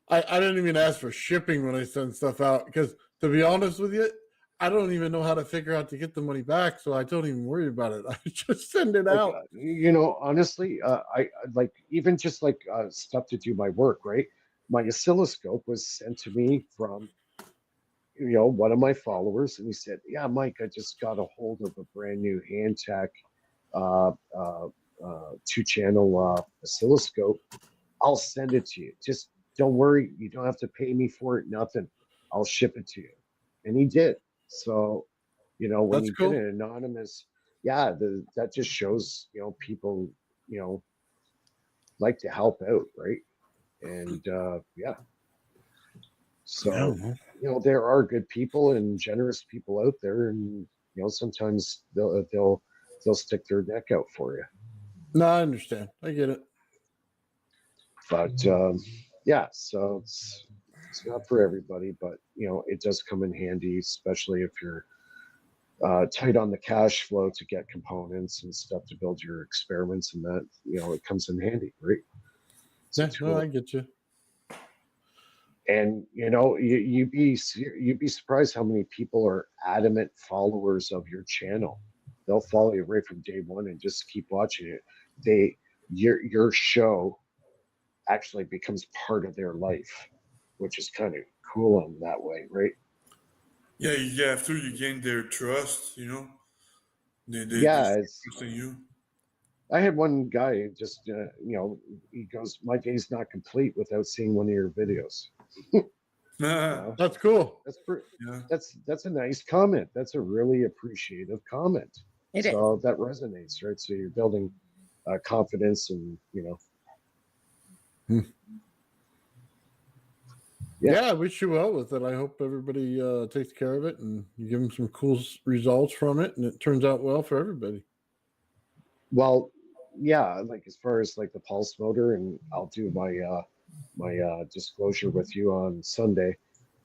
I don't even ask for shipping when I send stuff out because, to be honest with you, I don't even know how to figure out to get the money back, so I don't even worry about it. I just send it out. Honestly, I like even just like stuff to do my work. Right, my oscilloscope was sent to me from one of my followers, and he said, "Yeah, Mike, I just got a hold of a brand new Handtech 2-channel oscilloscope. I'll send it to you. Just don't worry. You don't have to pay me for it. Nothing. I'll ship it to you." And he did. So, when That's you cool. get an anonymous, yeah, that just shows, people, like to help out, right? And yeah. So, there are good people and generous people out there, and sometimes they'll stick their neck out for you. No, I understand. I get it. But yeah, so it's not for everybody, but it does come in handy, especially if you're tight on the cash flow to get components and stuff to build your experiments, and that it comes in handy, right? No, I get you. And you'd be surprised how many people are adamant followers of your channel. They'll follow you right from day one and just keep watching it. Your show actually becomes part of their life, which is kind of cool in that way, right? Yeah, after you gain their trust, they Yeah, trust in you. I had one guy just, he goes, "My day's not complete without seeing one of your videos." That's cool. That's a nice comment. That's a really appreciative comment. So that resonates, right? So you're building confidence, and Yeah, I wish you well with it. I hope everybody takes care of it and you give them some cool results from it, and it turns out well for everybody. Well, yeah, like as far as like the pulse motor, and I'll do my disclosure with you on Sunday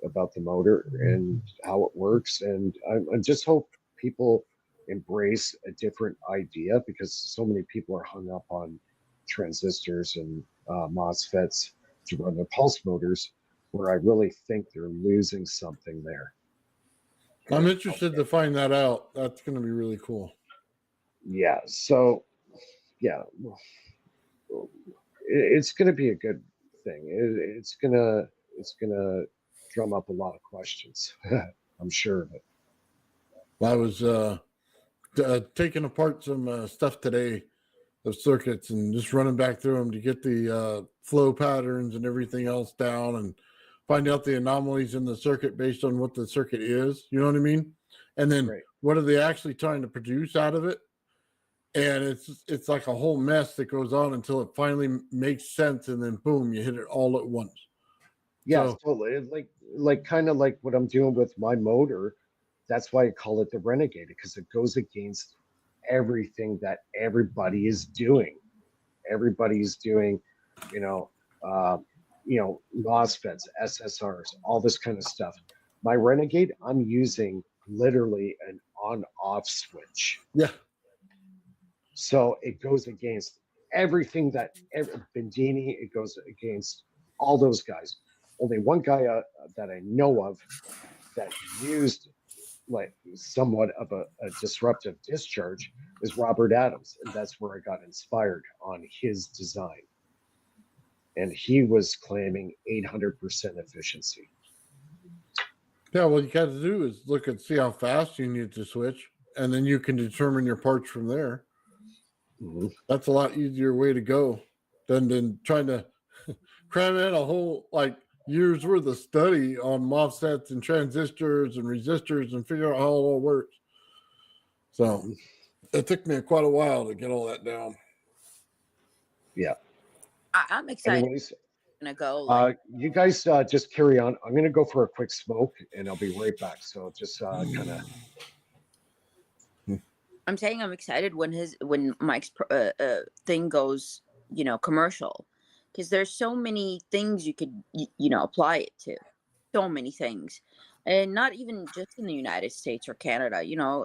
about the motor and how it works, and I just hope people embrace a different idea, because so many people are hung up on transistors and MOSFETs to run their pulse motors, where I really think they're losing something there. I'm interested to find that out. That's going to be really cool. Yeah. So, yeah, it's going to be a good thing. It's gonna drum up a lot of questions. I'm sure of it. I was taking apart some stuff today of circuits and just running back through them to get the flow patterns and everything else down, and find out the anomalies in the circuit based on what the circuit is. You know what I mean? And then what are they actually trying to produce out of it? And it's like a whole mess that goes on until it finally makes sense, and then boom, you hit it all at once. Yeah, so like kind of like what I'm doing with my motor. That's why I call it the Renegade, because it goes against everything that everybody is doing. Everybody's doing, MOSFETs, SSRs, all this kind of stuff. My Renegade, I'm using literally an on-off switch. Yeah. So it goes against everything that Bendini, it goes against all those guys. Only one guy that I know of that used like somewhat of a disruptive discharge is Robert Adams, and that's where I got inspired on his design. And he was claiming 800% efficiency. Yeah, what you got to do is look and see how fast you need to switch, and then you can determine your parts from there. Mhm. That's a lot easier way to go than trying to cram in a whole like years worth of study on MOSFETs and transistors and resistors and figure out how it all works. So it took me quite a while to get all that down. Yeah. I'm excited. Anyways, I'm gonna go. Like, you guys just carry on. I'm gonna go for a quick smoke, and I'll be right back. So just kind of. I'm saying I'm excited when Mike's thing goes, commercial, because there's so many things you could apply it to, so many things, and not even just in the United States or Canada.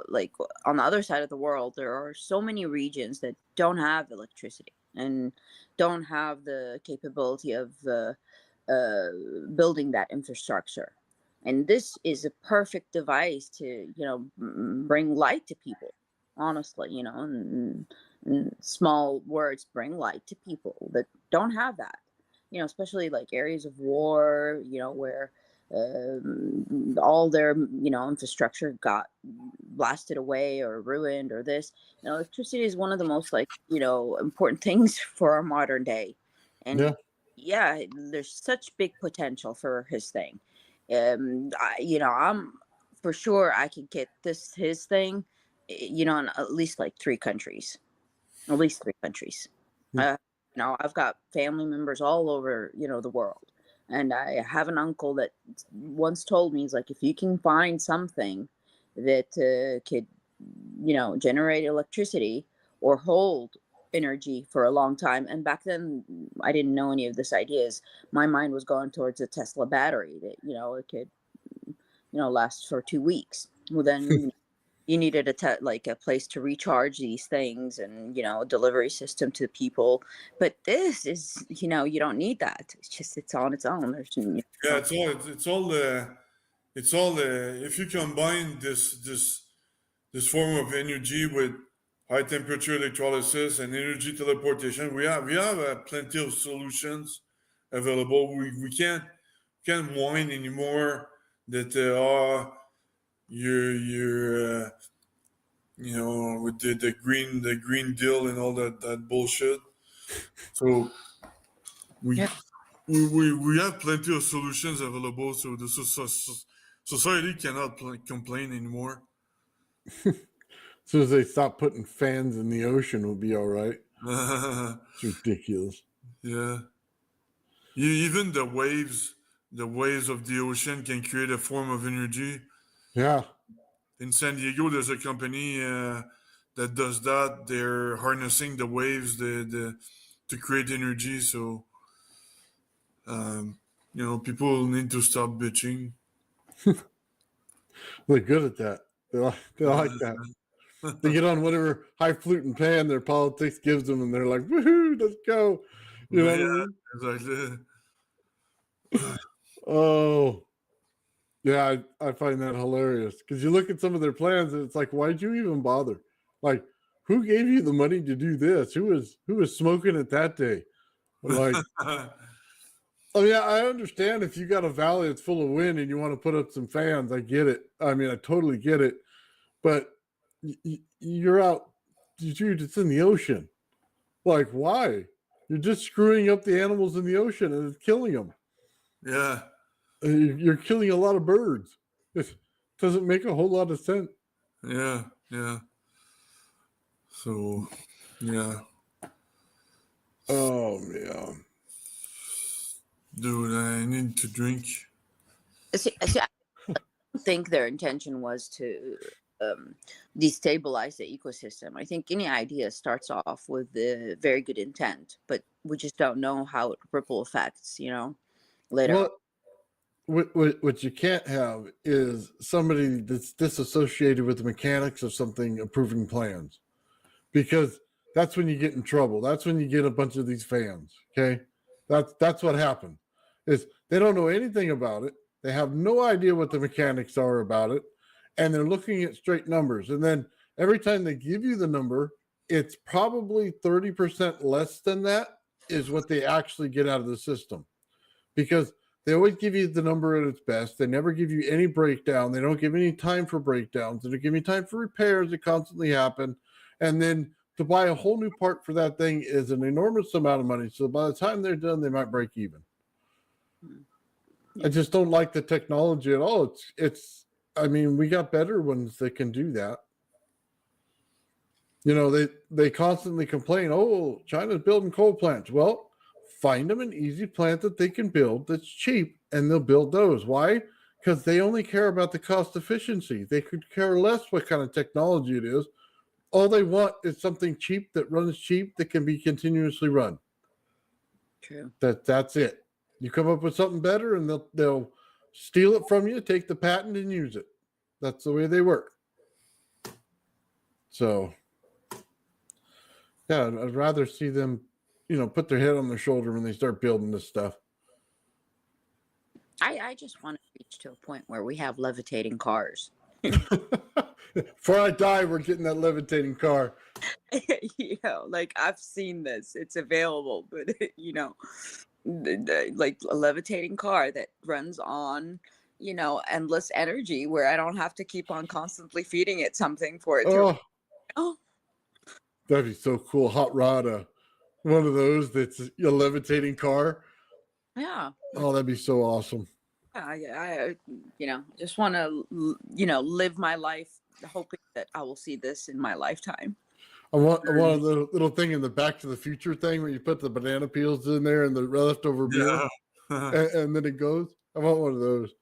Like on the other side of the world, there are so many regions that don't have electricity and don't have the capability of building that infrastructure. And this is a perfect device to bring light to people, honestly, and small words bring light to people that don't have that, especially like areas of war, where all their infrastructure got blasted away or ruined or this. Electricity is one of the most important things for our modern day. And yeah, there's such big potential for his thing. I'm for sure I could get his thing, in at least like 3 countries, at least 3 countries. I've got family members all over, the world. And I have an uncle that once told me, he's like, if you can find something that could, generate electricity or hold energy for a long time. And back then I didn't know any of this ideas. My mind was going towards a Tesla battery that, it could, last for 2 weeks. Well, then you needed a place to recharge these things and, a delivery system to people. But this is, you don't need that. It's on its own. There's, Yeah, it's all if you combine this form of energy with high temperature electrolysis and energy teleportation, we have plenty of solutions available. We can't whine anymore that you're with the green deal and all that bullshit. So we have plenty of solutions available. So the society cannot complain anymore. As soon as they stop putting fans in the ocean, we'll be all right. It's ridiculous. Yeah. Even the waves of the ocean can create a form of energy. Yeah. In San Diego, there's a company that does that. They're harnessing the waves to create energy. So, people need to stop bitching. They're good at that. They like that. They get on whatever highfalutin pan their politics gives them, and they're like, "Woohoo, let's go!" You know what I mean? Exactly. Oh, yeah, I find that hilarious because you look at some of their plans, and it's like, why'd you even bother? Like, who gave you the money to do this? Who was smoking it that day? Like, I mean, I understand if you got a valley that's full of wind and you want to put up some fans. I get it. I mean, I totally get it. But you're out, dude, it's in the ocean. Like, why? You're just screwing up the animals in the ocean and it's killing them. Yeah. You're killing a lot of birds. It doesn't make a whole lot of sense. Yeah. So, yeah. Oh, man. Dude, I need to drink. See, I don't think their intention was to destabilize the ecosystem. I think any idea starts off with a very good intent, but we just don't know how it ripple effects, later. Well, what you can't have is somebody that's disassociated with the mechanics of something approving plans, because that's when you get in trouble. That's when you get a bunch of these fans. Okay, that's what happened. Is they don't know anything about it. They have no idea what the mechanics are about it, and they're looking at straight numbers. And then every time they give you the number, it's probably 30% less than that is what they actually get out of the system, because they always give you the number at its best. They never give you any breakdown. They don't give any time for breakdowns. They don't give you time for repairs that constantly happen. And then to buy a whole new part for that thing is an enormous amount of money. So by the time they're done, they might break even. I just don't like the technology at all. I mean, we got better ones that can do that. You know, they constantly complain, oh, China's building coal plants. Well, find them an easy plant that they can build that's cheap, and they'll build those. Why? Because they only care about the cost efficiency. They could care less what kind of technology it is. All they want is something cheap that runs cheap that can be continuously run. True. That's it. You come up with something better, and they'll steal it from you, take the patent, and use it. That's the way they work. So, yeah, I'd rather see them, put their head on their shoulder when they start building this stuff. I just want to reach to a point where we have levitating cars. Before I die, we're getting that levitating car. Like I've seen this. It's available, but like a levitating car that runs on, endless energy, where I don't have to keep on constantly feeding it something for it to. Oh, that'd be so cool. Hot rod, one of those that's a levitating car. Yeah. Oh, that'd be so awesome. I just want to, live my life hoping that I will see this in my lifetime. I want the little thing in the Back to the Future thing where you put the banana peels in there and the leftover beer, and then it goes. I want one of those.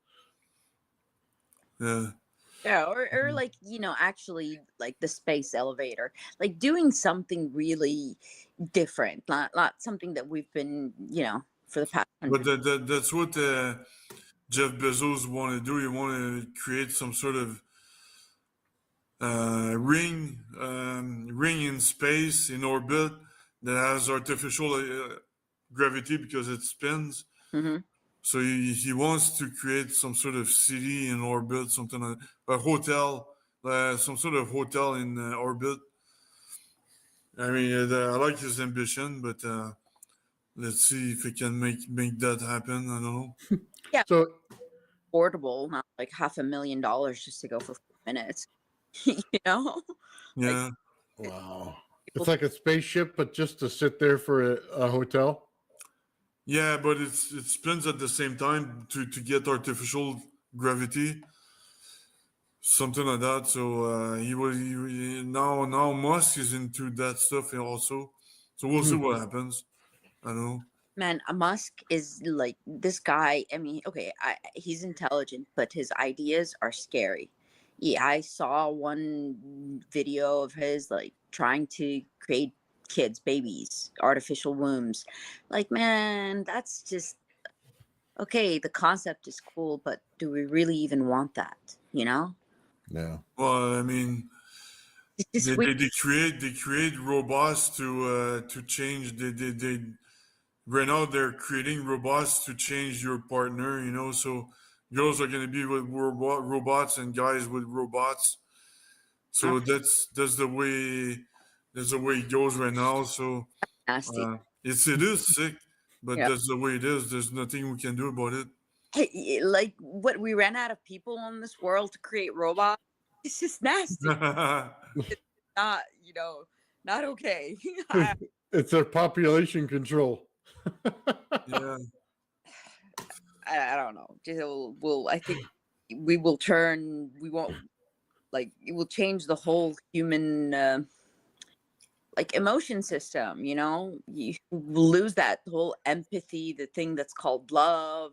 Yeah. Yeah, or like, actually like the space elevator, like doing something really different, not something that we've been, for the past. But that's what Jeff Bezos want to do. He want to create some sort of ring in space, in orbit, that has artificial gravity because it spins. Mm-hmm. So he wants to create some sort of city in orbit, something like a hotel, some sort of hotel in orbit. I mean, I like his ambition, but let's see if he can make that happen. I don't know. Yeah. So affordable, not like $500,000 just to go for 4 minutes. Yeah. Like, wow. It's like a spaceship, but just to sit there for a hotel. Yeah, but it spins at the same time to get artificial gravity, something like that. So now Musk is into that stuff also. So we'll see what happens. I don't know. Man, Musk is like this guy. I mean, okay, he's intelligent, but his ideas are scary. Yeah, I saw one video of his like trying to create babies, artificial wombs. Like, man, that's just okay. The concept is cool, but do we really even want that? Yeah. Well, I mean, they create robots to change. They right now they're creating robots to change your partner. So girls are going to be with robots and guys with robots. So that's the way it goes right now. So nasty. It is sick, but that's the way it is. There's nothing we can do about it. Hey, like what, we ran out of people on this world to create robots. It's just nasty. It's not, not okay. It's a population control. Yeah. I don't know. I think we won't, like, it will change the whole human like emotion system. You lose that whole empathy, the thing that's called love.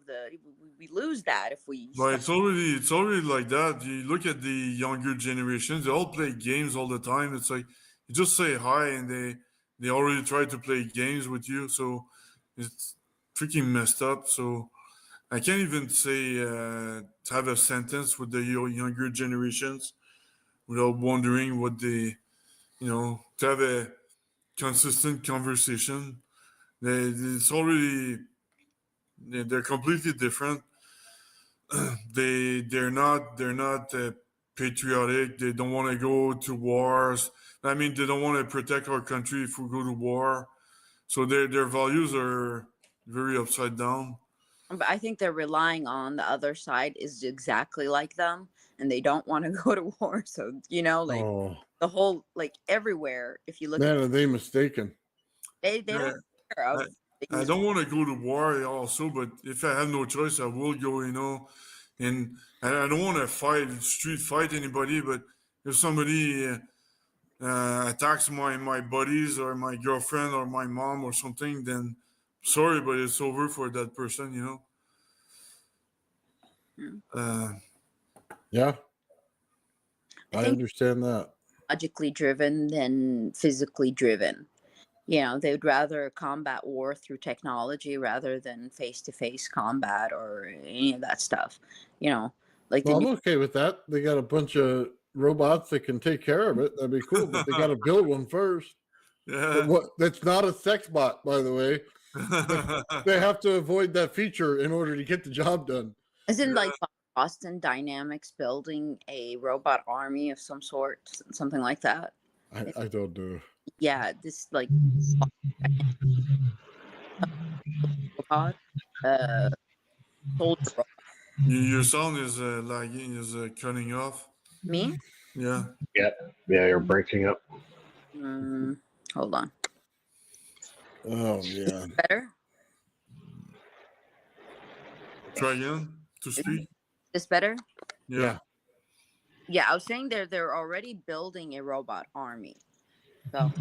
We lose that if we. But it's already like that. You look at the younger generations; they all play games all the time. It's like you just say hi, and they already try to play games with you. So it's freaking messed up. So I can't even say have a sentence with the younger generations without wondering what they, to have consistent conversation. It's already they're completely different. They're not patriotic. They don't want to go to wars. I mean, they don't want to protect our country if we go to war. So their values are very upside down. But I think they're relying on the other side is exactly like them, and they don't want to go to war. So like Oh, the whole like everywhere. If you look man, at are they mistaken? they Yeah, don't care of I things. don't want to go to war also, but if I have no choice, I will go. And I don't want to street fight anybody. But if somebody attacks my buddies or my girlfriend or my mom or something, then sorry, but it's over for that person. Uh, Yeah, I I think understand that. logically driven than physically driven. They would rather combat war through technology rather than face to face combat or any of that stuff. Like Well, I'm the okay with that. They got a bunch of robots that can take care of it. That'd be cool, but they got to build one first. But yeah. that's not a sex bot, by the way. They have to avoid that feature in order to get the job done. isn't like Boston Dynamics building a robot army of some sort, something like that. I don't know. Yeah, this like robot, soldier robot. Your sound is lagging, is cutting off. Me? Yeah. Yeah, you're breaking up. Hold on. Oh yeah. Better? Try again to speak. This better? Yeah. Yeah, I was saying they're already building a robot army. So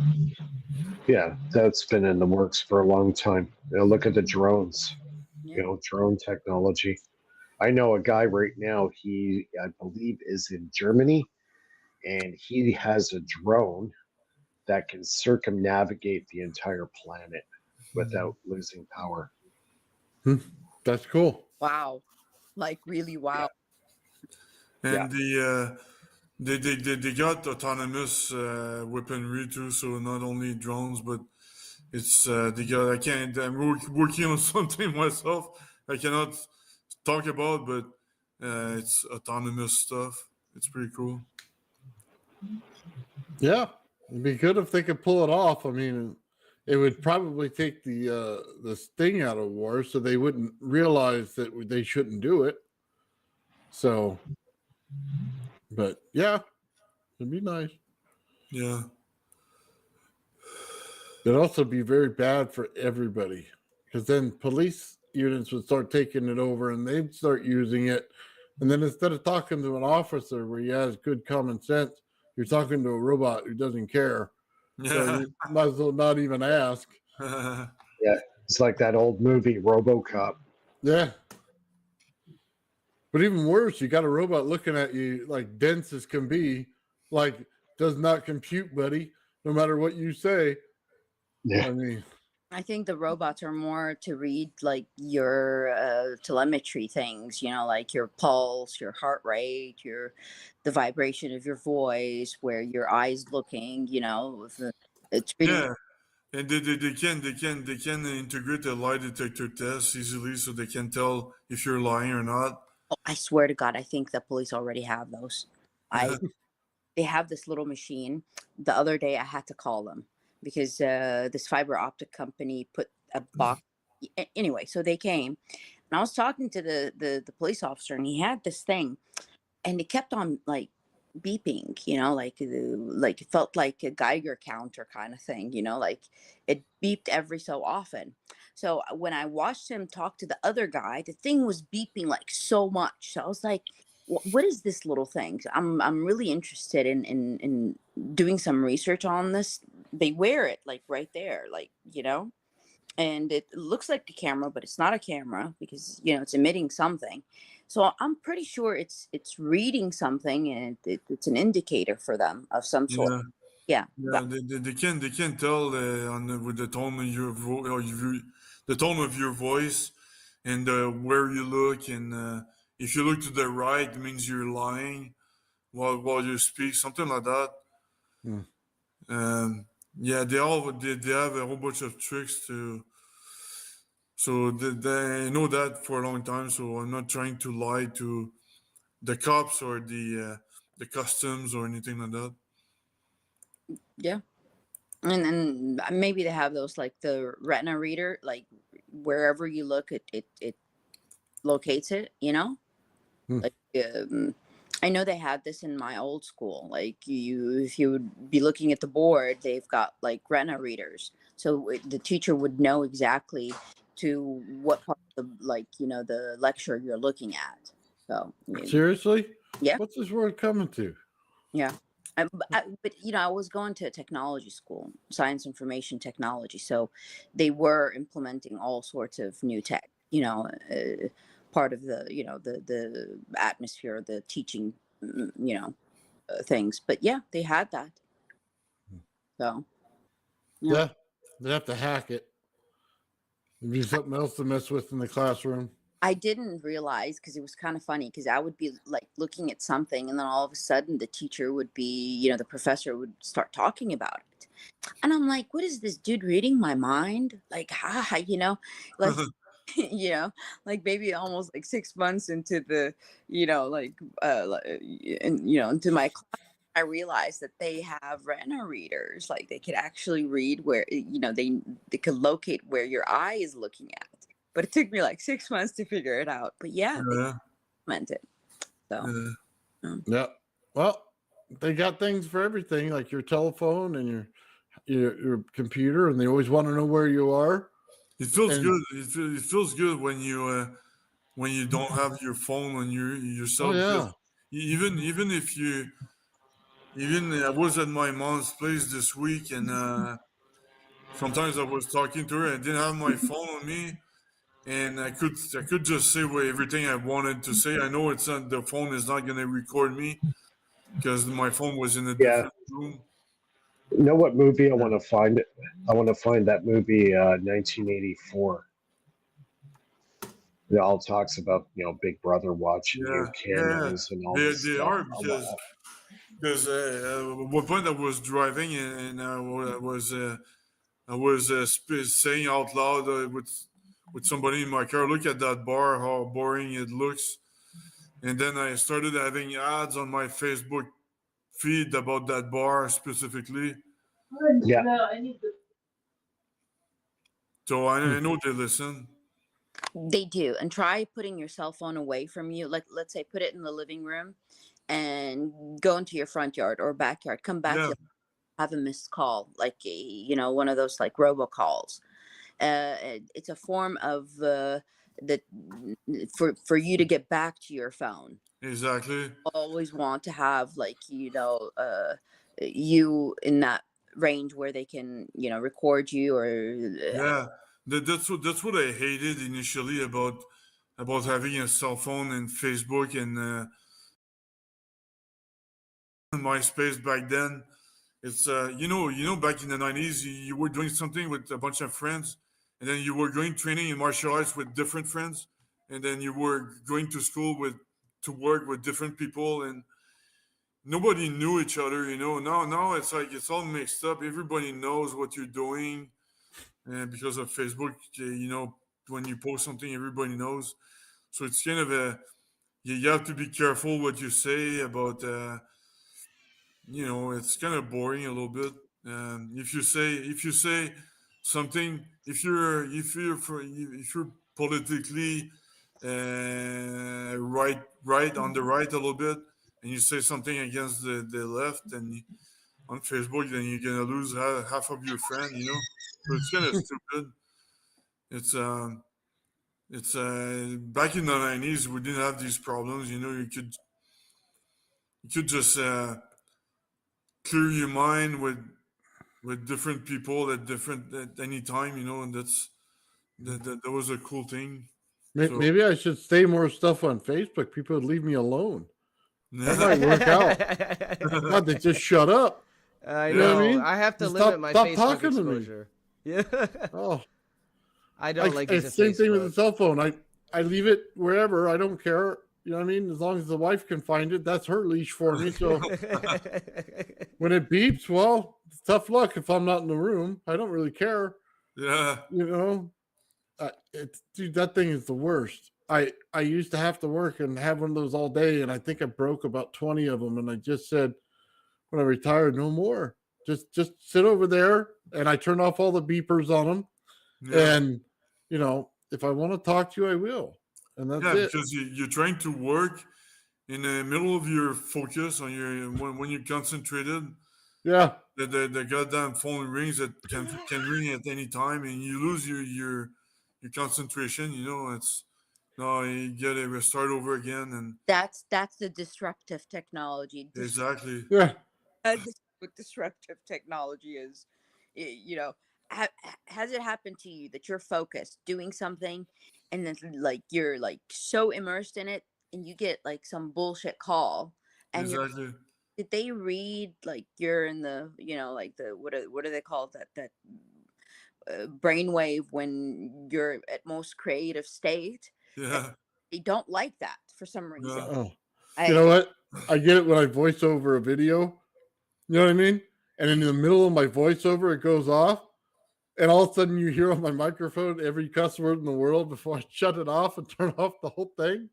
Yeah, that's been in the works for a long time. Look at the drones. yeah. Drone technology. I know a guy right now. He, I believe, is in Germany, and he has a drone that can circumnavigate the entire planet without losing power. That's cool. Wow. Like really wow. And they got autonomous weaponry too. So not only drones, but it's they got. I can't. I'm working on something myself. I cannot talk about, but it's autonomous stuff. It's pretty cool. Yeah, it'd be good if they could pull it off. I mean, it would probably take the sting out of war, so they wouldn't realize that they shouldn't do it. So, but yeah, it'd be nice. Yeah. It'd also be very bad for everybody because then police units would start taking it over and they'd start using it. And then instead of talking to an officer where he has good common sense, you're talking to a robot who doesn't care. So Yeah. you might as well not even ask. Yeah, it's like that old movie RoboCop. Yeah. But even worse, you got a robot looking at you like dense as can be, like does not compute, buddy, no matter what you say. Yeah. I mean, I think the robots are more to read like your telemetry things, like your pulse, your heart rate, the vibration of your voice, where your eyes looking, it's really Yeah. And they can integrate a lie detector test easily, so they can tell if you're lying or not. Oh, I swear to God, I think the police already have those. They have this little machine. The other day I had to call them because this fiber optic company put a box. Anyway, so they came and I was talking to the police officer and he had this thing and it kept on like beeping, like it felt like a Geiger counter kind of thing, like it beeped every so often. So when I watched him talk to the other guy, the thing was beeping like so much. So I was like, what is this little thing? I'm really interested in doing some research on this. They wear it like right there, like, and it looks like a camera, but it's not a camera because it's emitting something. So I'm pretty sure it's reading something, and it's an indicator for them of some sort. Yeah. Yeah, They can tell with the tone of your the tone of your voice, and where you look, and if you look to the right, it means you're lying while you speak, something like that. Hmm. Yeah, they have a whole bunch of tricks to. So I know that for a long time. So I'm not trying to lie to the cops or the customs or anything like that. Yeah. And maybe they have those like the retina reader, like wherever you look, it locates it, you know? Hmm. Like, I know they had this in my old school. Like, if you would be looking at the board, they've got like retina readers, so the teacher would know exactly to what part of the, like, the lecture you're looking at. So Seriously? yeah, What's this world coming to? yeah. But I was going to a technology school, science information technology, so they were implementing all sorts of new tech. Part of the the atmosphere, the teaching, things. But yeah, they had that. So yeah, Yeah, they have to hack it. It'd be something else to mess with in the classroom. I didn't realize because it was kind of funny because I would be like looking at something, and then all of a sudden the teacher would be, the professor would start talking about it. And I'm like, what is this dude reading my mind? Like, like, you know, like maybe almost like 6 months into the, like, into my class, I realized that they have retina readers. Like they could actually read where, they could locate where your eye is looking at. But it took me like 6 months to figure it out. But yeah, they Yeah, meant it. So, Yeah. Well, they got things for everything, like your telephone and your computer, and they always want to know where you are. it feels And good. It feels good when you don't have your phone on oh yourself. Because yeah, even if you even I was at my mom's place this week, and sometimes I was talking to her. I didn't have my phone on me, and I could just say everything I wanted to say. I know it's not the phone is not going to record me because my phone was in a Yeah. different room. You know what movie I want to find? I want to find that movie, 1984. It all talks about Big Brother watching Yeah, your yeah, cameras and all this they stuff. are because at one point I was driving and I was saying out loud with somebody in my car, look at that bar, how boring it looks. And then I started having ads on my Facebook feed about that bar specifically. Yeah. So I know they listen. they do. And try putting your cell phone away from you. Like, let's say, put it in the living room and go into your front yard or backyard. Come back, Yeah, you'll have a missed call, like one of those like robocalls. It's a form of that for you to get back to your phone. exactly. Always want to have like you in that range where they can record you or Yeah, that's what I hated initially about having a cell phone and Facebook and MySpace back then. It's back in the 90s, you were doing something with a bunch of friends, and then you were going training in martial arts with different friends, and then you were going to school to work with different people, and nobody knew each other. Now it's like it's all mixed up. Everybody knows what you're doing, and because of Facebook, when you post something, everybody knows. So it's kind of you have to be careful what you say about. It's kind of boring a little bit. If you say something, if you're politically right on the right a little bit, and you say something against the left, and on Facebook, then you're gonna lose half of your friend. So it's kind of stupid. It's back in the 90s, we didn't have these problems. You could just clear your mind with different people at any time, and that was a cool thing. So maybe I should say more stuff on Facebook. People would leave me alone. That might work out. God, they just shut up. I You know what I know. mean? I have to Just limit my stop Facebook talking to me. exposure. Yeah. Oh, I don't like using same thing with the Facebook. cell phone. I leave it wherever. I don't care. You know what I mean? As long as the wife can find it, that's her leash for me. So when it beeps, well, it's tough luck if I'm not in the room. I don't really care. Yeah. You know, dude, that thing is the worst. I used to have to work and have one of those all day, and I think I broke about 20 of them. And I just said, when I retire, no more. Just sit over there, and I turn off all the beepers on them. Yeah. And you know, if I want to talk to you, I will. And that's Yeah, it. because you're trying to work in the middle of your focus on your when you're concentrated. Yeah. The goddamn phone rings that can ring at any time, and you lose your concentration. You know, it's no, you get to restart over again, and That's the disruptive technology. exactly. Yeah. That's what disruptive technology is. You know, has it happened to you that you're focused doing something, and then like you're like so immersed in it, and you get like some bullshit call, and you're Exactly. did they read like you're in the like the what do they call that brainwave when you're at most creative state? Yeah. They don't like that for some reason. Yeah. Oh, you I know what? I get it when I voice over a video. You know what I mean? And in the middle of my voiceover, it goes off, and all of a sudden you hear on my microphone every cuss word in the world before I shut it off and turn off the whole thing.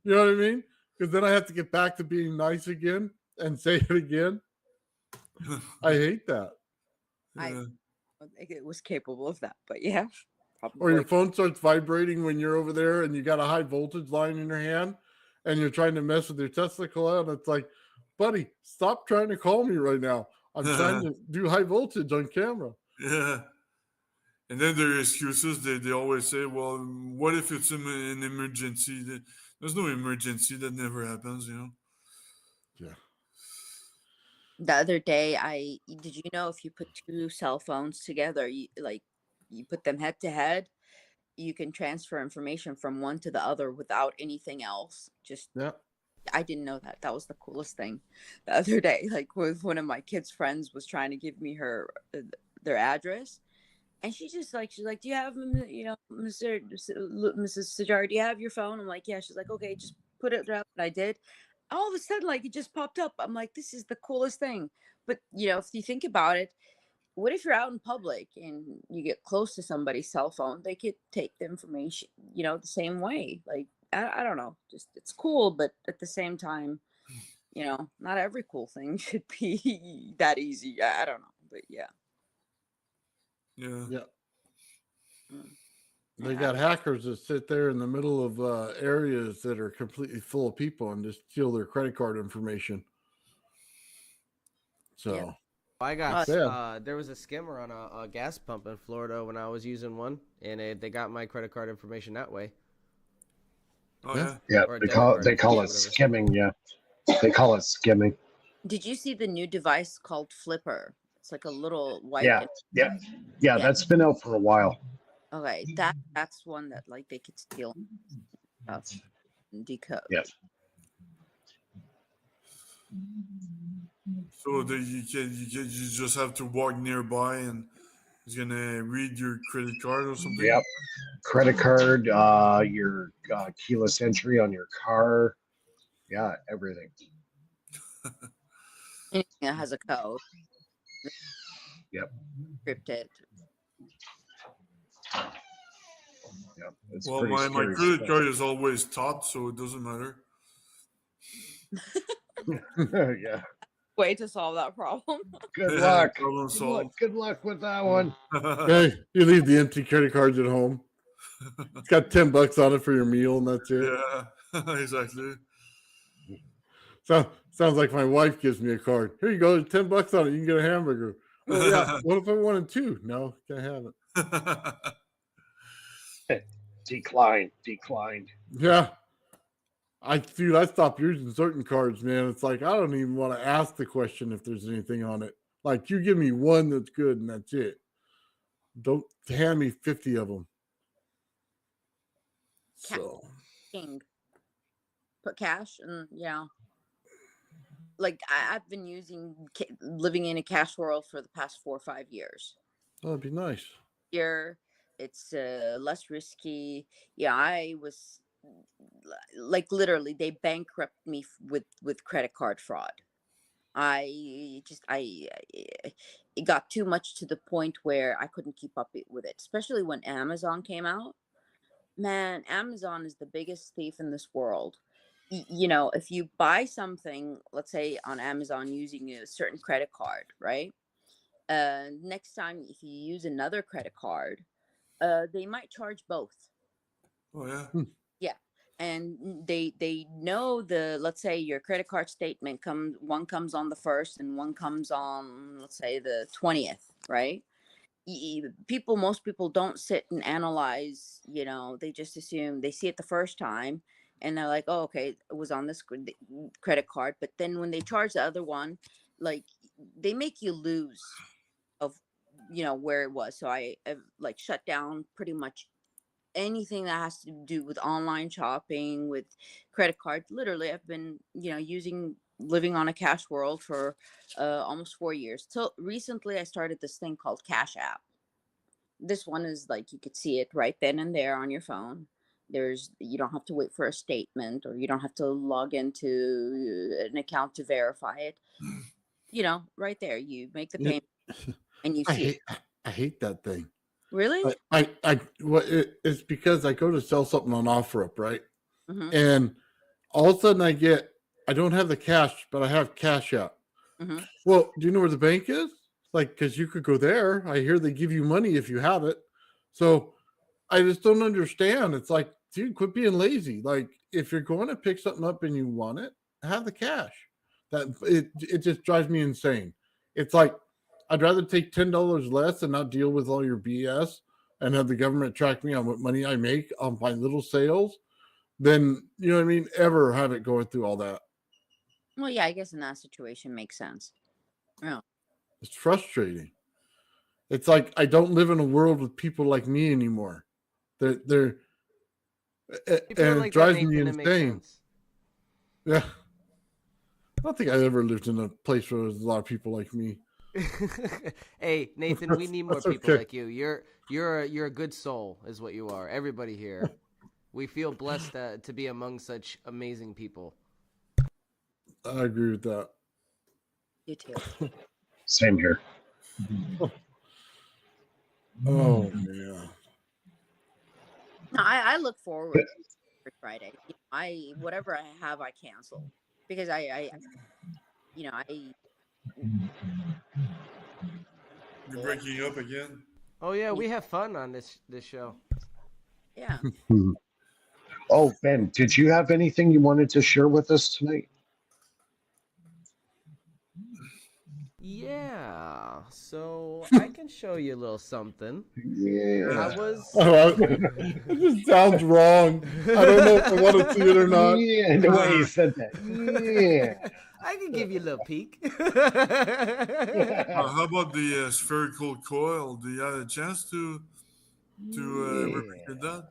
You know what I mean? Because then I have to get back to being nice again and say it again. I hate that. I Yeah. don't think it was capable of that, but yeah, Or your probably. phone starts vibrating when you're over there and you got a high voltage line in your hand and you're trying to mess with your Tesla coil, and it's like, buddy, stop trying to call me right now. I'm trying to do high voltage on camera. Yeah. And then their excuses, they always say, well, what if it's an emergency? There's no emergency. That never happens, you know? Yeah. The other day, did you know if you put two cell phones together, you put them head to head, you can transfer information from one to the other without anything else. Just Yeah. I didn't know that. That was the coolest thing. The other day, like with one of my kids' friends was trying to give me their address, and she's like, do you have Mrs. Sajar, do you have your phone? I'm like, yeah. She's like, okay, just put it up. And I did. All of a sudden, like it just popped up. I'm like, this is the coolest thing. But if you think about it, what if you're out in public and you get close to somebody's cell phone? They could take the information, the same way. Like I don't know, just it's cool, but at the same time, not every cool thing should be that easy. I don't know, but yeah. Yeah. Yeah. Mm. They Yeah. got hackers that sit there in the middle of areas that are completely full of people and just steal their credit card information. So, Yeah. I got Yeah. there was a skimmer on a gas pump in Florida when I was using one, and they got my credit card information that way. Oh, Yeah. yeah. Yeah, Or a they debit call card, they call it whatever. skimming. Yeah, they call it skimming. Did you see the new device called Flipper? It's like a little white. Yeah, yeah, yeah. That's been out for a while. Okay, that's one that like they could steal stuff and decode. Yeah. So you just have to walk nearby, and he's gonna read your credit card or something. Yep. Credit card, your keyless entry on your car. Yeah, everything. Anything that has a code. Yep. Encrypted. Yep. It's Well, pretty my scary credit stuff. card is always tapped, so it doesn't matter. Yeah. Way to solve that problem. Good luck. Problem solved. Good luck with that one. Hey, you leave the empty credit cards at home. It's got $10 on it for your meal, and that's it. Yeah, exactly. So sounds like my wife gives me a card. Here you go, there's $10 on it. You can get a hamburger. Oh yeah. What if I wanted two? No, can't have it. Declined. Yeah. I stopped using certain cards, man. It's like I don't even want to ask the question if there's anything on it. Like you give me one that's good and that's it. Don't hand me 50 of them. So King. Put cash and like I've been living in a cash world for the past 4 or 5 years. that'd be nice. Here it's less risky. Yeah, I was like literally, they bankrupt me with credit card fraud. It got too much to the point where I couldn't keep up with it, especially when Amazon came out. Man, Amazon is the biggest thief in this world. You know, if you buy something, let's say on Amazon using a certain credit card, right? Next time, if you use another credit card, they might charge both. Oh yeah. Yeah. And they know the, let's say your credit card statement one comes on the 1st and one comes on, let's say, the 20th, right? Most people don't sit and analyze, you know, they just assume they see it the first time and they're like, oh, okay, it was on this credit card. But then when they charge the other one, like, they make you lose of, you know, where it was. So I have like shut down pretty much anything that has to do with online shopping, with credit card. Literally, I've been, you know, living on a cash world for almost 4 years. Till recently, I started this thing called Cash.app. This one is like you could see it right then and there on your phone. You don't have to wait for a statement, or you don't have to log into an account to verify it. You know, right there, you make the payment and you I see it. hate I hate that thing. Really? It's because I go to sell something on OfferUp, right? Mm-hmm. And all of a sudden I don't have the cash, but I have Cash App. Mm-hmm. Well, do you know where the bank is? Like, because you could go there. I hear they give you money if you have it. So I just don't understand. It's like, dude, quit being lazy. Like, if you're going to pick something up and you want it, have the cash. It just drives me insane. It's like, I'd rather take $10 less and not deal with all your BS and have the government track me on what money I make on my little sales than, you know what I mean, ever have it going through all that. Well, yeah, I guess in that situation makes sense. Yeah. It's frustrating. It's like I don't live in a world with people like me anymore. They're If you're and like it drives that, me Nathan, it makes insane. sense. Yeah. I don't think I ever lived in a place where there's a lot of people like me. Hey, Nathan, we need more That's people okay. like you. You're a good soul, is what you are. Everybody here, we feel blessed to be among such amazing people. I agree with that. You too. Same here. Oh man. No, I look forward to Friday. You know, whatever I have, I cancel because you know, You're breaking up again. Oh yeah, we have fun on this show. yeah. Oh, Ben, did you have anything you wanted to share with us tonight? Yeah, so I can show you a little something. Yeah. I was. It just sounds wrong. I don't know if I want to see it or not. Yeah, the way you said that. Yeah. I can give you a little peek. How about the spherical coil? Do you have a chance to replicate that?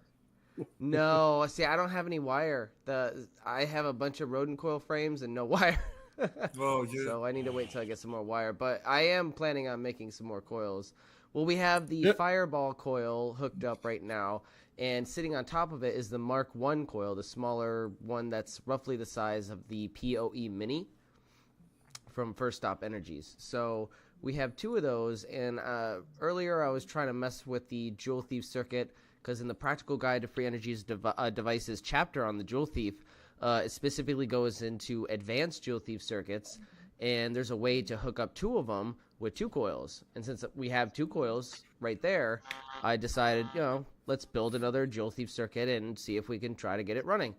No, see, I don't have any wire. I have a bunch of rodent coil frames and no wire. Oh, yeah. So I need to wait till I get some more wire. But I am planning on making some more coils. Well, we have the Fireball coil hooked up right now, and sitting on top of it is the Mark I coil, the smaller one that's roughly the size of the PoE Mini from First Stop Energies. So we have two of those, and earlier I was trying to mess with the Jewel Thief circuit, because in the Practical Guide to Free Energy's Devices chapter on the Jewel Thief, it specifically goes into advanced Jewel Thief circuits, and there's a way to hook up two of them with two coils. And since we have two coils right there, I decided, you know, let's build another Jewel Thief circuit and see if we can try to get it running.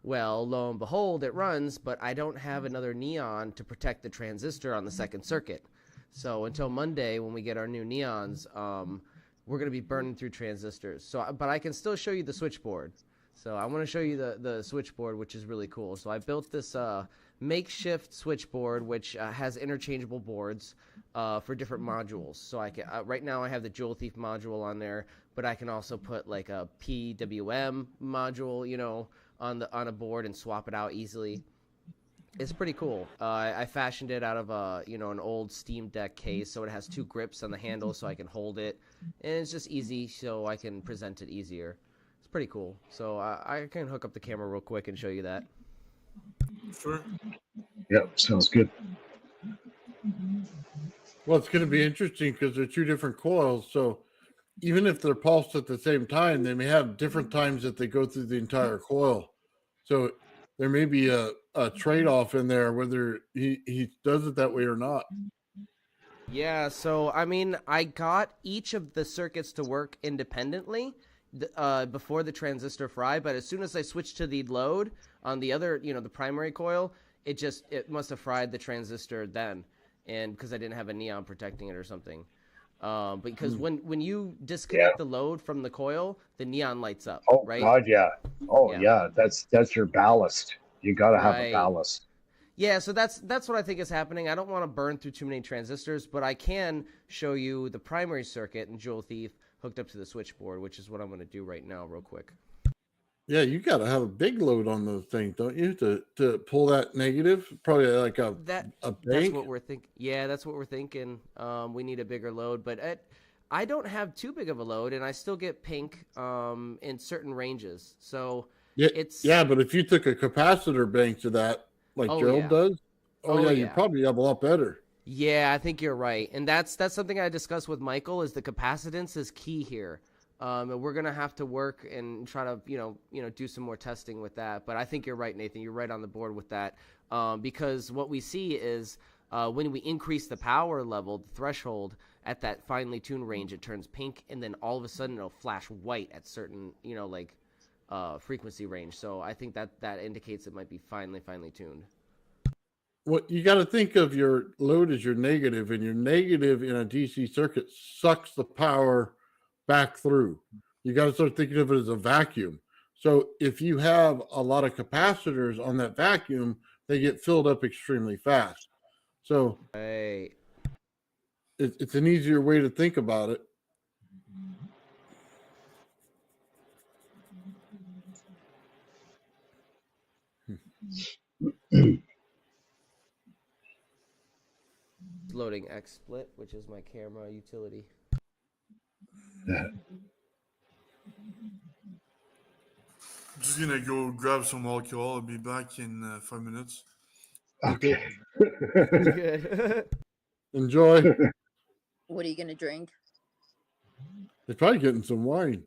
Well, lo and behold, it runs, but I don't have another neon to protect the transistor on the second circuit. So until Monday, when we get our new neons, we're going to be burning through transistors. So, but I can still show you the switchboard. So I want to show you the switchboard, which is really cool. So I built this makeshift switchboard, which has interchangeable boards for different modules. So I can right now I have the Jewel Thief module on there, but I can also put like a PWM module, you know, on a board and swap it out easily. It's pretty cool. I fashioned it out of an old Steam Deck case, so it has two grips on the handle, so I can hold it, and it's just easy, so I can present it easier. pretty cool. So I can hook up the camera real quick and show you that. Sure. Yep, sounds good. Well, it's going to be interesting because they're two different coils. So even if they're pulsed at the same time, they may have different times that they go through the entire coil. So there may be a trade-off in there, whether he does it that way or not. Yeah, so I mean, I got each of the circuits to work independently before the transistor fry, but as soon as I switched to the load on the other, the primary coil, it must have fried the transistor then, and because I didn't have a neon protecting it or something. Because when you disconnect the load from the coil, the neon lights up. Oh, right? God, yeah. Oh, Yeah. yeah. That's your ballast. You got to have a Right. ballast. Yeah, so that's what I think is happening. I don't want to burn through too many transistors, but I can show you the primary circuit and Joule Thief hooked up to the switchboard, which is what I'm going to do right now real quick. Yeah, you got to have a big load on those things, don't you, to pull that negative? Probably like a That's bank. what we're thinking. Yeah, that's what we're thinking. We need a bigger load, but I don't have too big of a load, and I still get pink in certain ranges. So Yeah, but if you took a capacitor bank to that, like Gerald does, you'd probably have a lot better. Yeah, I think you're right, and that's something I discussed with Michael. Is the capacitance is key here, and we're gonna have to work and try to do some more testing with that. But I think you're right, Nathan. You're right on the board with that, because what we see is when we increase the power level, the threshold at that finely tuned range, it turns pink, and then all of a sudden it'll flash white at certain frequency range. So I think that indicates it might be finely tuned. What you got to think of your load as your negative, and your negative in a DC circuit sucks the power back through. You got to start thinking of it as a vacuum. So if you have a lot of capacitors on that vacuum, they get filled up extremely fast. So it's an easier way to think about it. Loading XSplit, which is my camera utility. I'm just gonna go grab some alcohol. I'll be back in 5 minutes. Okay. Good. Enjoy. What are you gonna drink? They're probably getting some wine.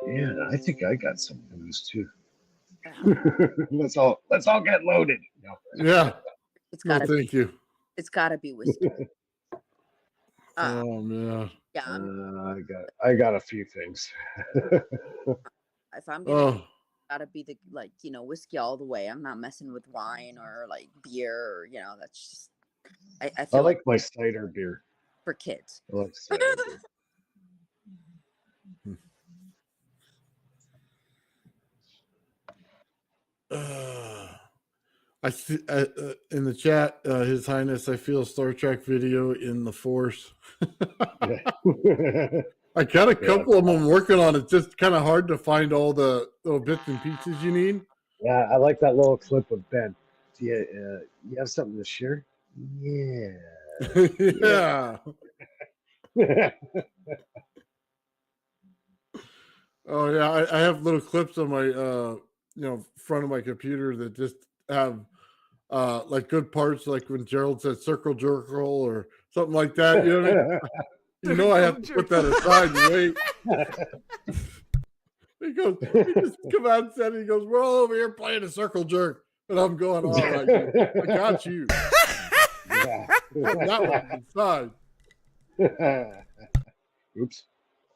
Yeah, I think I got some booze too. let's all get loaded. No. Yeah. It's gotta thank you. It's gotta be whiskey. Oh man. Yeah, I got a few things. if I'm gonna gotta be the whiskey all the way. I'm not messing with wine or like beer or that's just I feel I like my cider beer. For kids. I like cider beer. I see in the chat, His Highness, I feel Star Trek video in the Force. I got a couple of them working on it. Just kind of hard to find all the little bits and pieces you need. Yeah, I like that little clip of Ben. Do you have something to share? Yeah. Yeah. Oh yeah, I have little clips on my front of my computer that just have like good parts, like when Gerald said "circle jerkle" or something like that. You know what I mean? I have to put that aside and wait. He just come out and said, he goes, "We're all over here playing a circle jerk," and I'm going, "All right, dude, I got you." Yeah. That one inside. Oops.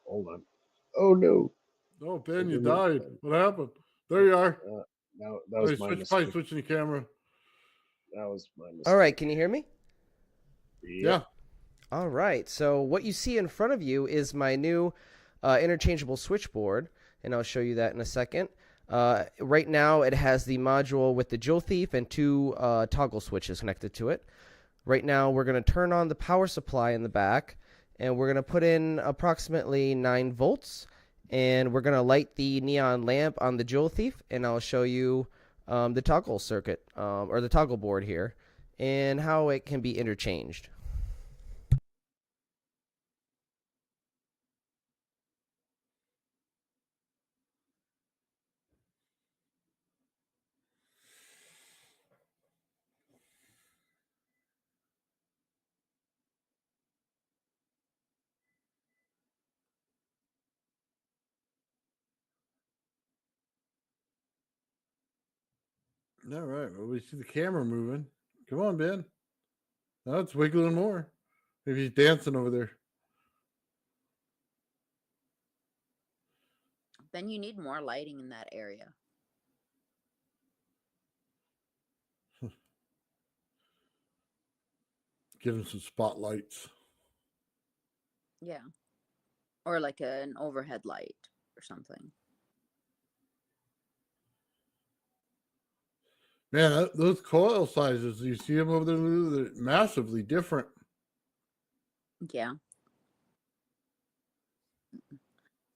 Hold on. Oh no. Oh, Ben, you died. What happened? There you are. No, that was my mistake. Switching the camera. That was my mistake. All right, can you hear me? Yeah. All right. So what you see in front of you is my new interchangeable switchboard, and I'll show you that in a second. Right now, it has the module with the Joule Thief and two toggle switches connected to it. Right now, we're going to turn on the power supply in the back, and we're going to put in approximately 9 volts, and we're going to light the neon lamp on the Joule Thief, and I'll show you the toggle circuit, or the toggle board here, and how it can be interchanged. All right. Well, we see the camera moving. Come on, Ben. Now it's wiggling more. Maybe he's dancing over there. Ben, you need more lighting in that area. Give him some spotlights. Yeah. Or like an overhead light or something. Man, those coil sizes, you see them over there, Lou? They're massively different. Yeah.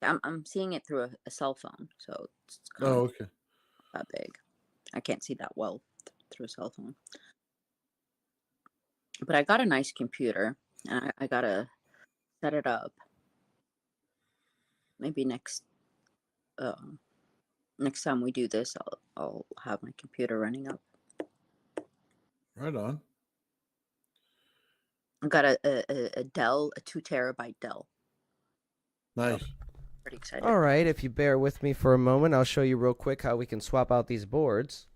I'm seeing it through a cell phone, so it's kind Oh, of okay. that big. I can't see that well through a cell phone. But I got a nice computer, and I gotta set it up. Maybe next time we do this, I'll have my computer running up. Right on. I got a Dell, a 2 terabyte Dell. Nice. So, pretty excited. All right, if you bear with me for a moment, I'll show you real quick how we can swap out these boards.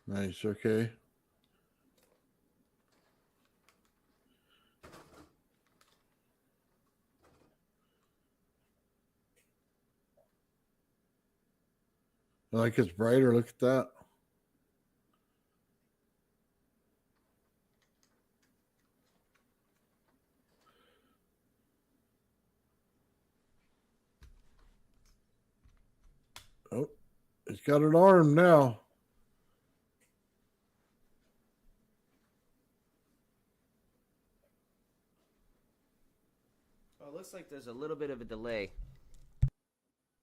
Nice. Okay. I like it's brighter. Look at that. Oh, it's got an arm now. Oh, it looks like there's a little bit of a delay.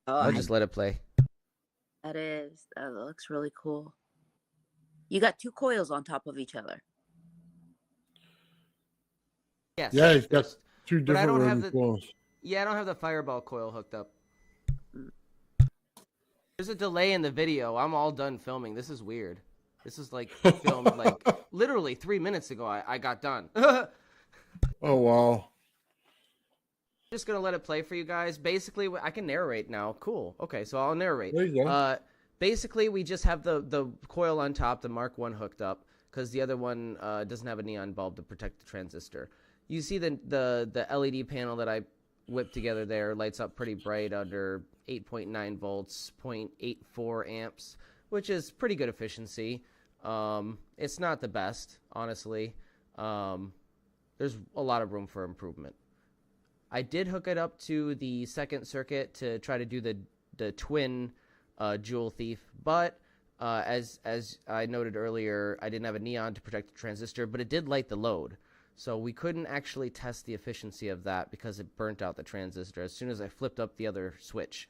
Oh, I'll just let it play. that looks really cool. You got 2 coils on top of each other. Yes. Yeah, he's got there's- 2 but I different don't have running the- coils. Yeah, I don't have the Fireball coil hooked up. There's a delay in the video. I'm all done filming. This is weird. This is like filmed like literally 3 minutes ago. I got done. Oh, wow. Just gonna let it play for you guys. Basically, I can narrate now. Cool. Okay, so I'll narrate. There you go. Basically, we just have the coil on top, the Mark 1 hooked up, because the other one doesn't have a neon bulb to protect the transistor. You see the LED panel that I whipped together there lights up pretty bright under 8.9 volts, 0.84 amps, which is pretty good efficiency. It's not the best, honestly. There's a lot of room for improvement. I did hook it up to the second circuit to try to do the twin Joule Thief, but as I noted earlier, I didn't have a neon to protect the transistor, but it did light the load. So we couldn't actually test the efficiency of that because it burnt out the transistor as soon as I flipped up the other switch.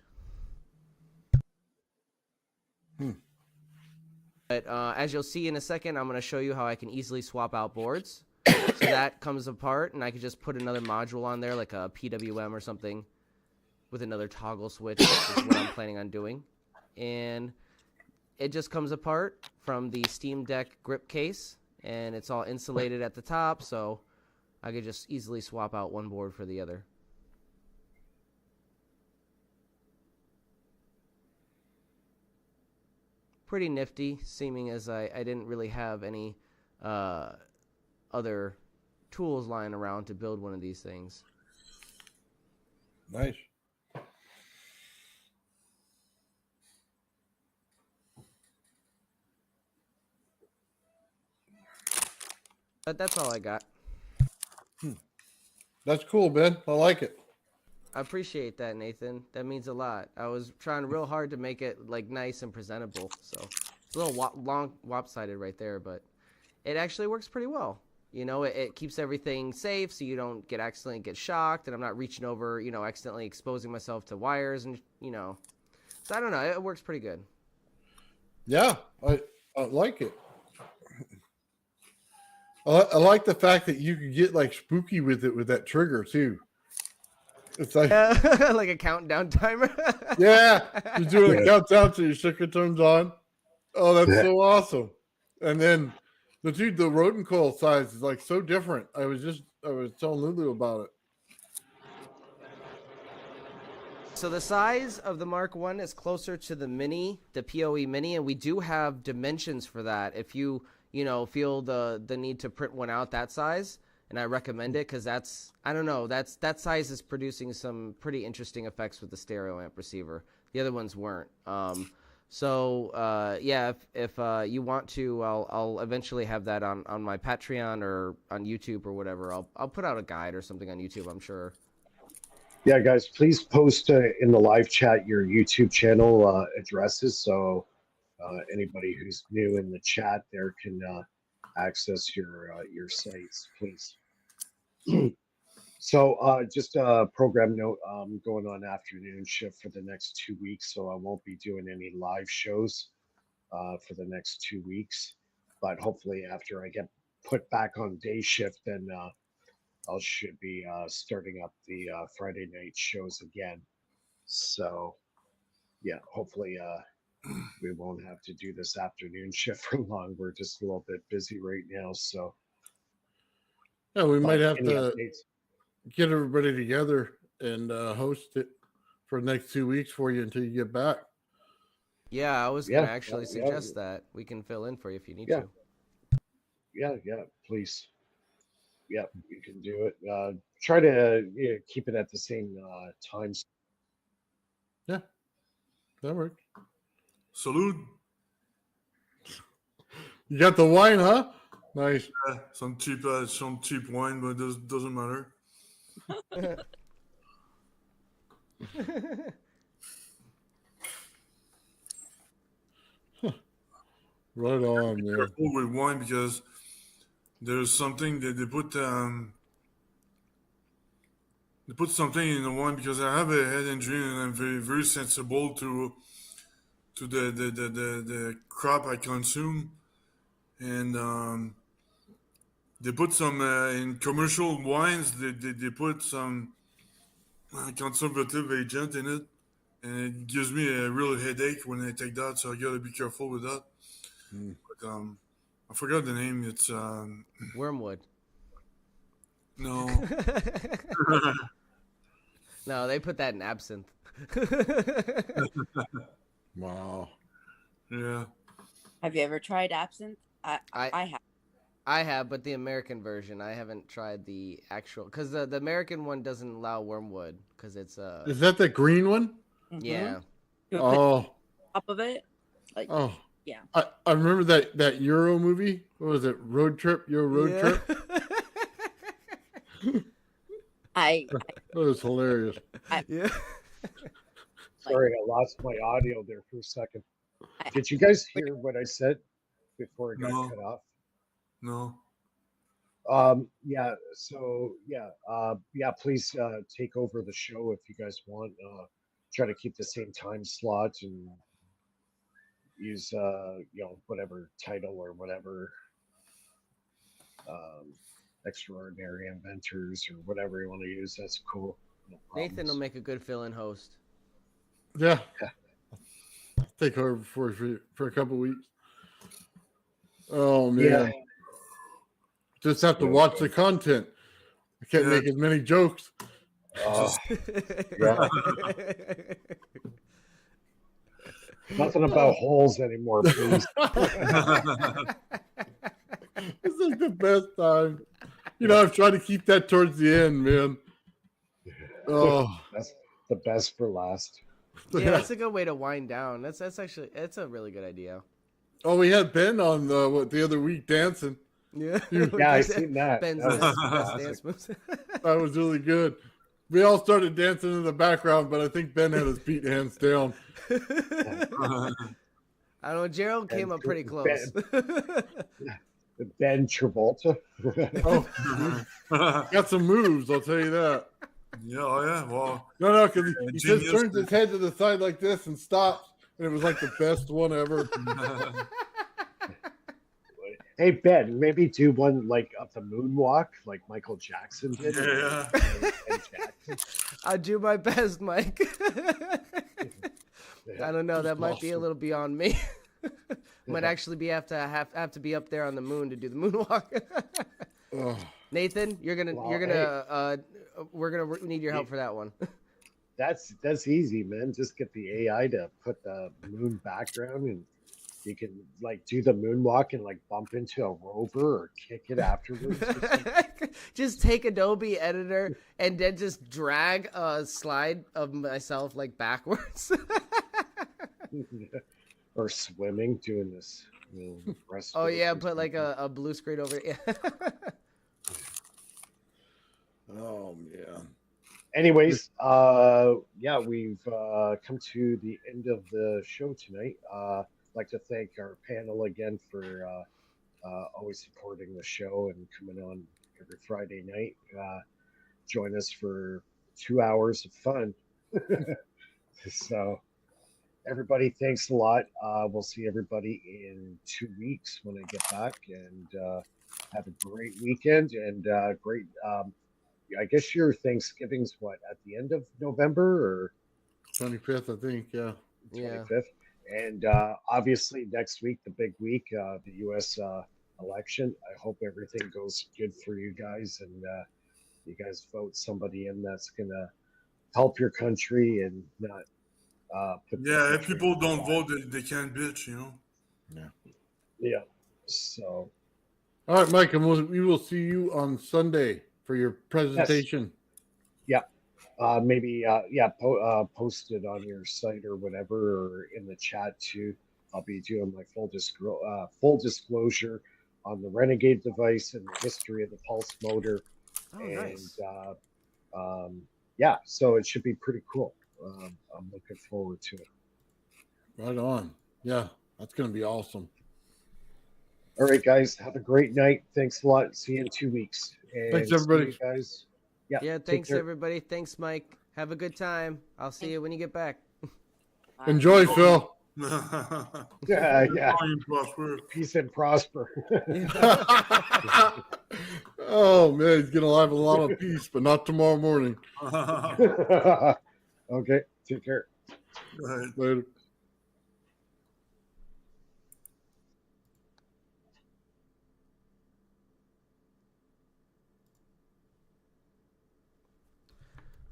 But as you'll see in a second, I'm going to show you how I can easily swap out boards. So that comes apart, and I could just put another module on there, like a PWM or something, with another toggle switch, is what I'm planning on doing. And it just comes apart from the Steam Deck grip case, and it's all insulated at the top, so I could just easily swap out one board for the other. Pretty nifty, seeming as I didn't really have any other tools lying around to build one of these things. Nice. But that's all I got. That's cool, Ben. I like it. I appreciate that, Nathan. That means a lot. I was trying real hard to make it like nice and presentable, so it's a little lopsided right there, but it actually works pretty well. You know, it keeps everything safe so you don't accidentally get shocked, and I'm not reaching over, you know, accidentally exposing myself to wires, and, you know. So I don't know. It works pretty good. Yeah, I like it. I like the fact that you can get like spooky with it with that trigger too. It's like, like a countdown timer. yeah, you're doing a countdown till your sugar turns on. Oh, that's so awesome. And then the rodent coil size is like so different. I was telling Lulu about it. So the size of the Mark 1 is closer to the Mini, the PoE Mini, and we do have dimensions for that. If you feel the need to print one out that size, and I recommend it because that size is producing some pretty interesting effects with the stereo amp receiver. The other ones weren't. If you want to, I'll eventually have that on my Patreon or on YouTube or whatever. I'll put out a guide or something on YouTube, I'm sure. Yeah, guys, please post in the live chat your YouTube channel addresses so anybody who's new in the chat there can access your sites, please. So just a program note, I'm going on afternoon shift for the next 2 weeks, so I won't be doing any live shows for the next 2 weeks. But hopefully after I get put back on day shift, then I should be starting up the Friday night shows again. So yeah, hopefully we won't have to do this afternoon shift for long. We're just a little bit busy right now. So Yeah, we might have any to updates? get everybody together and host it for the next 2 weeks for you until you get back. Yeah, I was going to actually suggest that. We can fill in for you if you need to. Yeah, please. Yeah, you can do it. Try to keep it at the same times. Yeah, that works. Salute. You got the wine, huh? Nice. Yeah, some cheap wine, but it doesn't matter. Right on, man. Careful with wine because there's something that they put something in the wine because I have a head injury and I'm very, very sensible to the crop I consume, and they put some in commercial wines. They put some conservative agent in it, and it gives me a real headache when I take that. So I gotta be careful with that. But I forgot the name. It's Wormwood. No. No, they put that in absinthe. Wow. Yeah. Have you ever tried absinthe? I have. I have, but the American version. I haven't tried the actual because the American one doesn't allow wormwood because it's Is that the green one? Yeah. Oh. Top of it, like yeah. I remember that Euro movie. What was it? Road Trip. Trip. That was hilarious. Yeah. Sorry, I lost my audio there for a second. Did you guys hear what I said before it got cut off? No. Yeah. So please take over the show if you guys want. Try to keep the same time slot and use whatever title or whatever. Extraordinary Inventors or whatever you want to use. That's cool. No Nathan will make a good fill-in host. Yeah. Take over for a couple weeks. Oh man. Yeah. Just have to watch the content. I can't make as many jokes. Yeah. Nothing about holes anymore, please. It's like the best time. I've tried to keep that towards the end, man. Oh, that's the best for last. Yeah, that's a good way to wind down. That's a really good idea. Oh, we had Ben on the other week dancing. Yeah, I seen that. Ben's That dance moves. That was really good. We all started dancing in the background, but I think Ben had his feet hands down. I don't know. Gerald came up pretty close. Ben Travolta. Got some moves, I'll tell you that. Yeah. Well, no, because he just turns his head to the side like this and stops, and it was like the best one ever. Hey Ben, maybe do one like of the moonwalk, like Michael Jackson did. Yeah. And Jackson. I'll do my best, Mike. Yeah. I don't know. That Just might be a awesome. little beyond me. Might actually be have to be up there on the moon to do the moonwalk. Ugh. Nathan, we're gonna need your help for that one. That's easy, man. Just get the AI to put the moon background, and you can like do the moonwalk and like bump into a rover or kick it afterwards. Or something. Just take Adobe Editor and then just drag a slide of myself like backwards. Or swimming, doing this. Oh yeah, put like a blue screen over it. Yeah. Oh man. Anyways, yeah, we've come to the end of the show tonight. I'd like to thank our panel again for always supporting the show and coming on every Friday night. Join us for 2 hours of fun. So, everybody, thanks a lot. We'll see everybody in 2 weeks when I get back, and have a great weekend and great. I guess your Thanksgiving's what, at the end of November or 25th, I think. Yeah. 25th? And obviously next week, the big week, the U.S. Election. I hope everything goes good for you guys, and you guys vote somebody in that's gonna help your country and not put. Yeah, if people don't vote, they can't bitch, Yeah. Yeah. So. All right, Mike, and we will see you on Sunday for your presentation. Yes. Yeah. Maybe post it on your site or whatever, or in the chat too. I'll be doing my full disclosure on the Renegade device and the history of the pulse motor. Oh, and nice. Yeah, so it should be pretty cool. I'm looking forward to it. Right on. Yeah, that's going to be awesome. All right, guys, have a great night. Thanks a lot. See you in 2 weeks. And Thanks, everybody. See you guys. Yeah. Yeah, take thanks care. everybody. Thanks, Mike. Have a good time. I'll see you when you get back. Enjoy, Phil. Yeah. Prosper. Peace and prosper. Oh man, he's gonna have a lot of peace, but not tomorrow morning. Okay, take care. Later.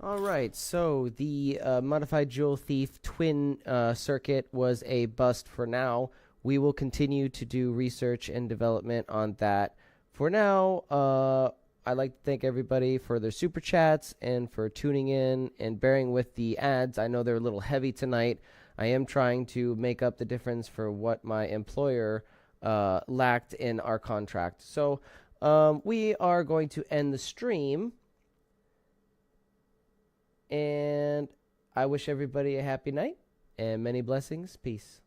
All right, so the modified Jewel Thief twin circuit was a bust for now. We will continue to do research and development on that. For now, I'd like to thank everybody for their super chats and for tuning in and bearing with the ads. I know they're a little heavy tonight. I am trying to make up the difference for what my employer lacked in our contract. So we are going to end the stream. And I wish everybody a happy night and many blessings. Peace.